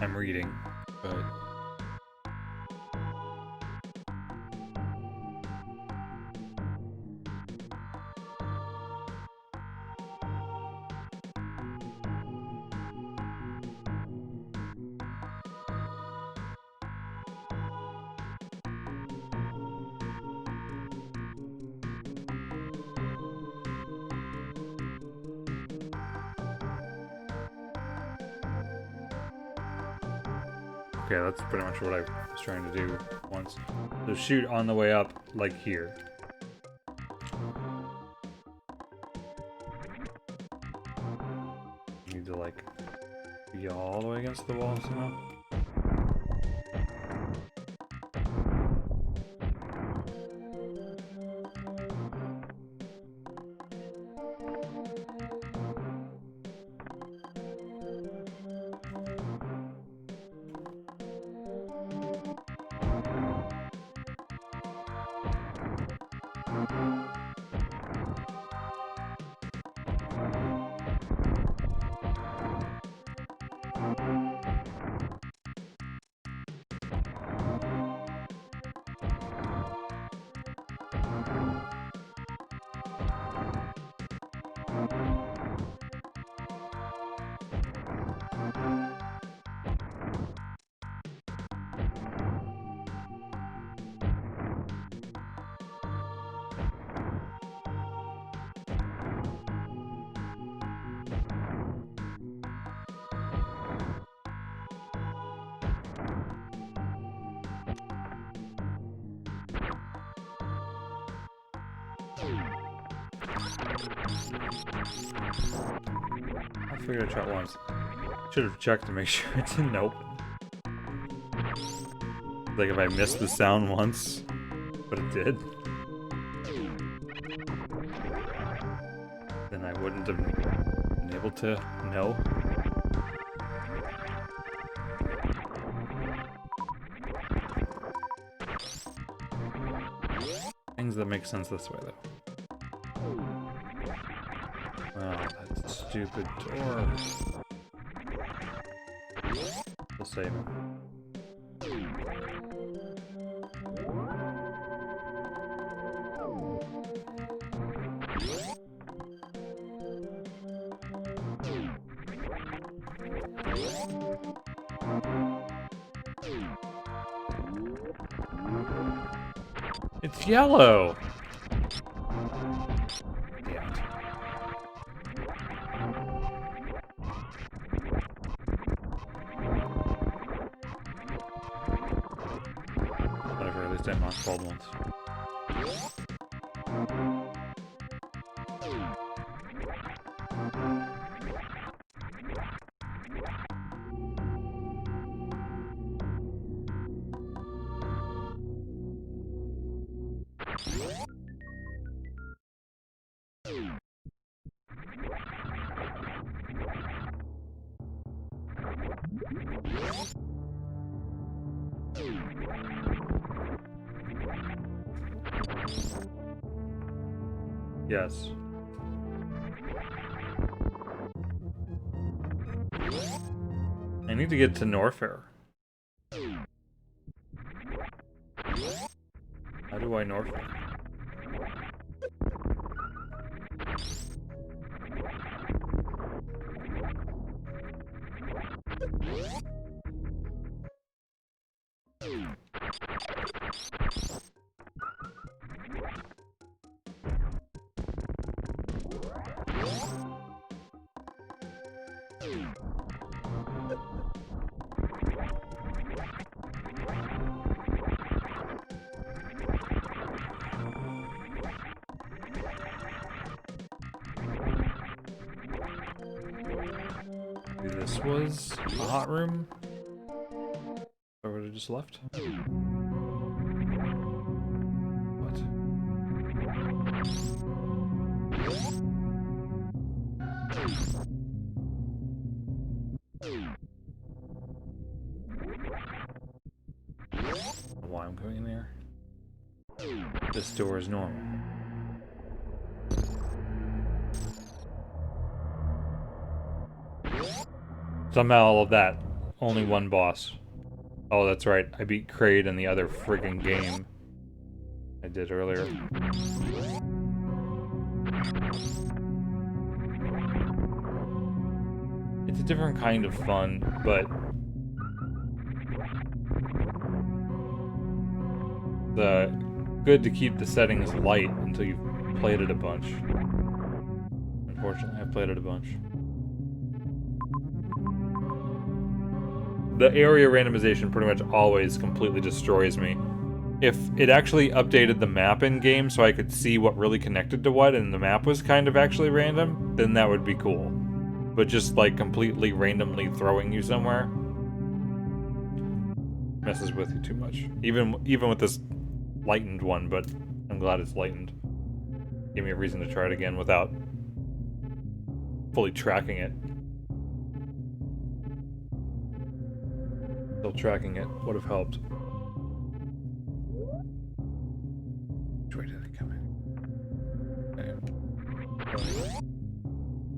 I'm reading, but... Okay, that's pretty much what I was trying to do once. So shoot on the way up, like here. You need to like be all the way against the wall somehow. I figured I'd try it once. Should have checked to make sure it didn't open. Like if I missed the sound once, but it did, then I wouldn't have been able to know. Things that make sense this way, though. Oh, that stupid door. The same. It's yellow! Damn it. Whatever, at least I'm not cold once. Yes. I need to get to Norfair. How do I Norfair? This was a hot room? Or would have just left? What? Why I'm going in there? This door is normal. Somehow all of that. Only one boss. Oh, that's right. I beat Kraid in the other friggin' game I did earlier. It's a different kind of fun, but good to keep the settings light until you've played it a bunch. Unfortunately, I've played it a bunch. The area randomization pretty much always completely destroys me. If it actually updated the map in game so I could see what really connected to what and the map was kind of actually random, then that would be cool. But just like completely randomly throwing you somewhere messes with you too much. Even with this lightened one, but I'm glad it's lightened. Give me a reason to try it again without fully tracking it. Still tracking it would have helped. Which way did it come in?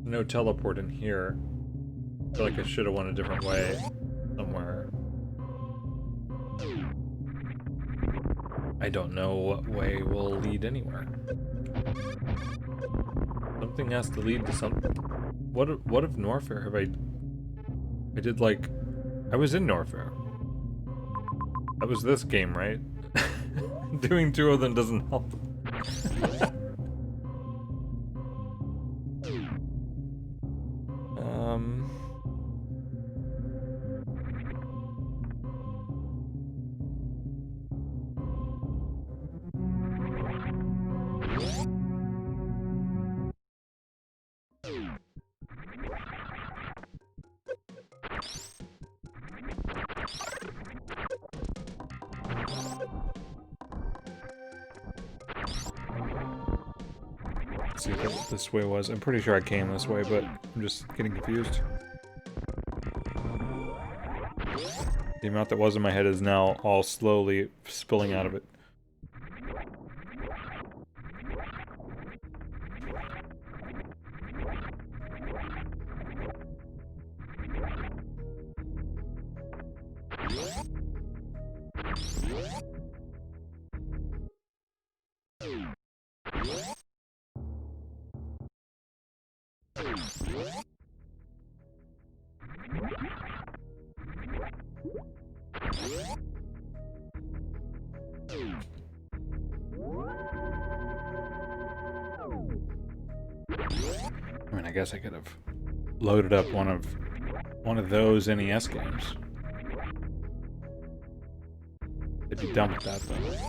No teleport in here. I feel like I should have went a different way somewhere. I don't know what way will lead anywhere. Something has to lead to something. What if Norfair? Have I did like... I was in Norfair. That was this game, right? Doing 2 of them doesn't help. See what this way was. I'm pretty sure I came this way, but I'm just getting confused. The amount that was in my head is now all slowly spilling out of it. I mean, I guess I could have loaded up one of those NES games. I'd be done with that though.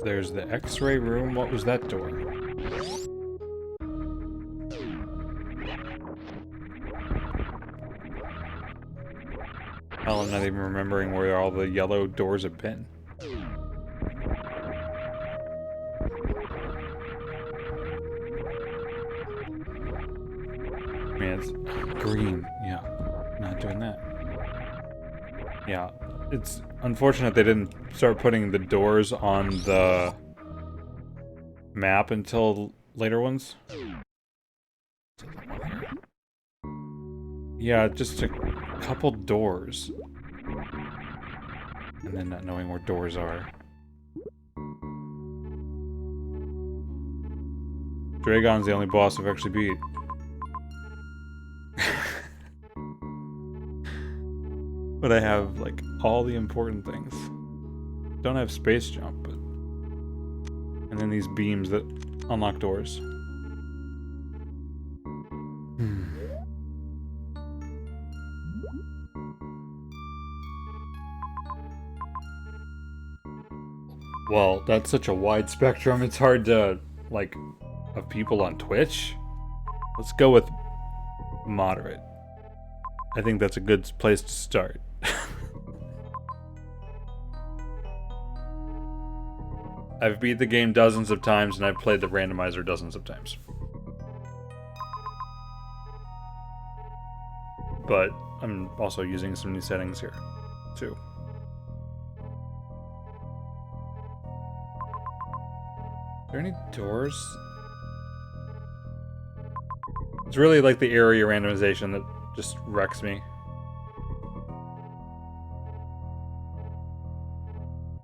There's the X-ray room. What was that door? Hell, I'm not even remembering where all the yellow doors have been. I mean, it's green. Yeah, not doing that. Yeah, it's unfortunate they didn't start putting the doors on the map until later ones. Yeah, just a couple doors. And then not knowing where doors are. Dragon's the only boss I've actually beat. But I have, like, all the important things. Don't have space jump, but... And then these beams that unlock doors. Well, that's such a wide spectrum, it's hard to, like, of people on Twitch. Let's go with moderate. I think that's a good place to start. I've beat the game dozens of times, and I've played the randomizer dozens of times. But I'm also using some new settings here, too. Are there any doors? It's really like the area randomization that just wrecks me.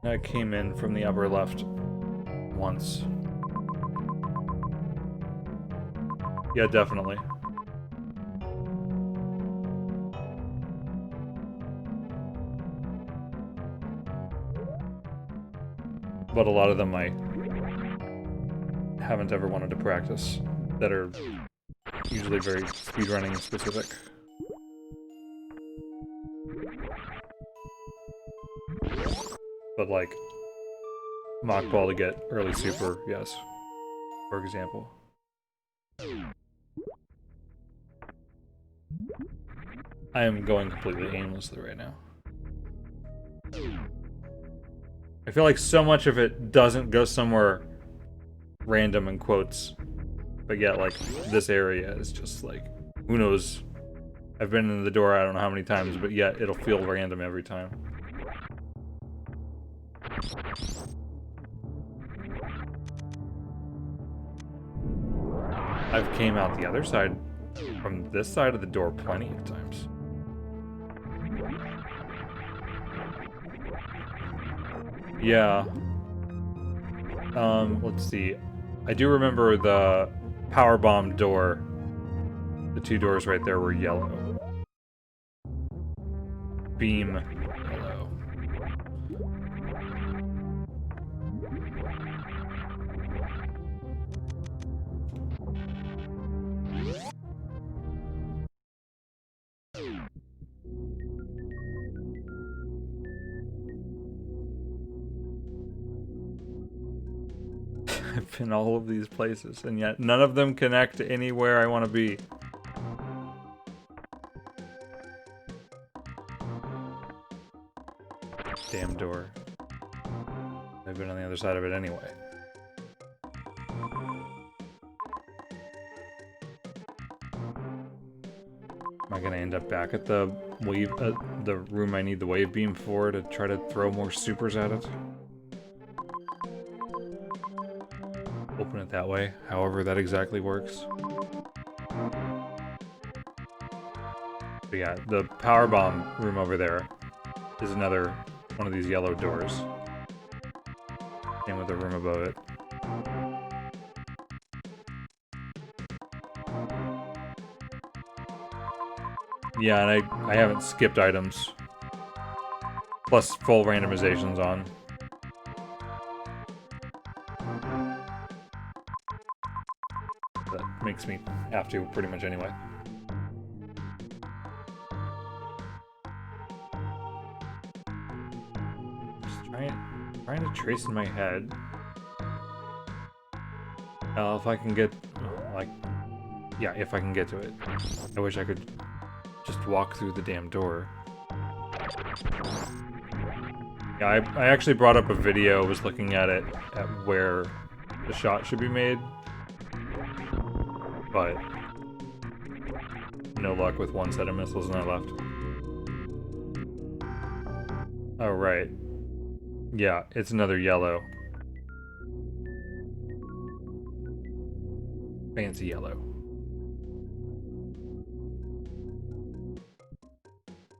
I came in from the upper left once. Yeah, definitely. But a lot of them I haven't ever wanted to practice that are usually very speedrunning specific. But like, mock ball to get early super, yes. For example. I am going completely aimlessly right now. I feel like so much of it doesn't go somewhere random in quotes, but yet like this area is just like, who knows? I've been in the door I don't know how many times, but yet it'll feel random every time. I've came out the other side from this side of the door plenty of times. Yeah. Let's see. I do remember the power bomb door. The two doors right there were yellow. Beam yellow. I've been all of these places, and yet none of them connect to anywhere I want to be. Damn door. I've been on the other side of it anyway. Am I gonna end up back at the wave, the room I need the wave beam for to try to throw more supers at it? Open it that way, however that exactly works. But yeah, the power bomb room over there is another one of these yellow doors. Same with the room above it. Yeah, and I haven't skipped items. Plus full randomization's on. That makes me have to pretty much anyway. Just trying to trace in my head. If I can get, like, yeah, if I can get to it. I wish I could just walk through the damn door. Yeah, I actually brought up a video, was looking at it, at where the shot should be made. But no luck with one set of missiles and I left. Oh, right. Yeah, it's another yellow. Fancy yellow.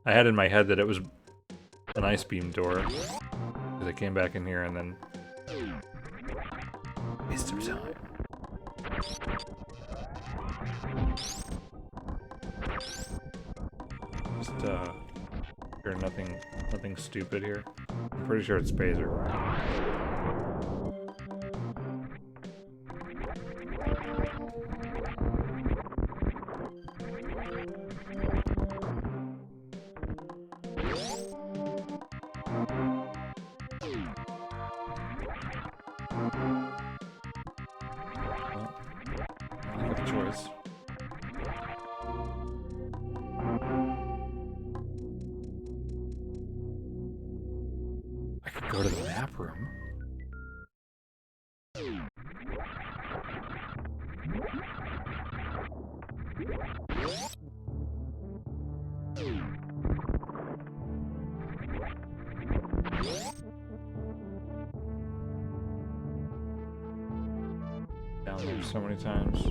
I had in my head that it was an ice beam door. Because I came back in here and then... waste of time. Just, sure nothing stupid here. I'm pretty sure it's Spazer. Choice. I could go to the map room. Down there so many times.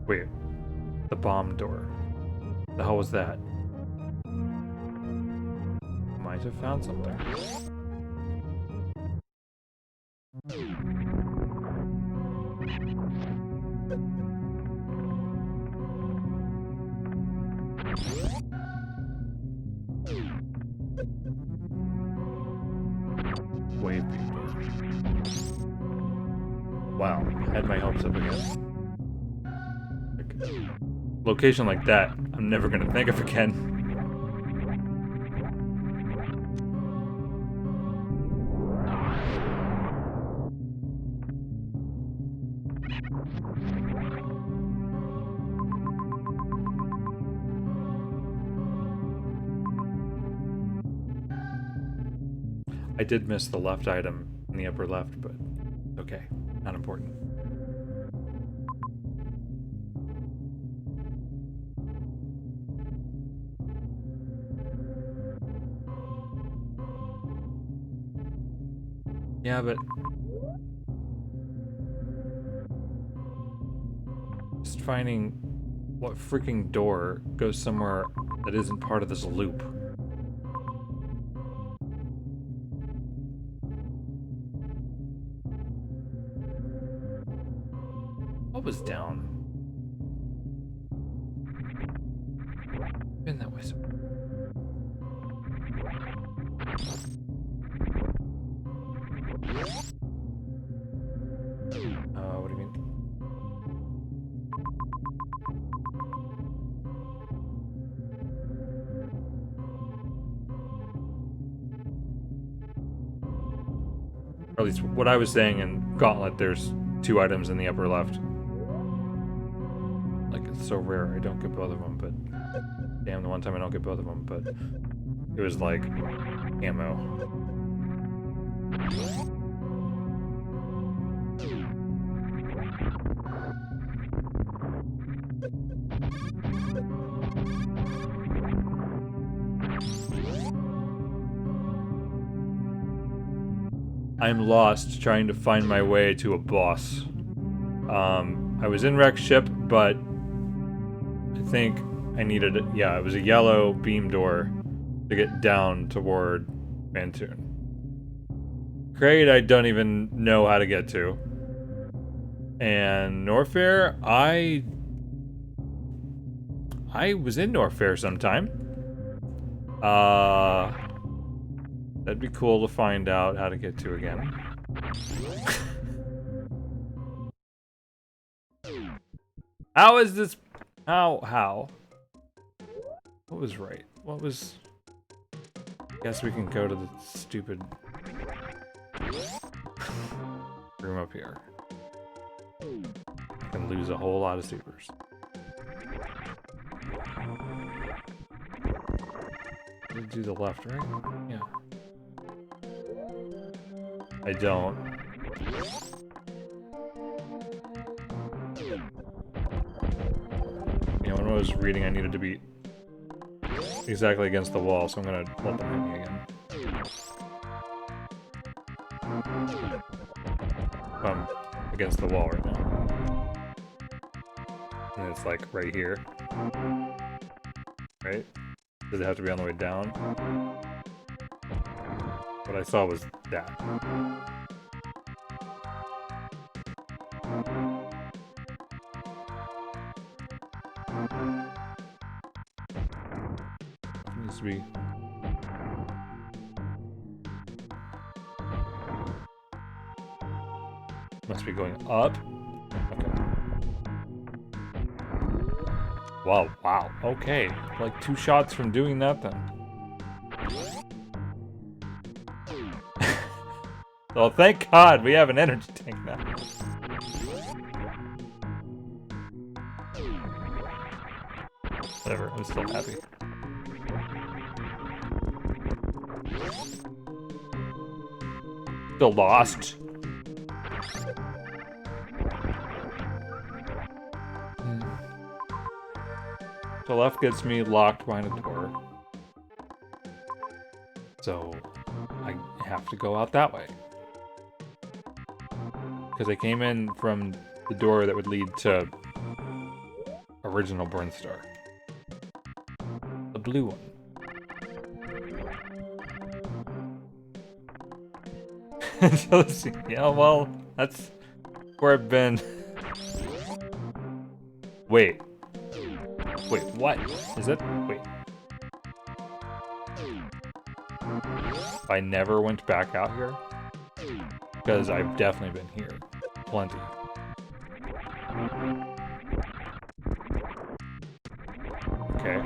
Wait, the bomb door. The hell was that? Might have found something. Wave beam door. Wow, had my hopes up again. Location like that, I'm never gonna think of again. I did miss the left item in the upper left, but okay, not important. Yeah, but just finding what freaking door goes somewhere that isn't part of this loop. What was down? Been that way somewhere. What do you mean? Or at least what I was saying in Gauntlet, there's 2 items in the upper left. Like, it's so rare I don't get both of them, but... Damn, the one time I don't get both of them, but... It was like... ammo. I'm lost trying to find my way to a boss. I was in Rex Ship, but I think I needed it. Yeah, it was a yellow beam door to get down toward Bantoon. Crate, I don't even know how to get to. And Norfair, I was in Norfair sometime. That'd be cool to find out how to get to again. How is this? How? What was right? What was... Guess we can go to the stupid room up here. I can lose a whole lot of supers. Do the left, right? Yeah. I don't. You know, when I was reading, I needed to be exactly against the wall, so I'm gonna let them hit me again. I'm against the wall right now. And it's like right here. Right? Does it have to be on the way down? What I saw was that. It needs to be... Must be going up? Okay. Wow, okay. Like 2 shots from doing that then. Oh, thank God we have an energy tank now. Whatever, I'm still happy. Still lost. The left gets me locked behind a door. So, I have to go out that way. Because I came in from the door that would lead to original Burnstar. The blue one. Yeah, well, that's where I've been. Wait, what? Is that... Wait. I never went back out here? Because I've definitely been here. Plenty. Okay.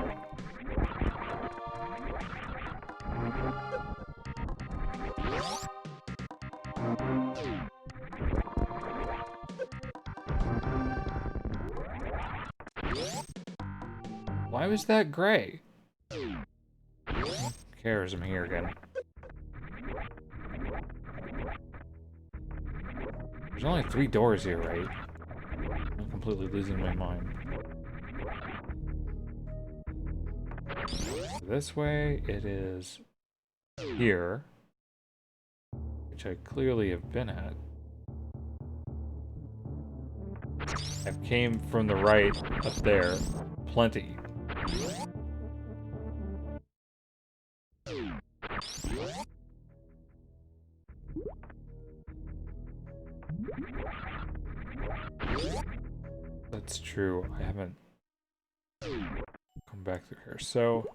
Why was that gray? Who cares? I'm here again. There's only 3 doors here, right? I'm completely losing my mind. This way, it is here. which I clearly have been at. I came from the right up there. Plenty. That's true. I haven't come back through here. So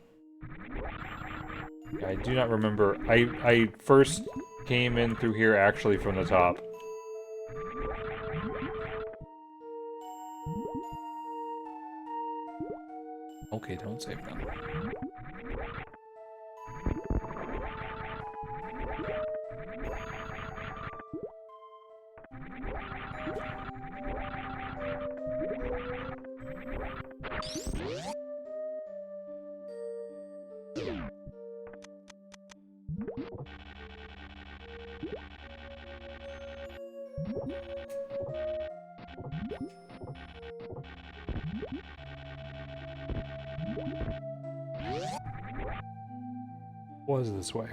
yeah, I do not remember. I first came in through here actually from the top. Okay, don't save them. Was this way?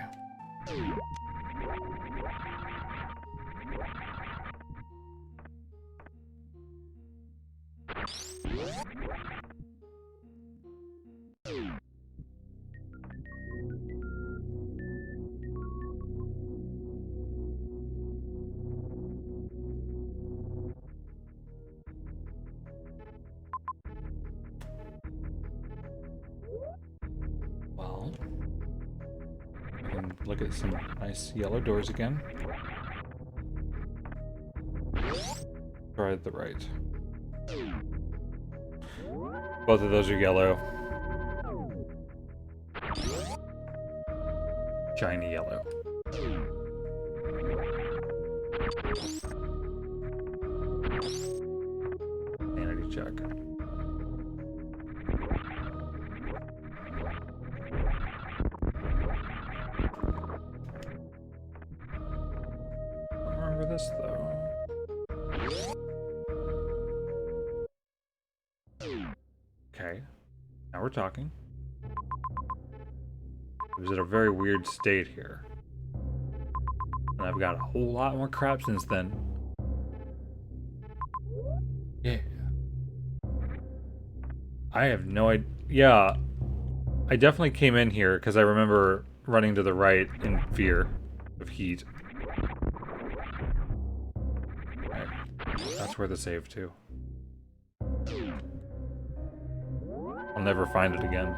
Well, I can look at some nice yellow doors again. Try the right. Both of those are yellow. Shiny yellow. Sanity check. I remember this though. Okay, now we're talking. It was in a very weird state here. And I've got a whole lot more crap since then. Yeah. I have no idea. Yeah, I definitely came in here because I remember running to the right in fear of heat. Right. That's where the save to. I'll never find it again.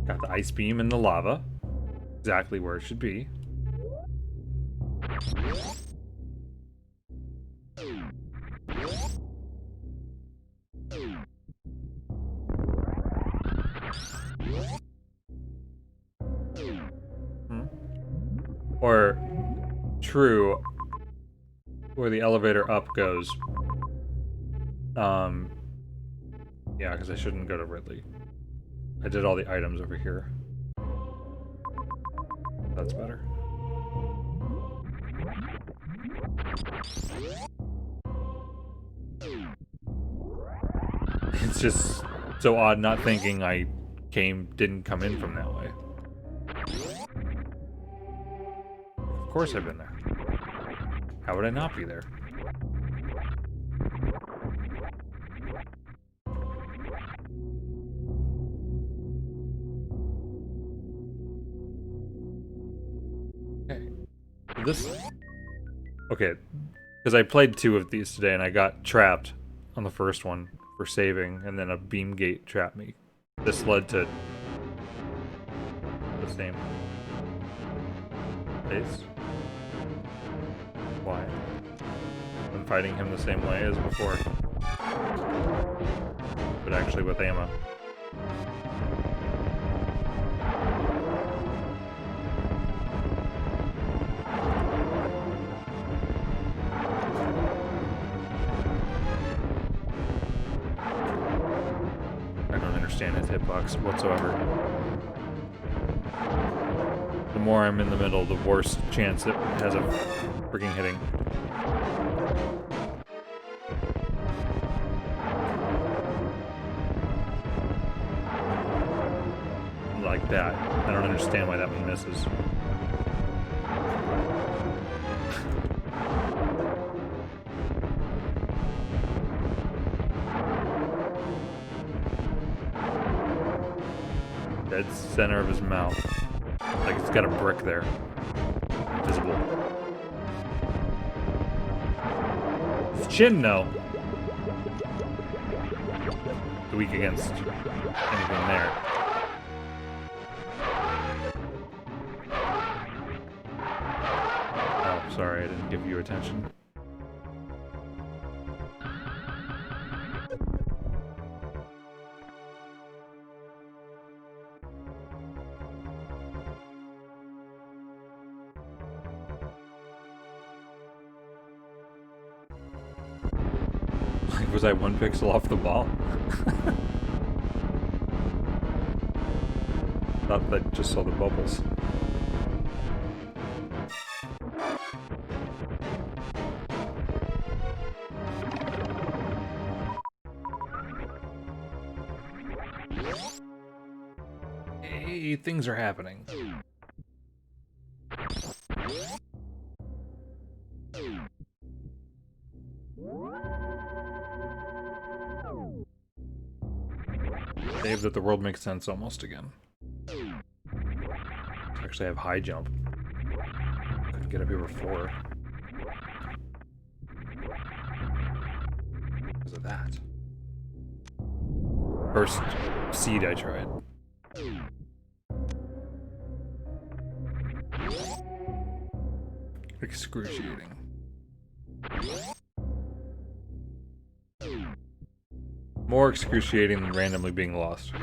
Got the ice beam and the lava. Exactly where it should be. Or, true, where the elevator up goes. Yeah, because I shouldn't go to Ridley. I did all the items over here. That's better. It's just so odd not thinking I didn't come in from that way. Of course I've been there. How would I not be there? Okay, because I played 2 of these today and I got trapped on the first one for saving, and then a beam gate trapped me. This led to the same place. Why? I'm fighting him the same way as before. but actually with ammo. I don't understand his hitbox whatsoever. The more I'm in the middle, the worse chance it has of freaking hitting. Like that. I don't understand why that one misses. Dead center of his mouth. Like it's got a brick there. Visible. His chin, no. Weak against anything there. Oh, sorry, I didn't give you attention. Was I 1 pixel off the ball? Thought that just saw the bubbles. Hey, things are happening. Save that the world makes sense almost again. Actually, I have high jump. Couldn't get up here before. Because of that. First seed I tried. Excruciating. More excruciating than randomly being lost.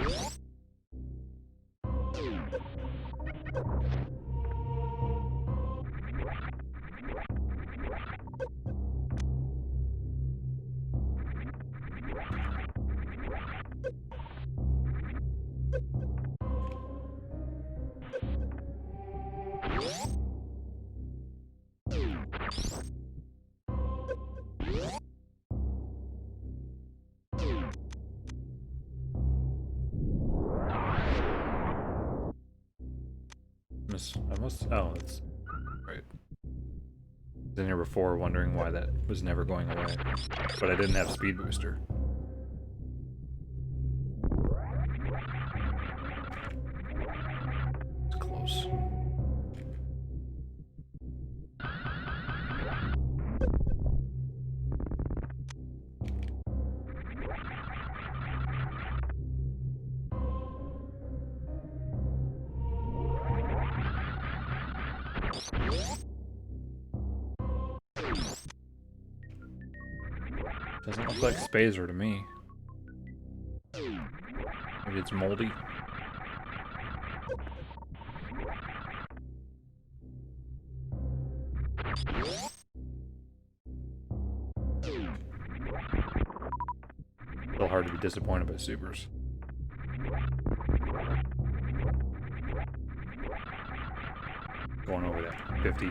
Oh, that's right. I was in here before wondering why that was never going away. But I didn't have speed booster. It's close. Doesn't look like Spazer to me. Maybe it's moldy. Still hard to be disappointed by supers. Going over that 50.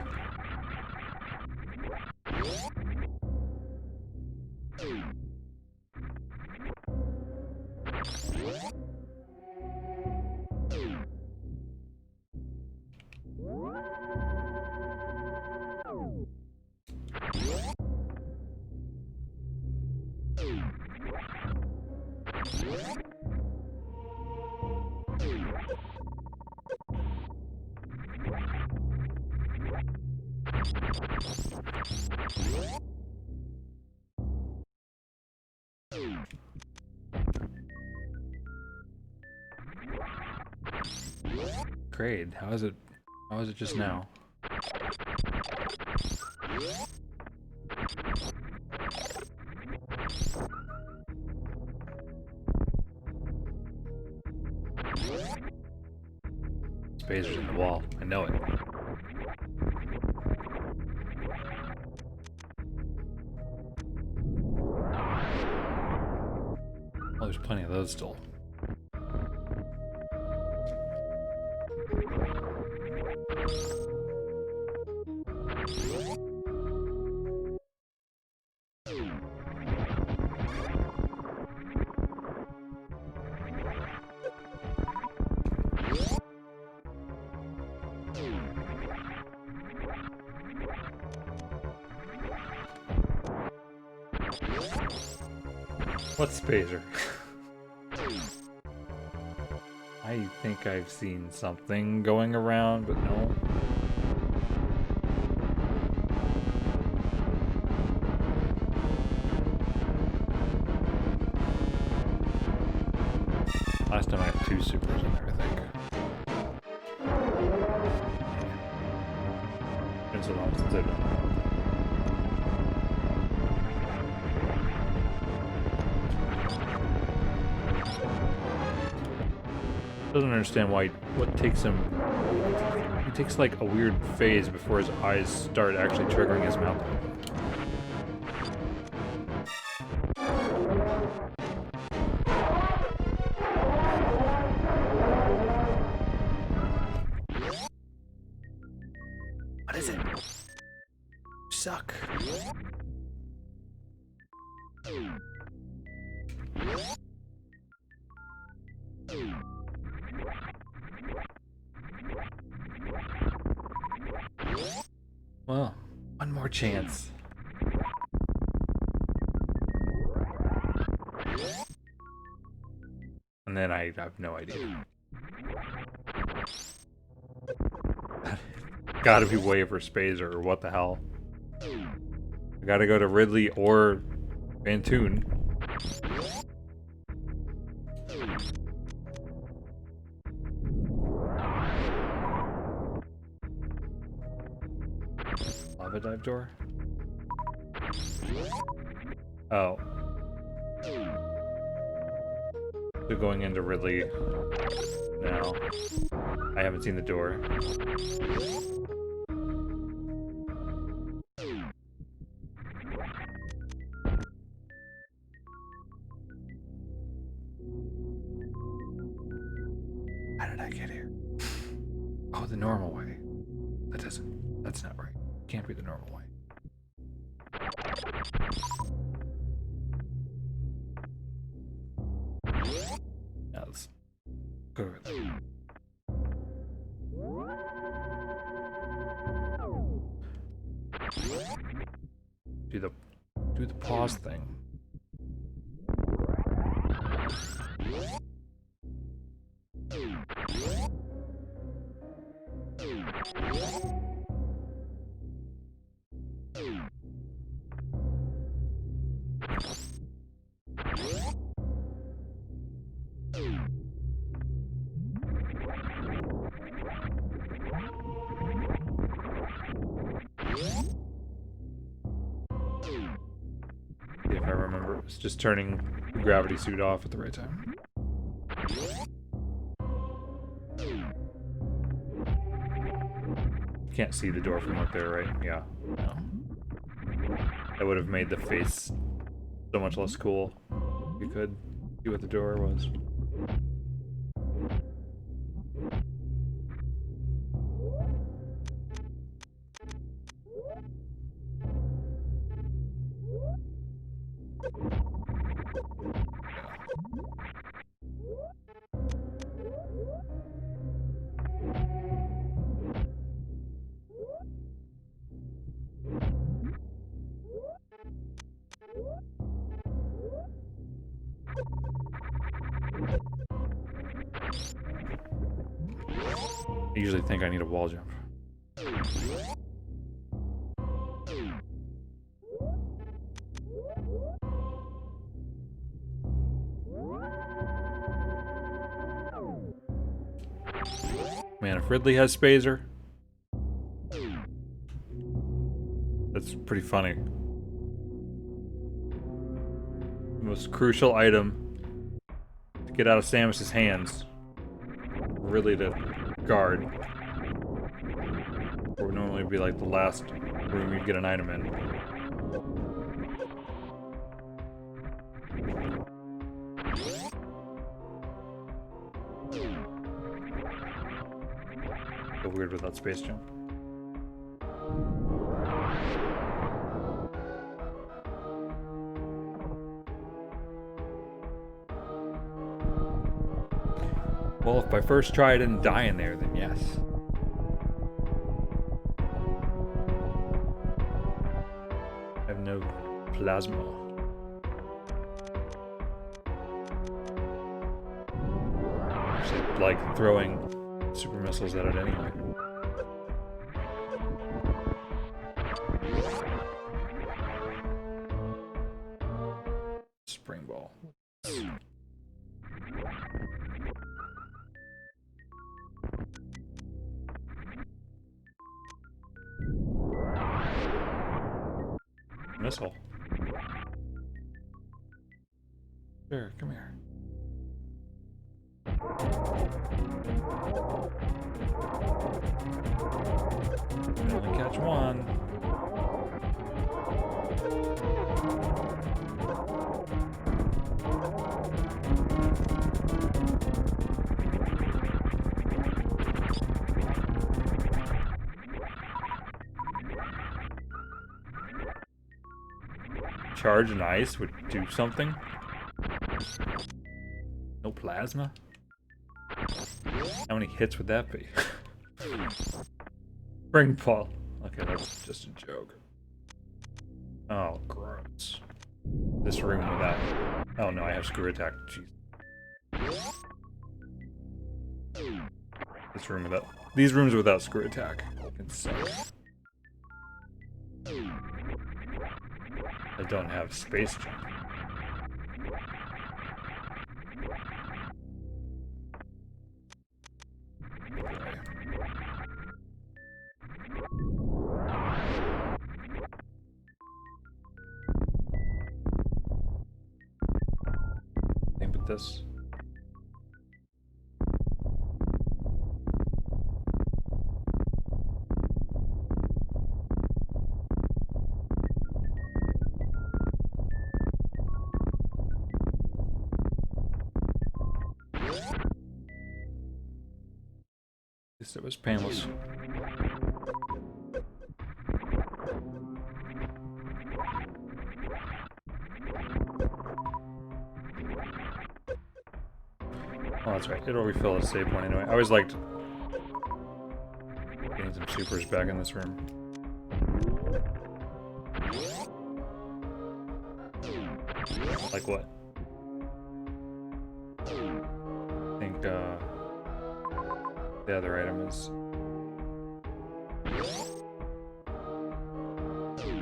Grade, how is it just now? I know it. Oh, there's plenty of those still. What's Spazer? I think I've seen something going around, but no. Last time I had 2 supers in there, I think. Been so long since I've done that. Doesn't understand why. What takes him? He takes like a weird phase before his eyes start actually triggering his mouth. What is it? You suck. Well, one more chance. And then I have no idea. Gotta be Wave or Spazer or what the hell. I gotta go to Ridley or Bantoon. Lava dive door? Oh. So going into Ridley now. I haven't seen the door. How did I get here? Oh, the normal way. That's not right. Can't be the normal way. Now let's go over there. Do the pause thing. If I remember, it's just turning the gravity suit off at the right time. Can't see the door from up there, right? Yeah. No. That would have made the face so much less cool. You could see what the door was. I usually think I need a wall jump. Man, if Ridley has Spazer, that's pretty funny. The most crucial item to get out of Samus's hands, Ridley to guard. would be like the last room you'd get an item in. So weird without space jump. Well, if by first try I didn't die in there, then yes. I have no plasma. Actually, like throwing super missiles at it anyway. Spring ball. Missile. Sure, come here. You only catch one. Charge and ice would do something. No plasma? How many hits would that be? Spring ball. Okay, that's just a joke. Oh, gross. This room without... Oh no, I have screw attack. Jeez. This room without... These rooms without screw attack can suck. I don't have space jump. Same with this. At least it was painless. Oh, that's right. It'll refill a save point anyway. I always liked getting some supers back in this room. Like what? I think, the other item is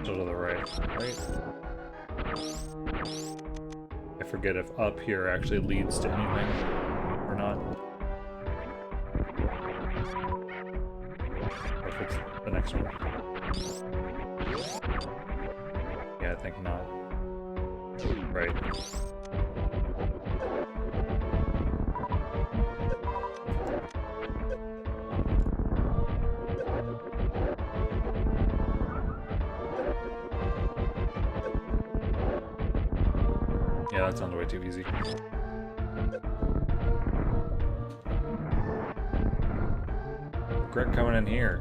still to the right? I forget if up here actually leads to anything or not. Or if it's the next one. Yeah, I think not. Right. Yeah, that sounds way too easy. Regret coming in here.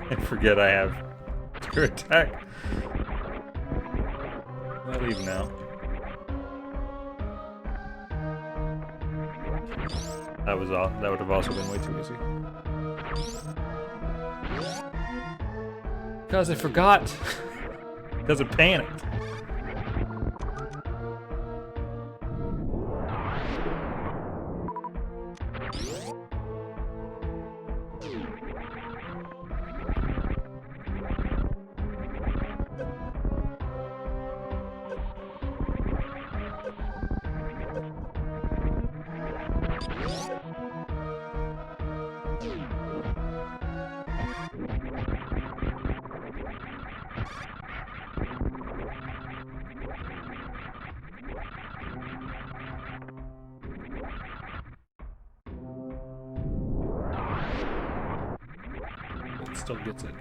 I forget I have screw attack. I'll leave now. That was all. That would have also been way too easy. Because I forgot. Because of panic. still gets it.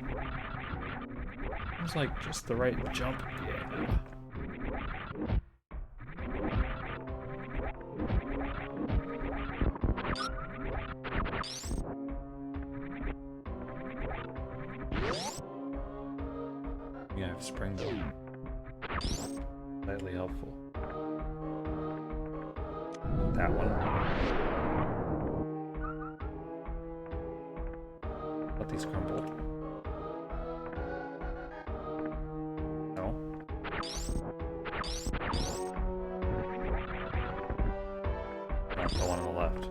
Seems like just the right jump. Yeah. Yeah, I have spring though. Slightly helpful. That one. Let these crumble. No. Not the one on the left.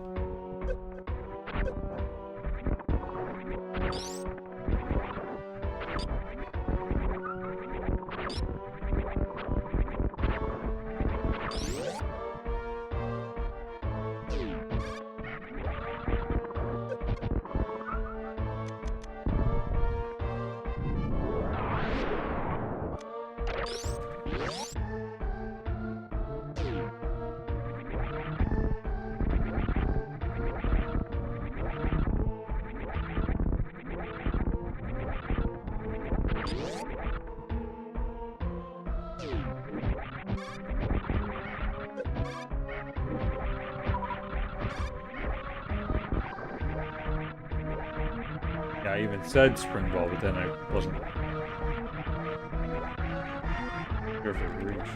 Yeah, I even said spring ball, but then I wasn't sure if it would reach.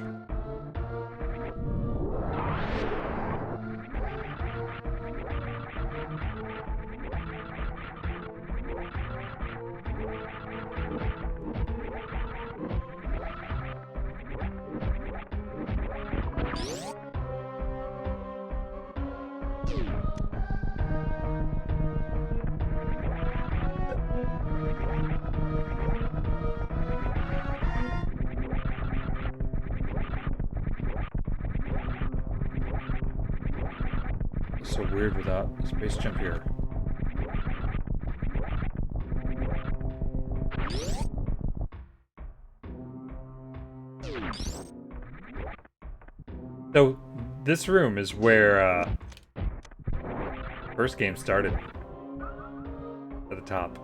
So weird without a space jump here. So this room is where first game started. At the top.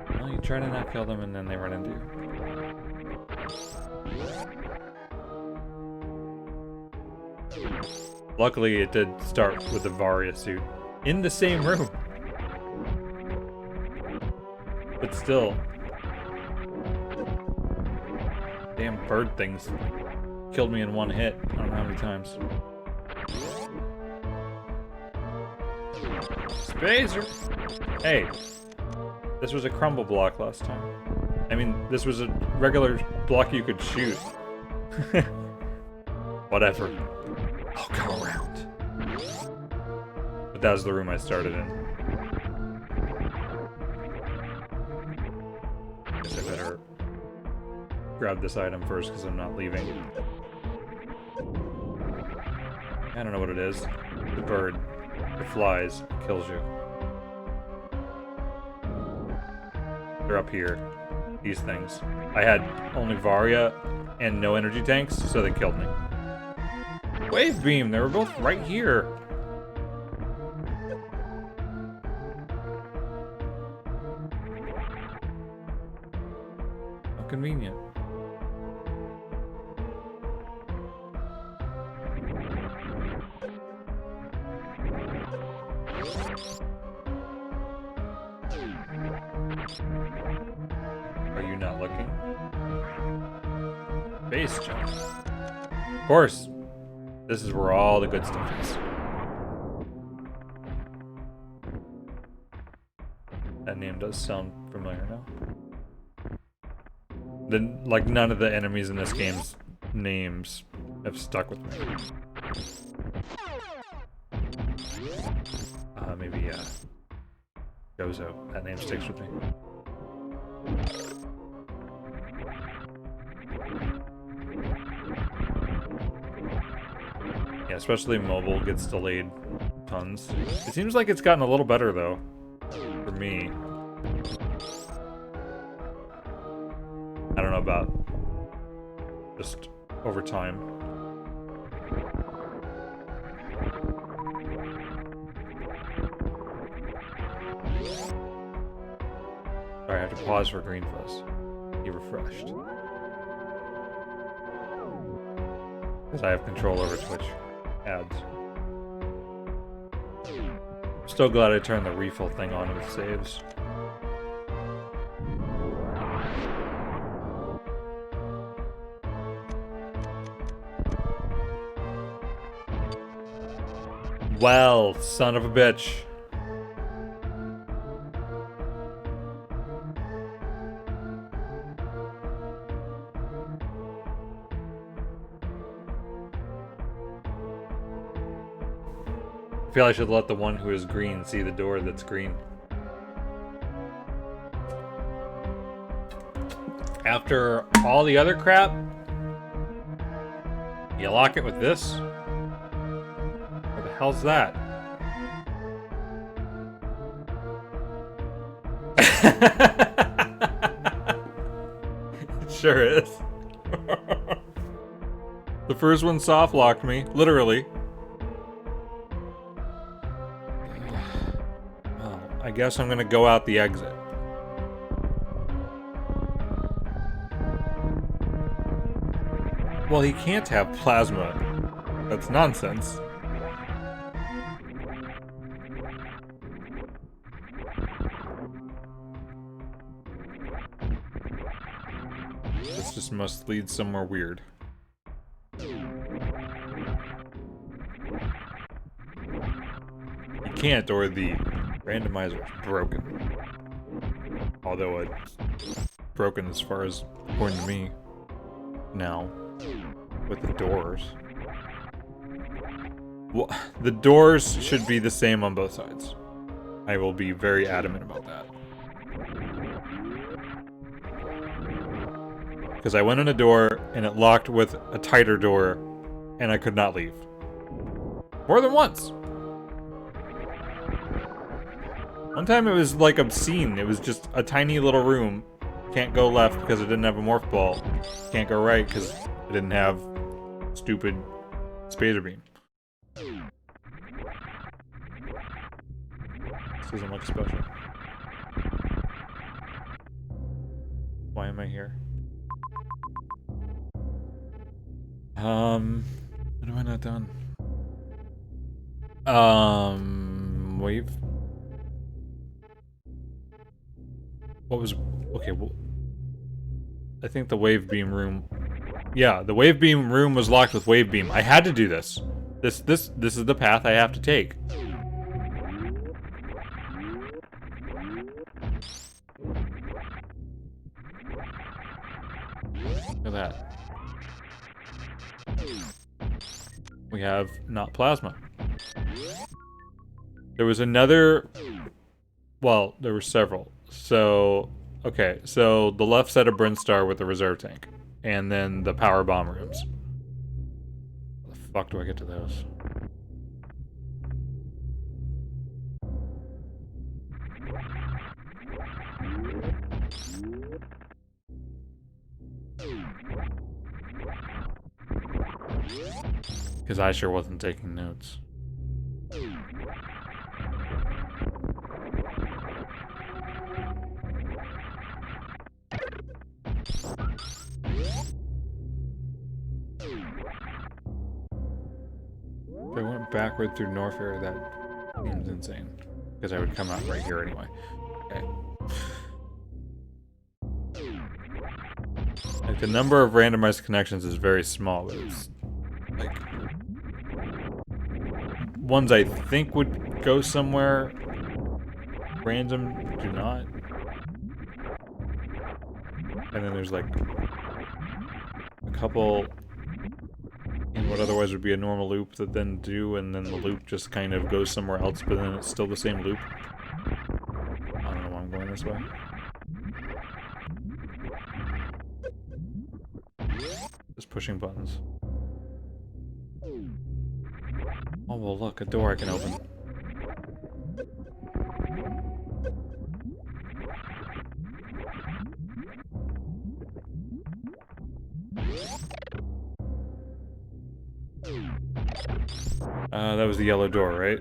Well, you try to not kill them and then they run into you. Luckily, it did start with the Varia suit in the same room. But still. Damn bird things killed me in one hit. I don't know how many times. Spacer! Hey. This was a crumble block last time. I mean, this was a regular block you could shoot. Whatever. I'll go around. But that was the room I started in. Guess I better grab this item first because I'm not leaving. I don't know what it is. The bird. It flies. It kills you. They're up here. These things. I had only Varia and no energy tanks, so they killed me. Wave beam, they were both right here. How convenient. Are you not looking? Base jump. Of course. This is where all the good stuff is. That name does sound familiar now. Then, like, none of the enemies in this game's names have stuck with me. Maybe, Gozo. That name sticks with me. Yeah, especially mobile gets delayed tons. It seems like it's gotten a little better, though. For me. I don't know about just over time. Sorry, I have to pause for Green Fuzz. Be refreshed. Because I have control over Twitch ads. Still glad I turned the refill thing on with saves. Well, son of a bitch. I feel I should let the one who is green see the door that's green. After all the other crap, you lock it with this? What the hell's that? It sure is. The first one soft locked me, literally. Well, I guess I'm gonna go out the exit. Well, he can't have plasma. That's nonsense. This just must lead somewhere weird. You can't, or the randomizer is broken. Although it's broken as far as according to me now. With the doors. Well, the doors should be the same on both sides. I will be very adamant about that. Because I went in a door and it locked with a tighter door and I could not leave. More than once. One time it was like obscene. It was just a tiny little room. Can't go left because it didn't have a morph ball. Can't go right because it didn't have stupid spader beam. This doesn't look special. Why am I here? What have I not done? Wave. What was... Okay, well... I think the wave beam room... Yeah, the wave beam room was locked with wave beam. I had to do this. This is the path I have to take. Look at that. We have not plasma. There was another... Well, there were several. So, okay, so the left side of Brinstar with the reserve tank. And then the power bomb rooms. How the fuck do I get to those? Because I sure wasn't taking notes. If I went backward through Norfair, that seems insane. Because I would come out right here anyway. Okay. Like, the number of randomized connections is very small, but it's like ones I think would go somewhere random do not. And then there's like a couple in what otherwise would be a normal loop that then do, and then the loop just kind of goes somewhere else, but then it's still the same loop. I don't know why I'm going this way. Just pushing buttons. Oh, well, look, a door I can open. That was the yellow door, right?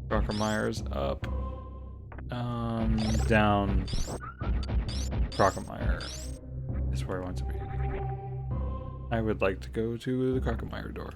Crockermeyer's up. Down. Crockermeyer is where I want to be. I would like to go to the Crockermeyer door.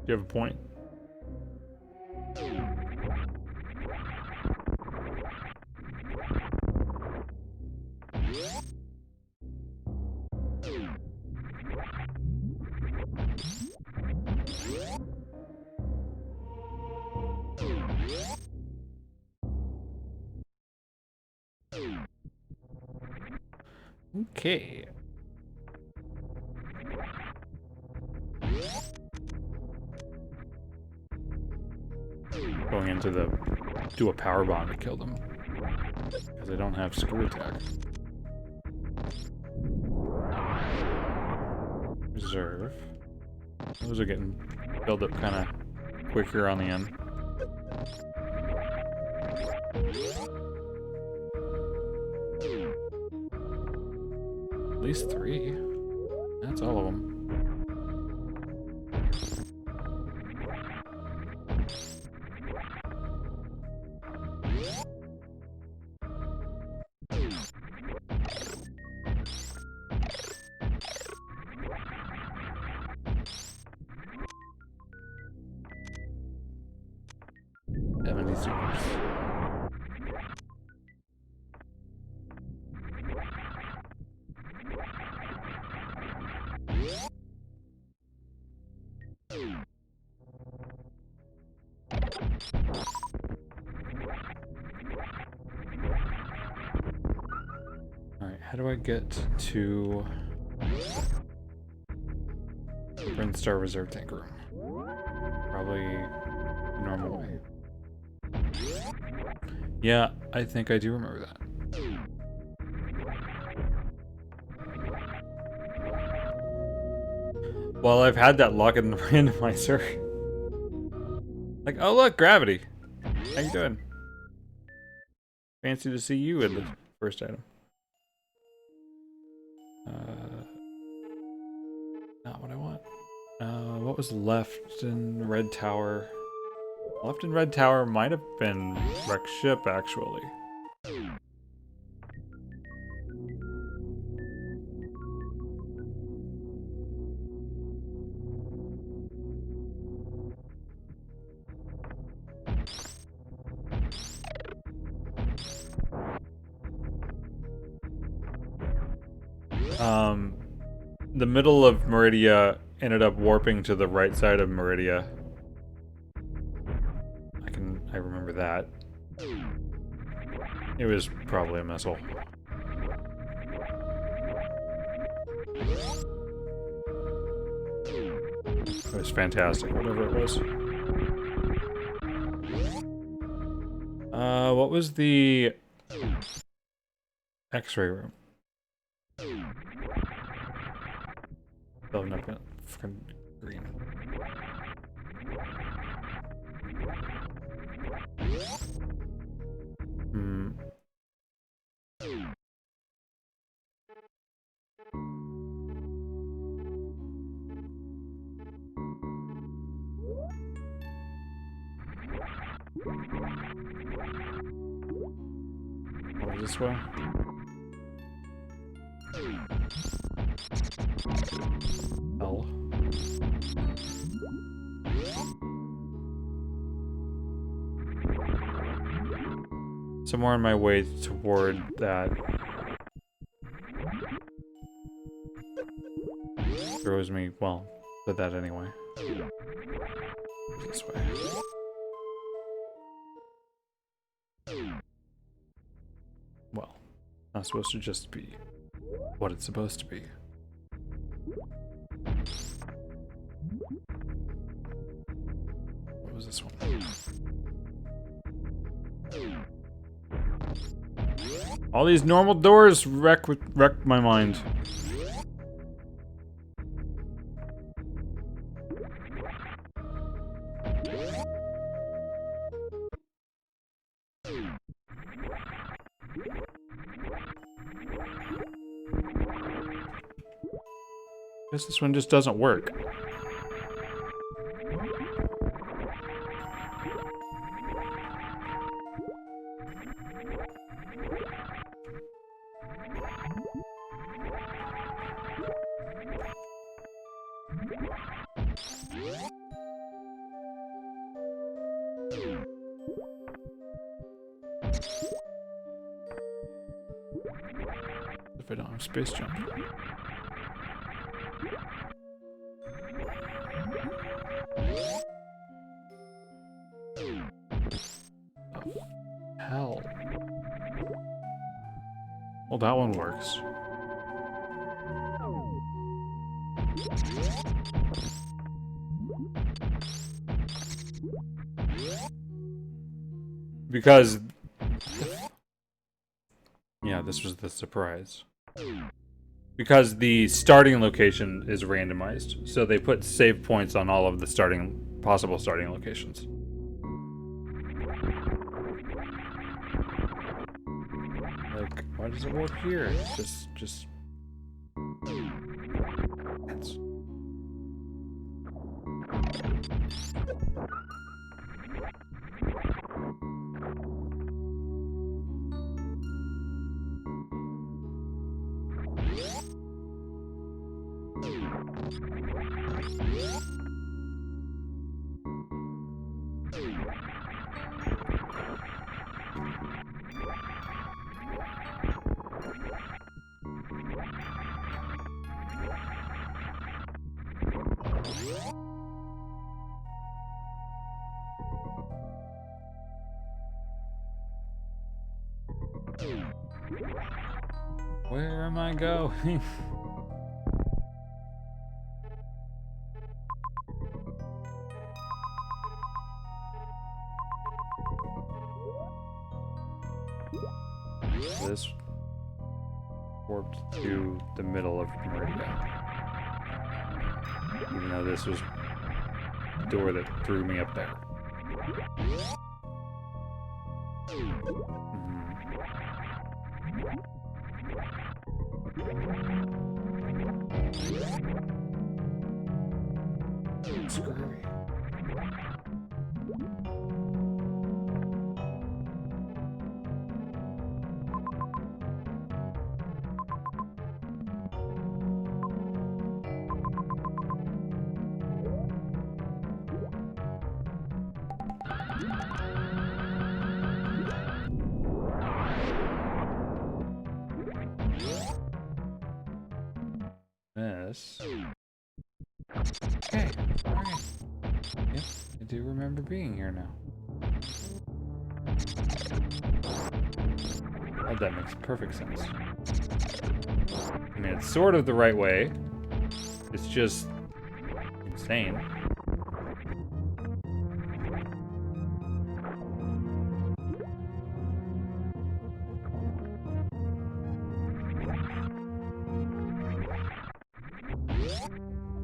Do you have a point? Okay. Going into the... do a power bomb to kill them. Because I don't have screw attack. Reserve. Those are getting filled up kind of quicker on the end. At least 3. That's all of them. Alright, how do I get to the Brinstar Reserve Tank Room? Probably the normal way. Yeah, I think I do remember that. Well, I've had that lock in the randomizer. Like, oh look, gravity. How you doing? Fancy to see you in the first item. Not what I want. What was left in Red Tower? Left in Red Tower might have been wreck ship, actually. The middle of Meridia ended up warping to the right side of Meridia. I remember that. It was probably a missile. It was fantastic, whatever it was. What was the X-ray room? Building up in freaking green. Oh, this way? L. Somewhere on my way toward that throws me, well, but that anyway. This way. Well, not supposed to just be what it's supposed to be. was this one. All these normal doors wreck my mind. Guess this one just doesn't work. If I don't have space jump. Hell. Well, that one works. Because... yeah, this was the surprise. Because the starting location is randomized, so they put save points on all of the possible starting locations. Like, why does it work here? Just... It's... Where am I going? This warped to the middle of Meridia. Even though this was the door that threw me up there. Screwy. This. Okay. Alright. Yep, I do remember being here now. Oh, that makes perfect sense. I mean, it's sort of the right way. It's just insane.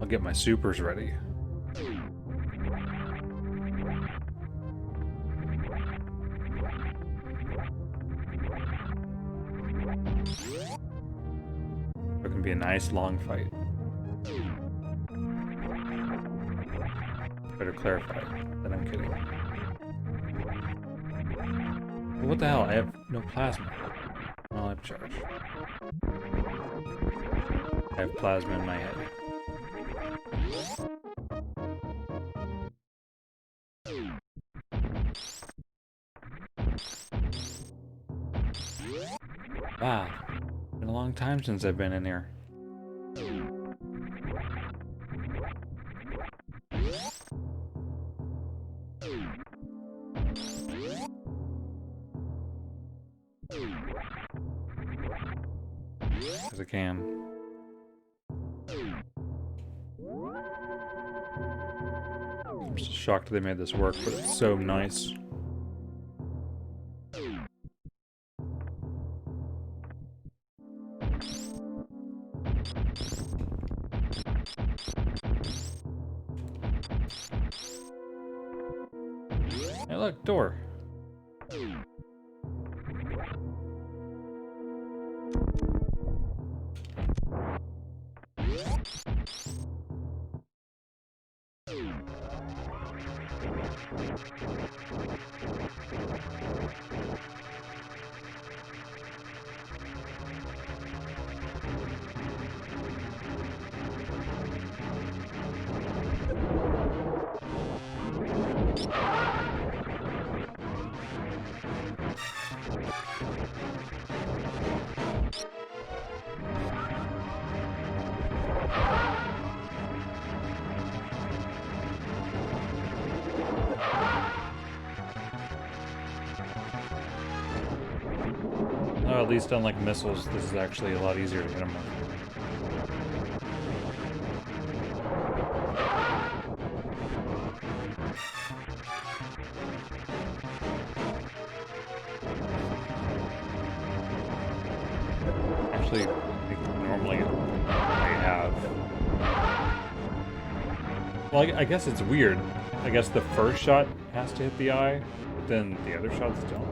I'll get my supers ready. It can be a nice long fight. Better clarify that I'm kidding. But what the hell? I have no plasma. Well, I have charge. I have plasma in my head. Wow, been a long time since I've been in here. As I can. I'm just shocked they made this work, but it's so nice. Hey, look, door. At least unlike missiles, this is actually a lot easier to hit them with. Actually, I think normally I have. Well, I guess it's weird. I guess the first shot has to hit the eye, but then the other shots don't.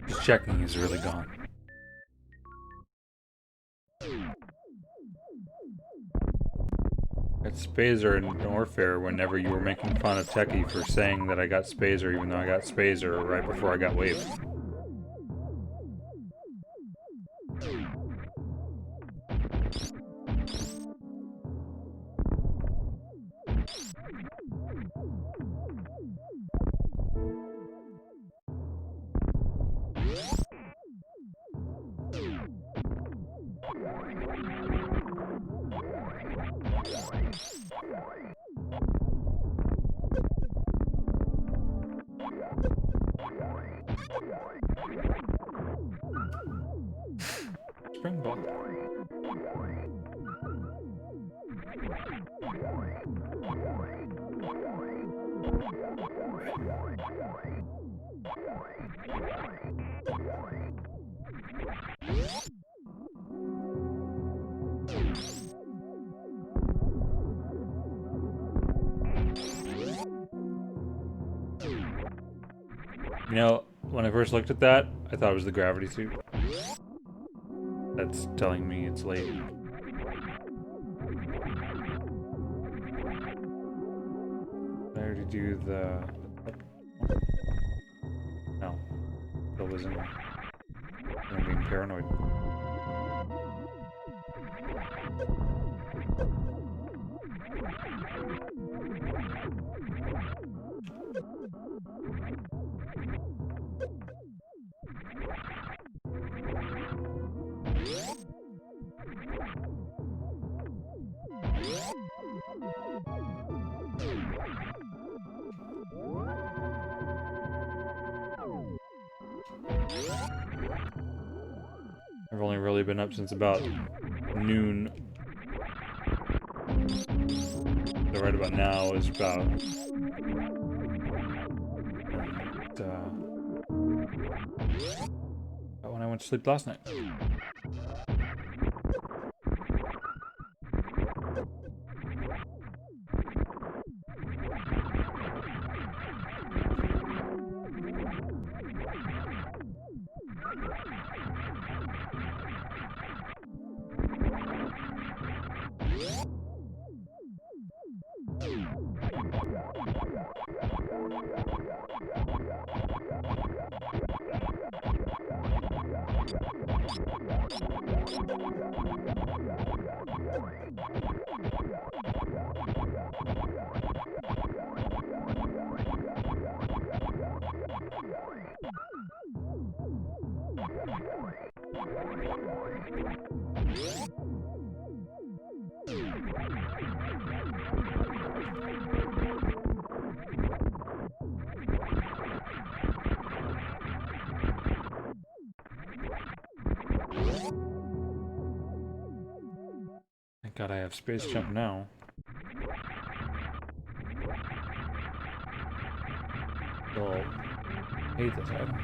Just checking he's really gone. Got Spazer in Warfare whenever you were making fun of Techie for saying that I got Spazer even though I got Spazer right before I got Wave. Springball. You know, when I first looked at that, I thought it was the gravity suit. That's telling me it's late. I already do the... No. Still wasn't... I'm being paranoid. I've only really been up since about noon. So right about now is about when I went to sleep last night. Thank God I have space jump now. Still hate this item.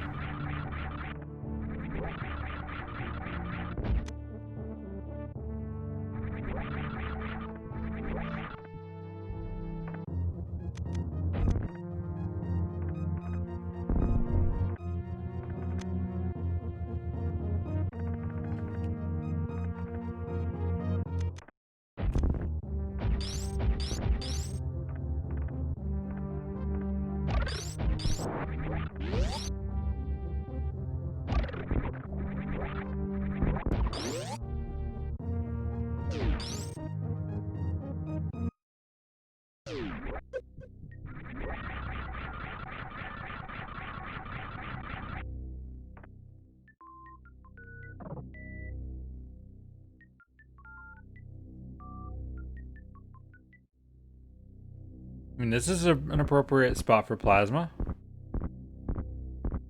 I mean, this is an appropriate spot for plasma.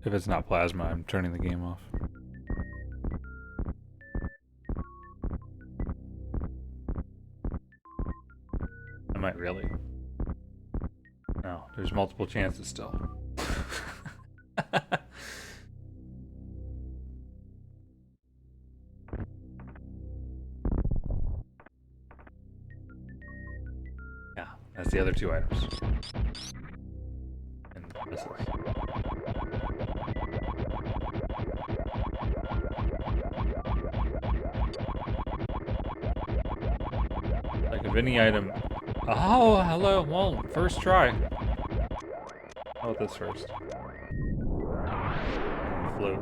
If it's not plasma, I'm turning the game off. I might really. No, there's multiple chances still. Yeah, that's the other two items. And missiles. Like if any item. Oh, hello. Well, first try. How about this first? Float.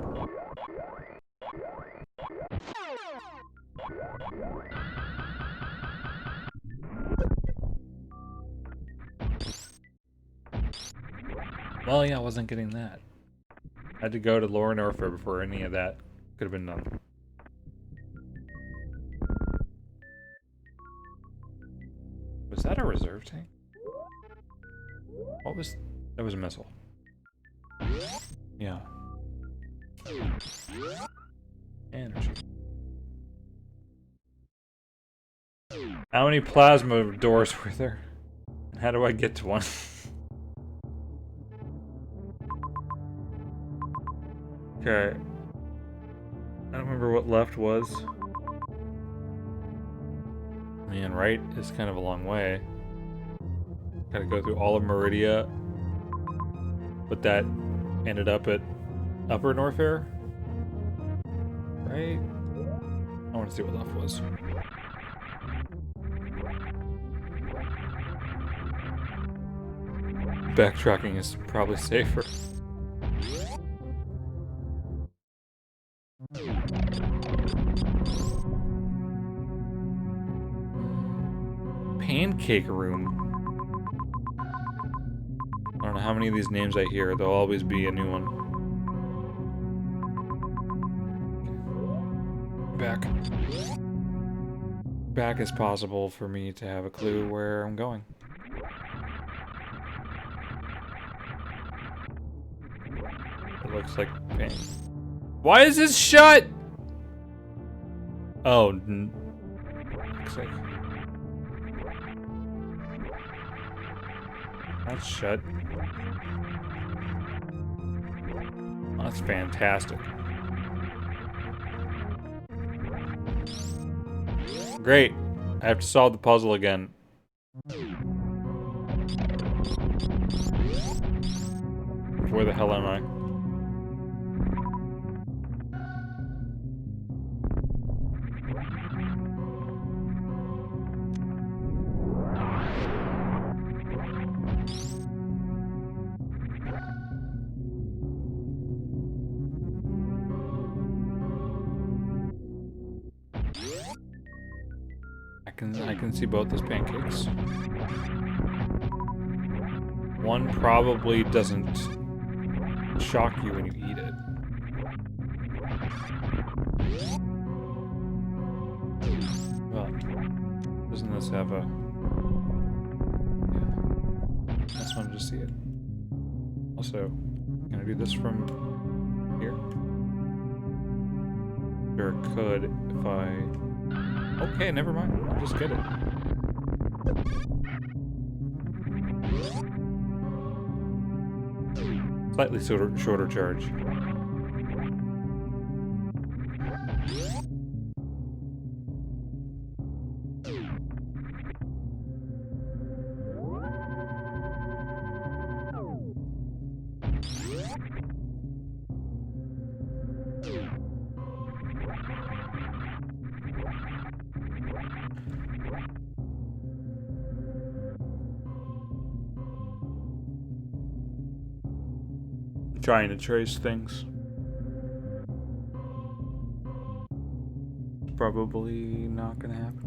Well, yeah, I wasn't getting that. I had to go to Lower Norfair before any of that could have been done. Was that a reserve tank? What was... That was a missile. Yeah. Energy. How many plasma doors were there? And how do I get to one? Okay. I don't remember what left was. Man, right is kind of a long way. Gotta go through all of Meridia. But that ended up at Upper Norfair? Right? I want to see what left was. Backtracking is probably safer. Pancake Room. I don't know how many of these names I hear. There'll always be a new one. Back as possible for me to have a clue where I'm going. It looks like pain. Why is this shut? Oh, looks like that's shut. Oh, that's fantastic. Great. I have to solve the puzzle again. Where the hell am I? I can see both as pancakes. One probably doesn't shock you when you eat it. Well, doesn't this have a... Yeah. I just wanted to see it. Also, can I do this from here? Sure could if I... Okay, never mind. I'll just get it. Slightly shorter charge. Trying to trace things. It's probably not gonna happen.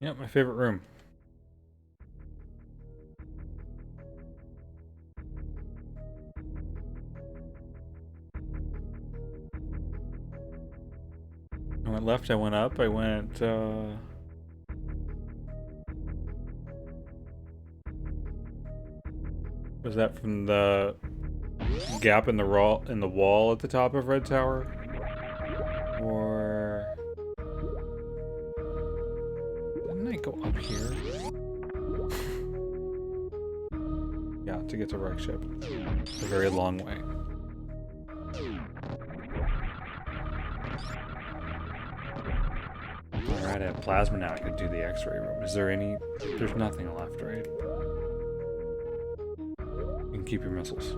Yep, my favorite room. I went left, I went up, I went, was that from the gap in the wall at the top of Red Tower? Or... Didn't I go up here? Yeah, to get to Wreck Ship. It's a very long way. Alright, I have plasma now. I could do the X-ray room. Is there any... There's nothing left, right? You can keep your missiles.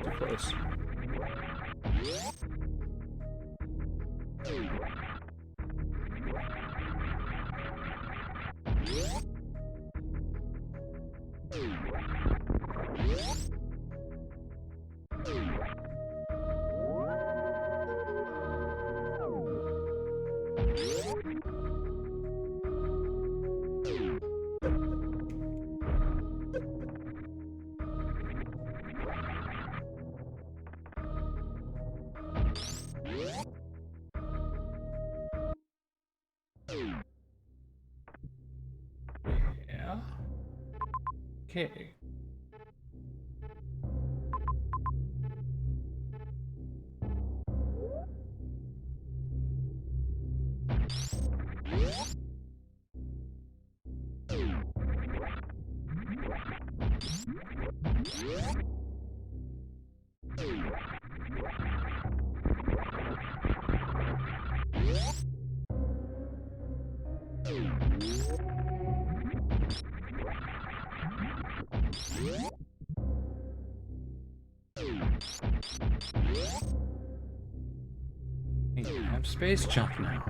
Too close. Yeah. Okay. You can have space jump now.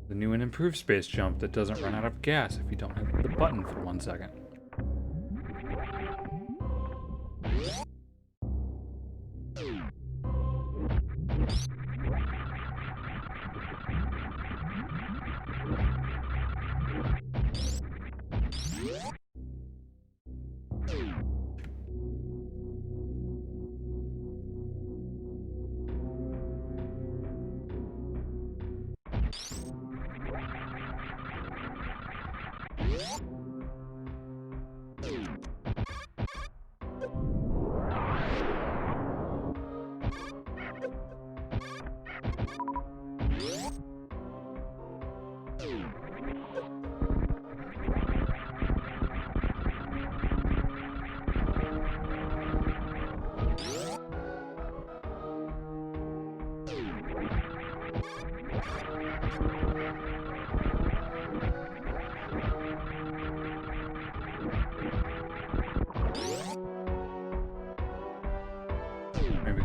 The new and improved space jump that doesn't run out of gas if you don't hit the button for 1 second.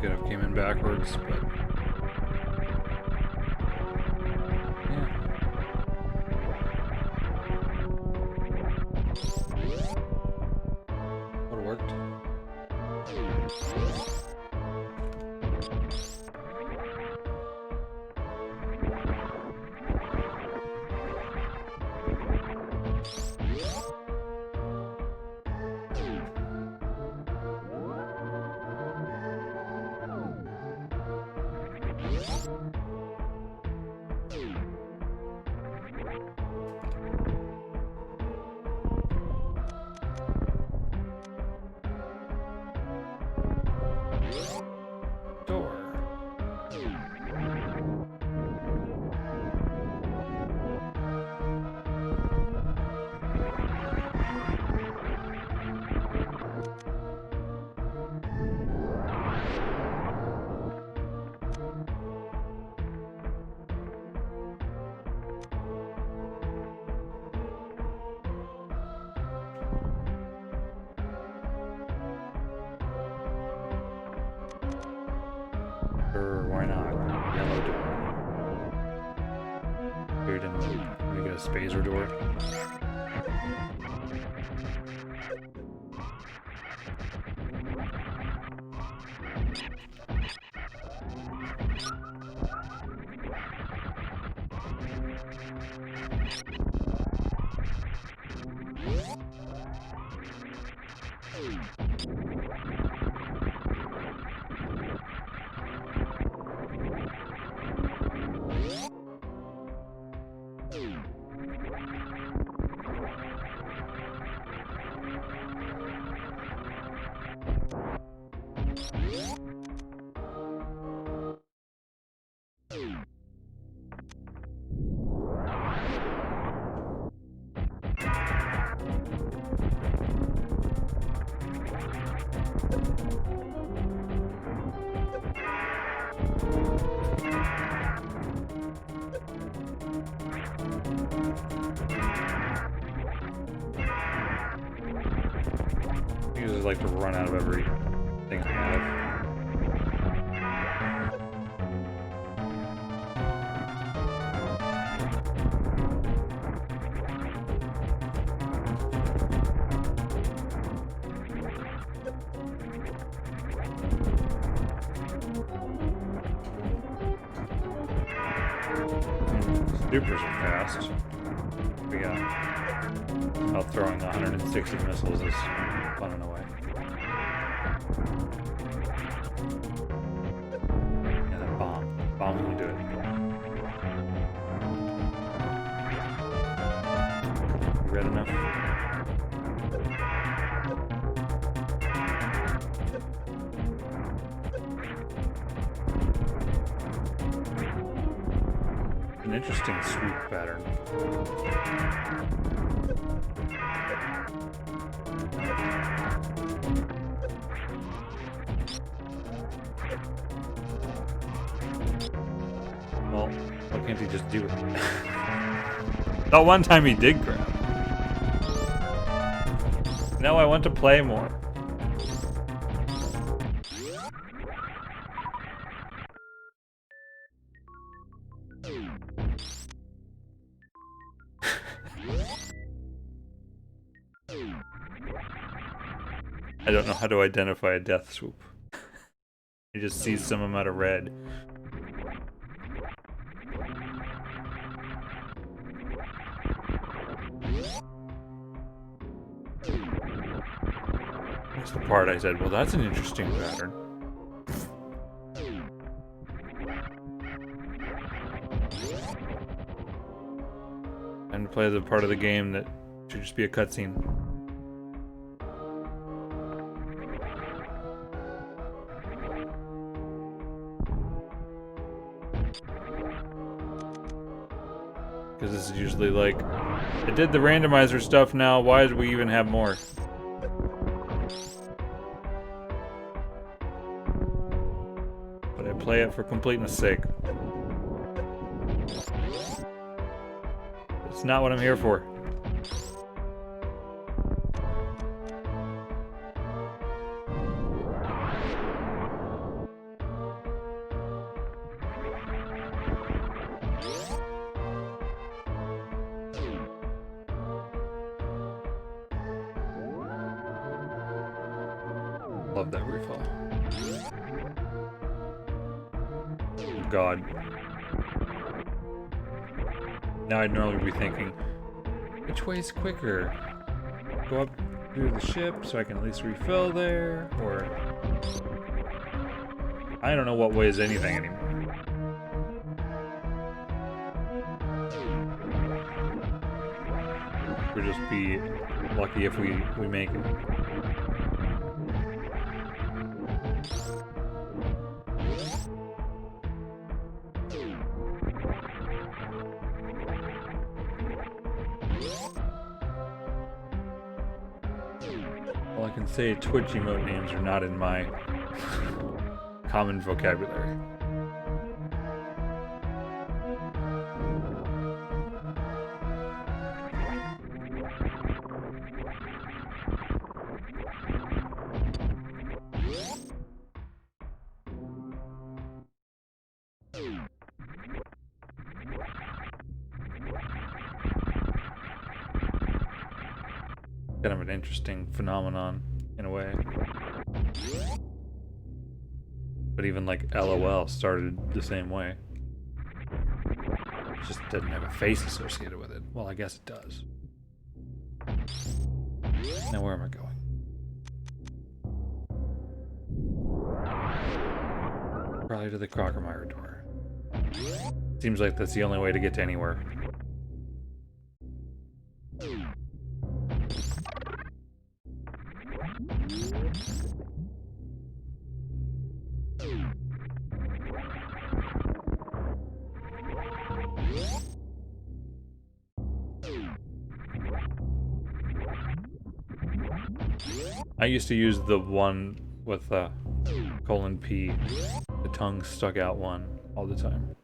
could have came in backwards, but yeah. Would have worked. Door. Sure, why not? Yellow door. Here didn't make it a spacer door. I usually like to run out of everything I have. Supers are fast. We got out throwing 160 missiles is fun in a way. Yeah, that bomb. Bomb can do it. You read enough? An interesting sweep pattern. Well, why can't he just do it? That one time he did grab. Now I want to play more. I don't know how to identify a death swoop. You just see some amount of red. That's the part I said, well, that's an interesting pattern. And play the part of the game that should just be a cutscene. Because this is usually like, it did the randomizer stuff now, why did we even have more? But I play it for completeness sake. It's not what I'm here for. Love that refill. Oh God. Now I'd normally be thinking, which way is quicker? Go up through the ship so I can at least refill there, or... I don't know what way is anything anymore. We'll just be lucky if we make it. All I can say, Twitch emote names are not in my common vocabulary. Kind of an interesting phenomenon in a way. But even like LOL started the same way. It just doesn't have a face associated with it. Well, I guess it does. Now where am I going? Probably to the Crockermeyer door. Seems like that's the only way to get to anywhere. I used to use the one with the colon P, the tongue stuck out one, all the time.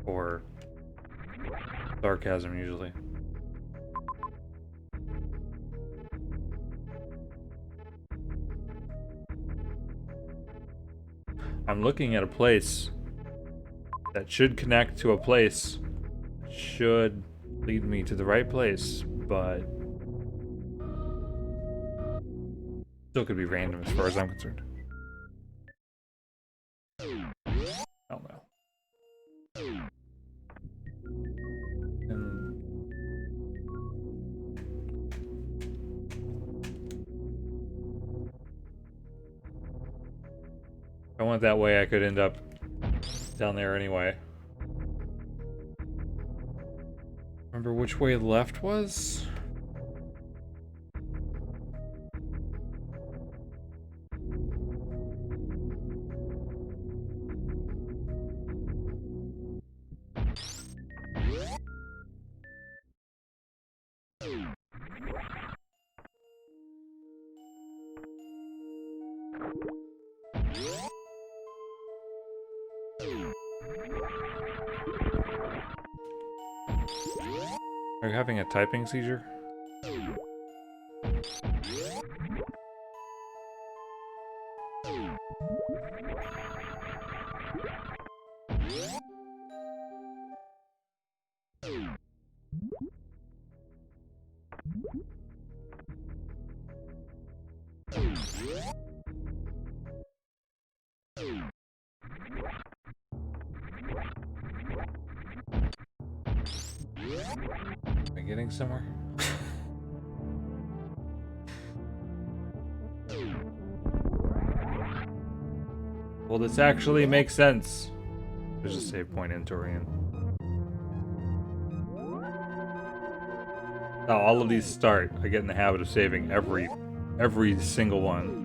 Or sarcasm, usually. I'm looking at a place that should connect to a place, should lead me to the right place, but still could be random as far as I'm concerned. Oh no. If I went that way, I could end up down there anyway. Remember which way left was? Are you having a typing seizure? Am I getting somewhere? Well, this actually makes sense. There's a save point in Torian. Now all of these start. I get in the habit of saving every single one.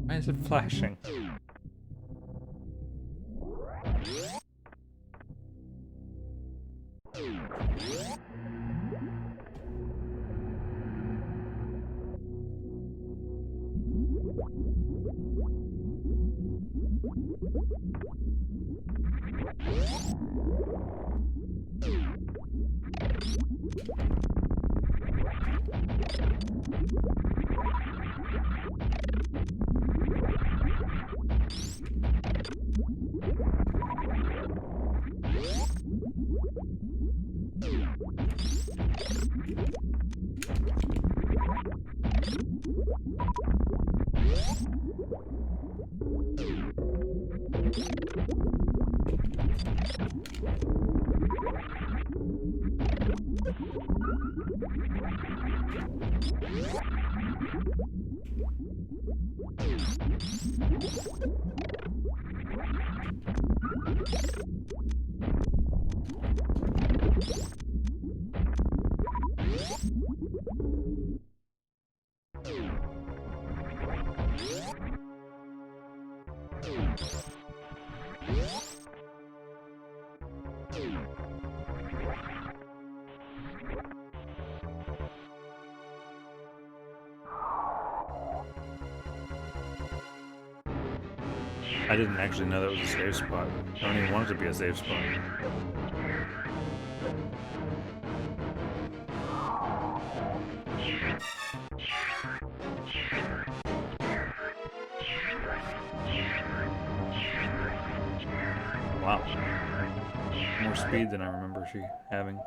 Why is it flashing? I didn't actually know that was a safe spot. I don't even want it to be a safe spot. Wow. More speed than I remember she having.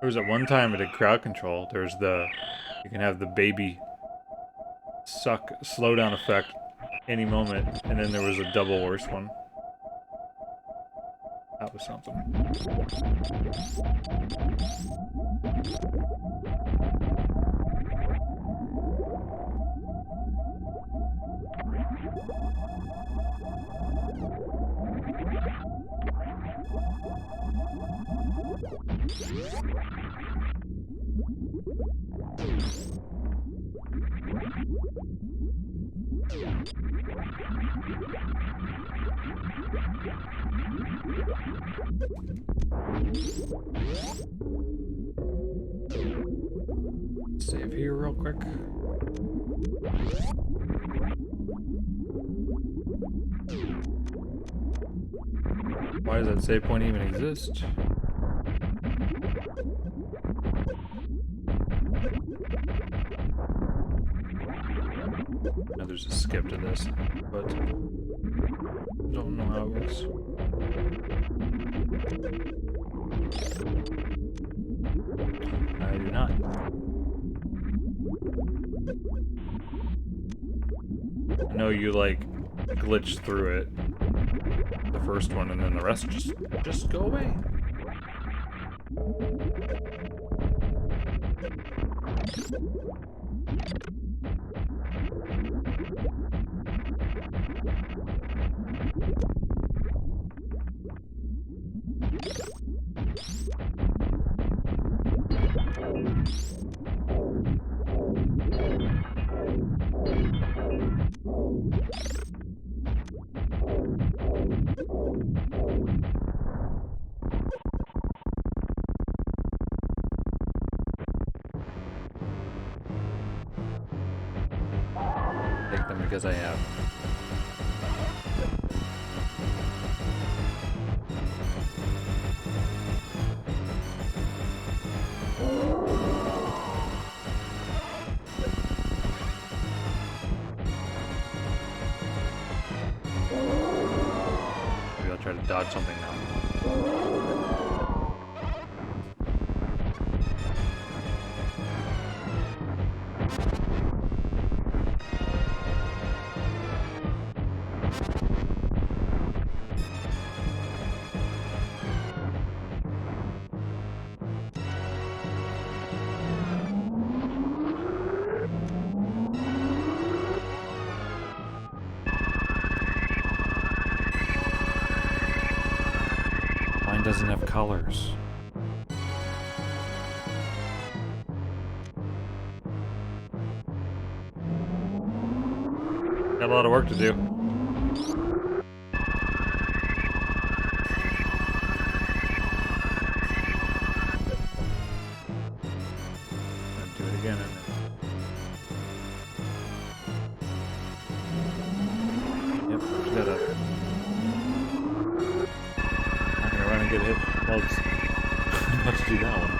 There was at one time at a crowd control, there's you can have the baby suck slowdown effect any moment, and then there was a double worse one. That was something. Save here real quick. Why does that save point even exist? Now there's a skip to this, but don't know how it works. I do not. I know you like glitch through it, the first one, and then the rest just go away. Take them because I have. Maybe I'll try to dodge something now. Mine doesn't have colors. Got a lot of work to do. I'll do it again in a minute. get hit. Well, it's I'm about to do that one.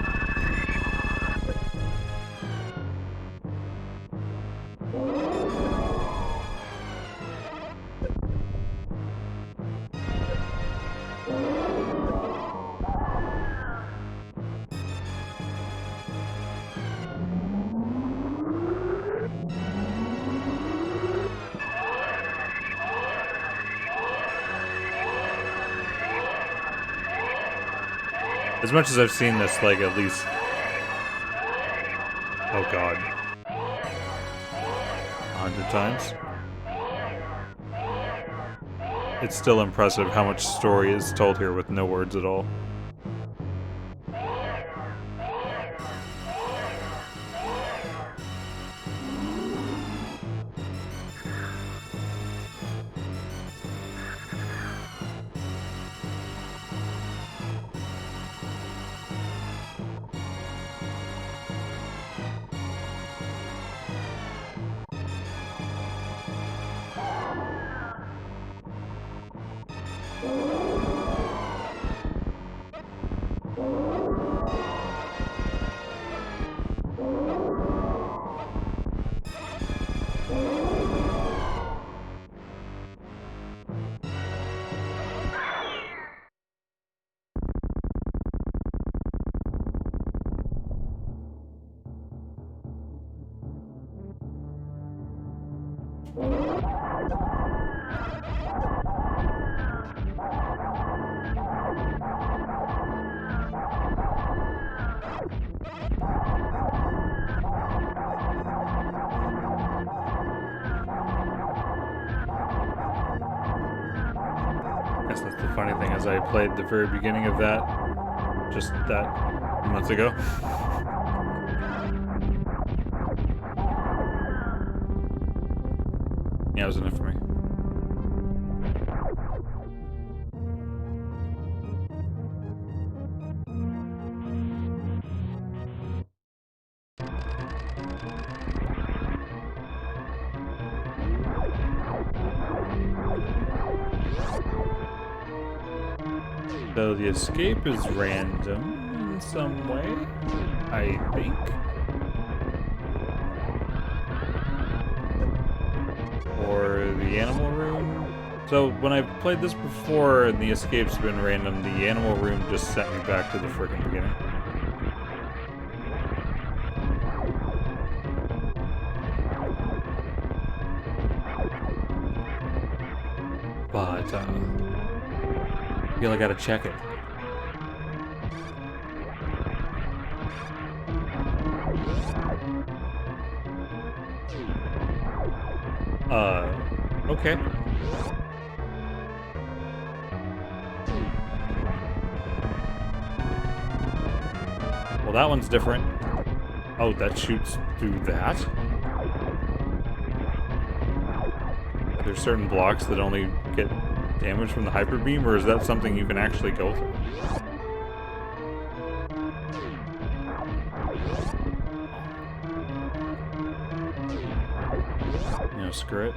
As much as I've seen this, like, at least... Oh god. 100 times? It's still impressive how much story is told here with no words at all. Guess that's the funny thing, is I played the very beginning of that, just that, a few months ago. Yeah, it was enough for me. So the escape is random in some way, I think. Or the animal room. So when I've played this before and the escape's been random, the animal room just sent me back to the frickin' beginning. But, I feel I gotta check it. Okay. Well, that one's different. Oh, that shoots through that? Are there certain blocks that only get damage from the hyper beam, or is that something you can actually go through? You know, screw it.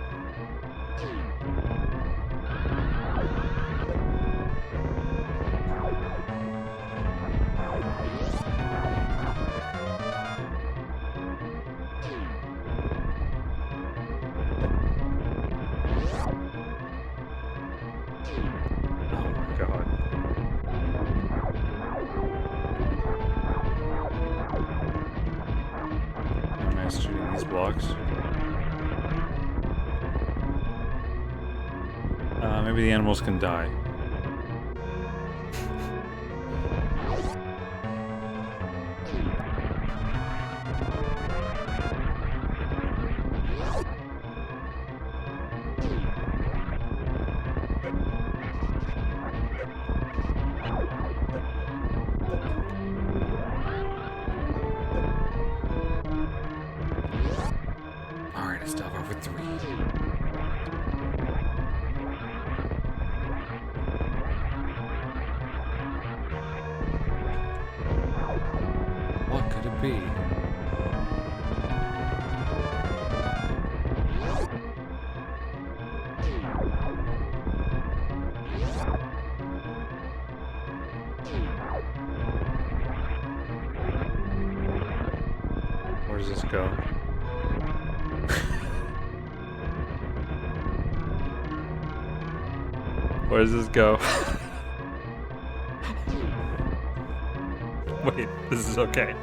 Blocks. Maybe the animals can die. does this go? Where does this go? Wait, this is okay.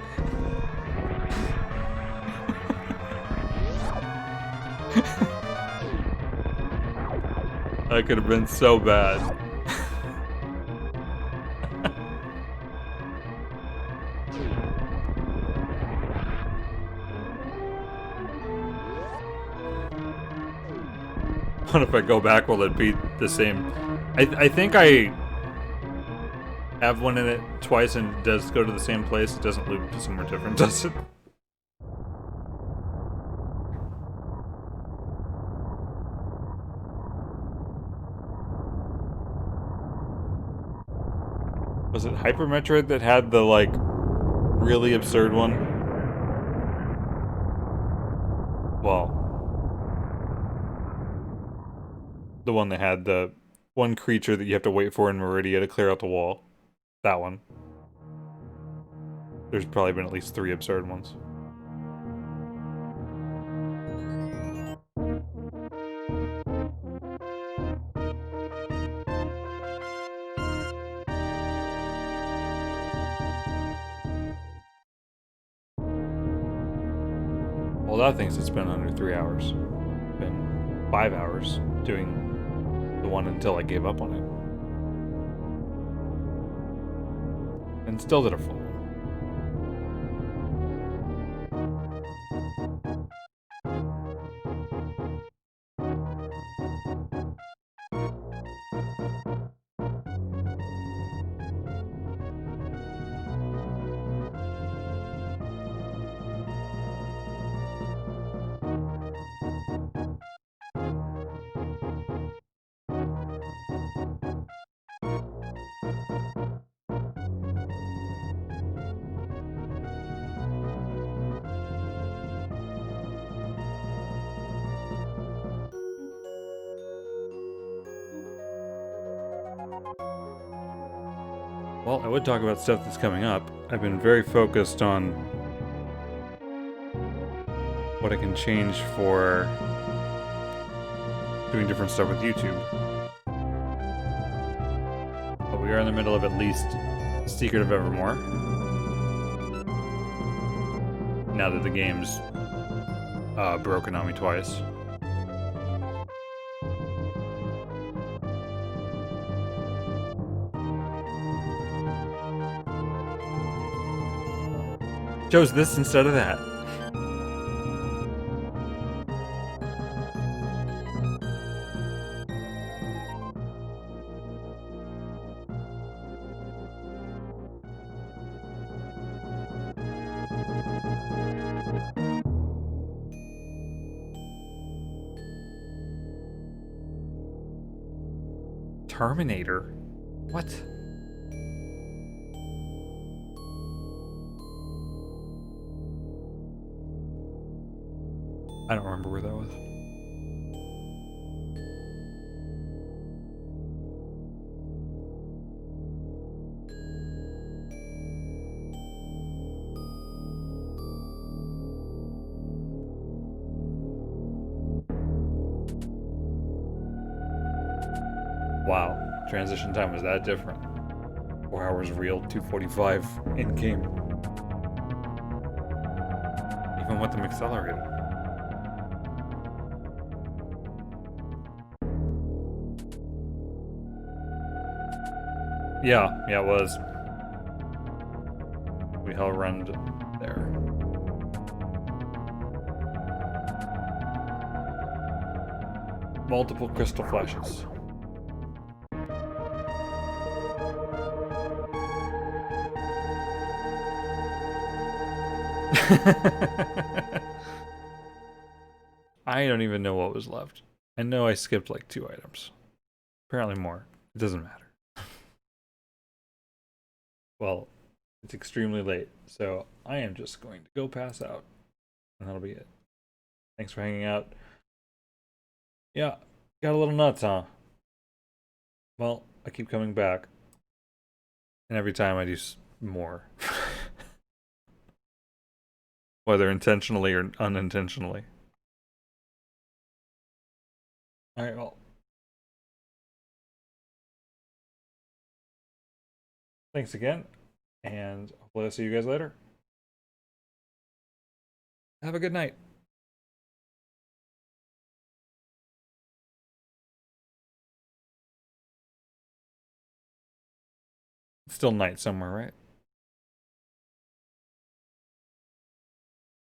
That could have been so bad. What if I go back, will it be the same? I think I have one in it twice and it does go to the same place. It doesn't loop to somewhere different, does it? Was it Hyper Metroid that had the, like, really absurd one? Well, the one that had the one creature that you have to wait for in Meridia to clear out the wall. That one. There's probably been at least 3 absurd ones. Well, that thinks it's been under 3 hours. Been 5 hours doing the one until I gave up on it. And still did a full one. Well, I would talk about stuff that's coming up. I've been very focused on what I can change for doing different stuff with YouTube. But we are in the middle of at least Secret of Evermore. Now that the game's broken on me twice. Chose this instead of that. Terminator? What? I don't remember where that was. Wow, transition time was that different. 4 hours real, 245 in game. Even with them accelerated. Yeah, it was. We hell run there. Multiple crystal flashes. I don't even know what was left. I know I skipped like 2 items. Apparently more. It doesn't matter. Well, it's extremely late, so I am just going to go pass out. And that'll be it. Thanks for hanging out. Yeah, got a little nuts, huh? Well, I keep coming back. And every time I do more. whether intentionally or unintentionally. Alright, well. Thanks again, and hopefully I'll see you guys later. Have a good night. It's still night somewhere, right?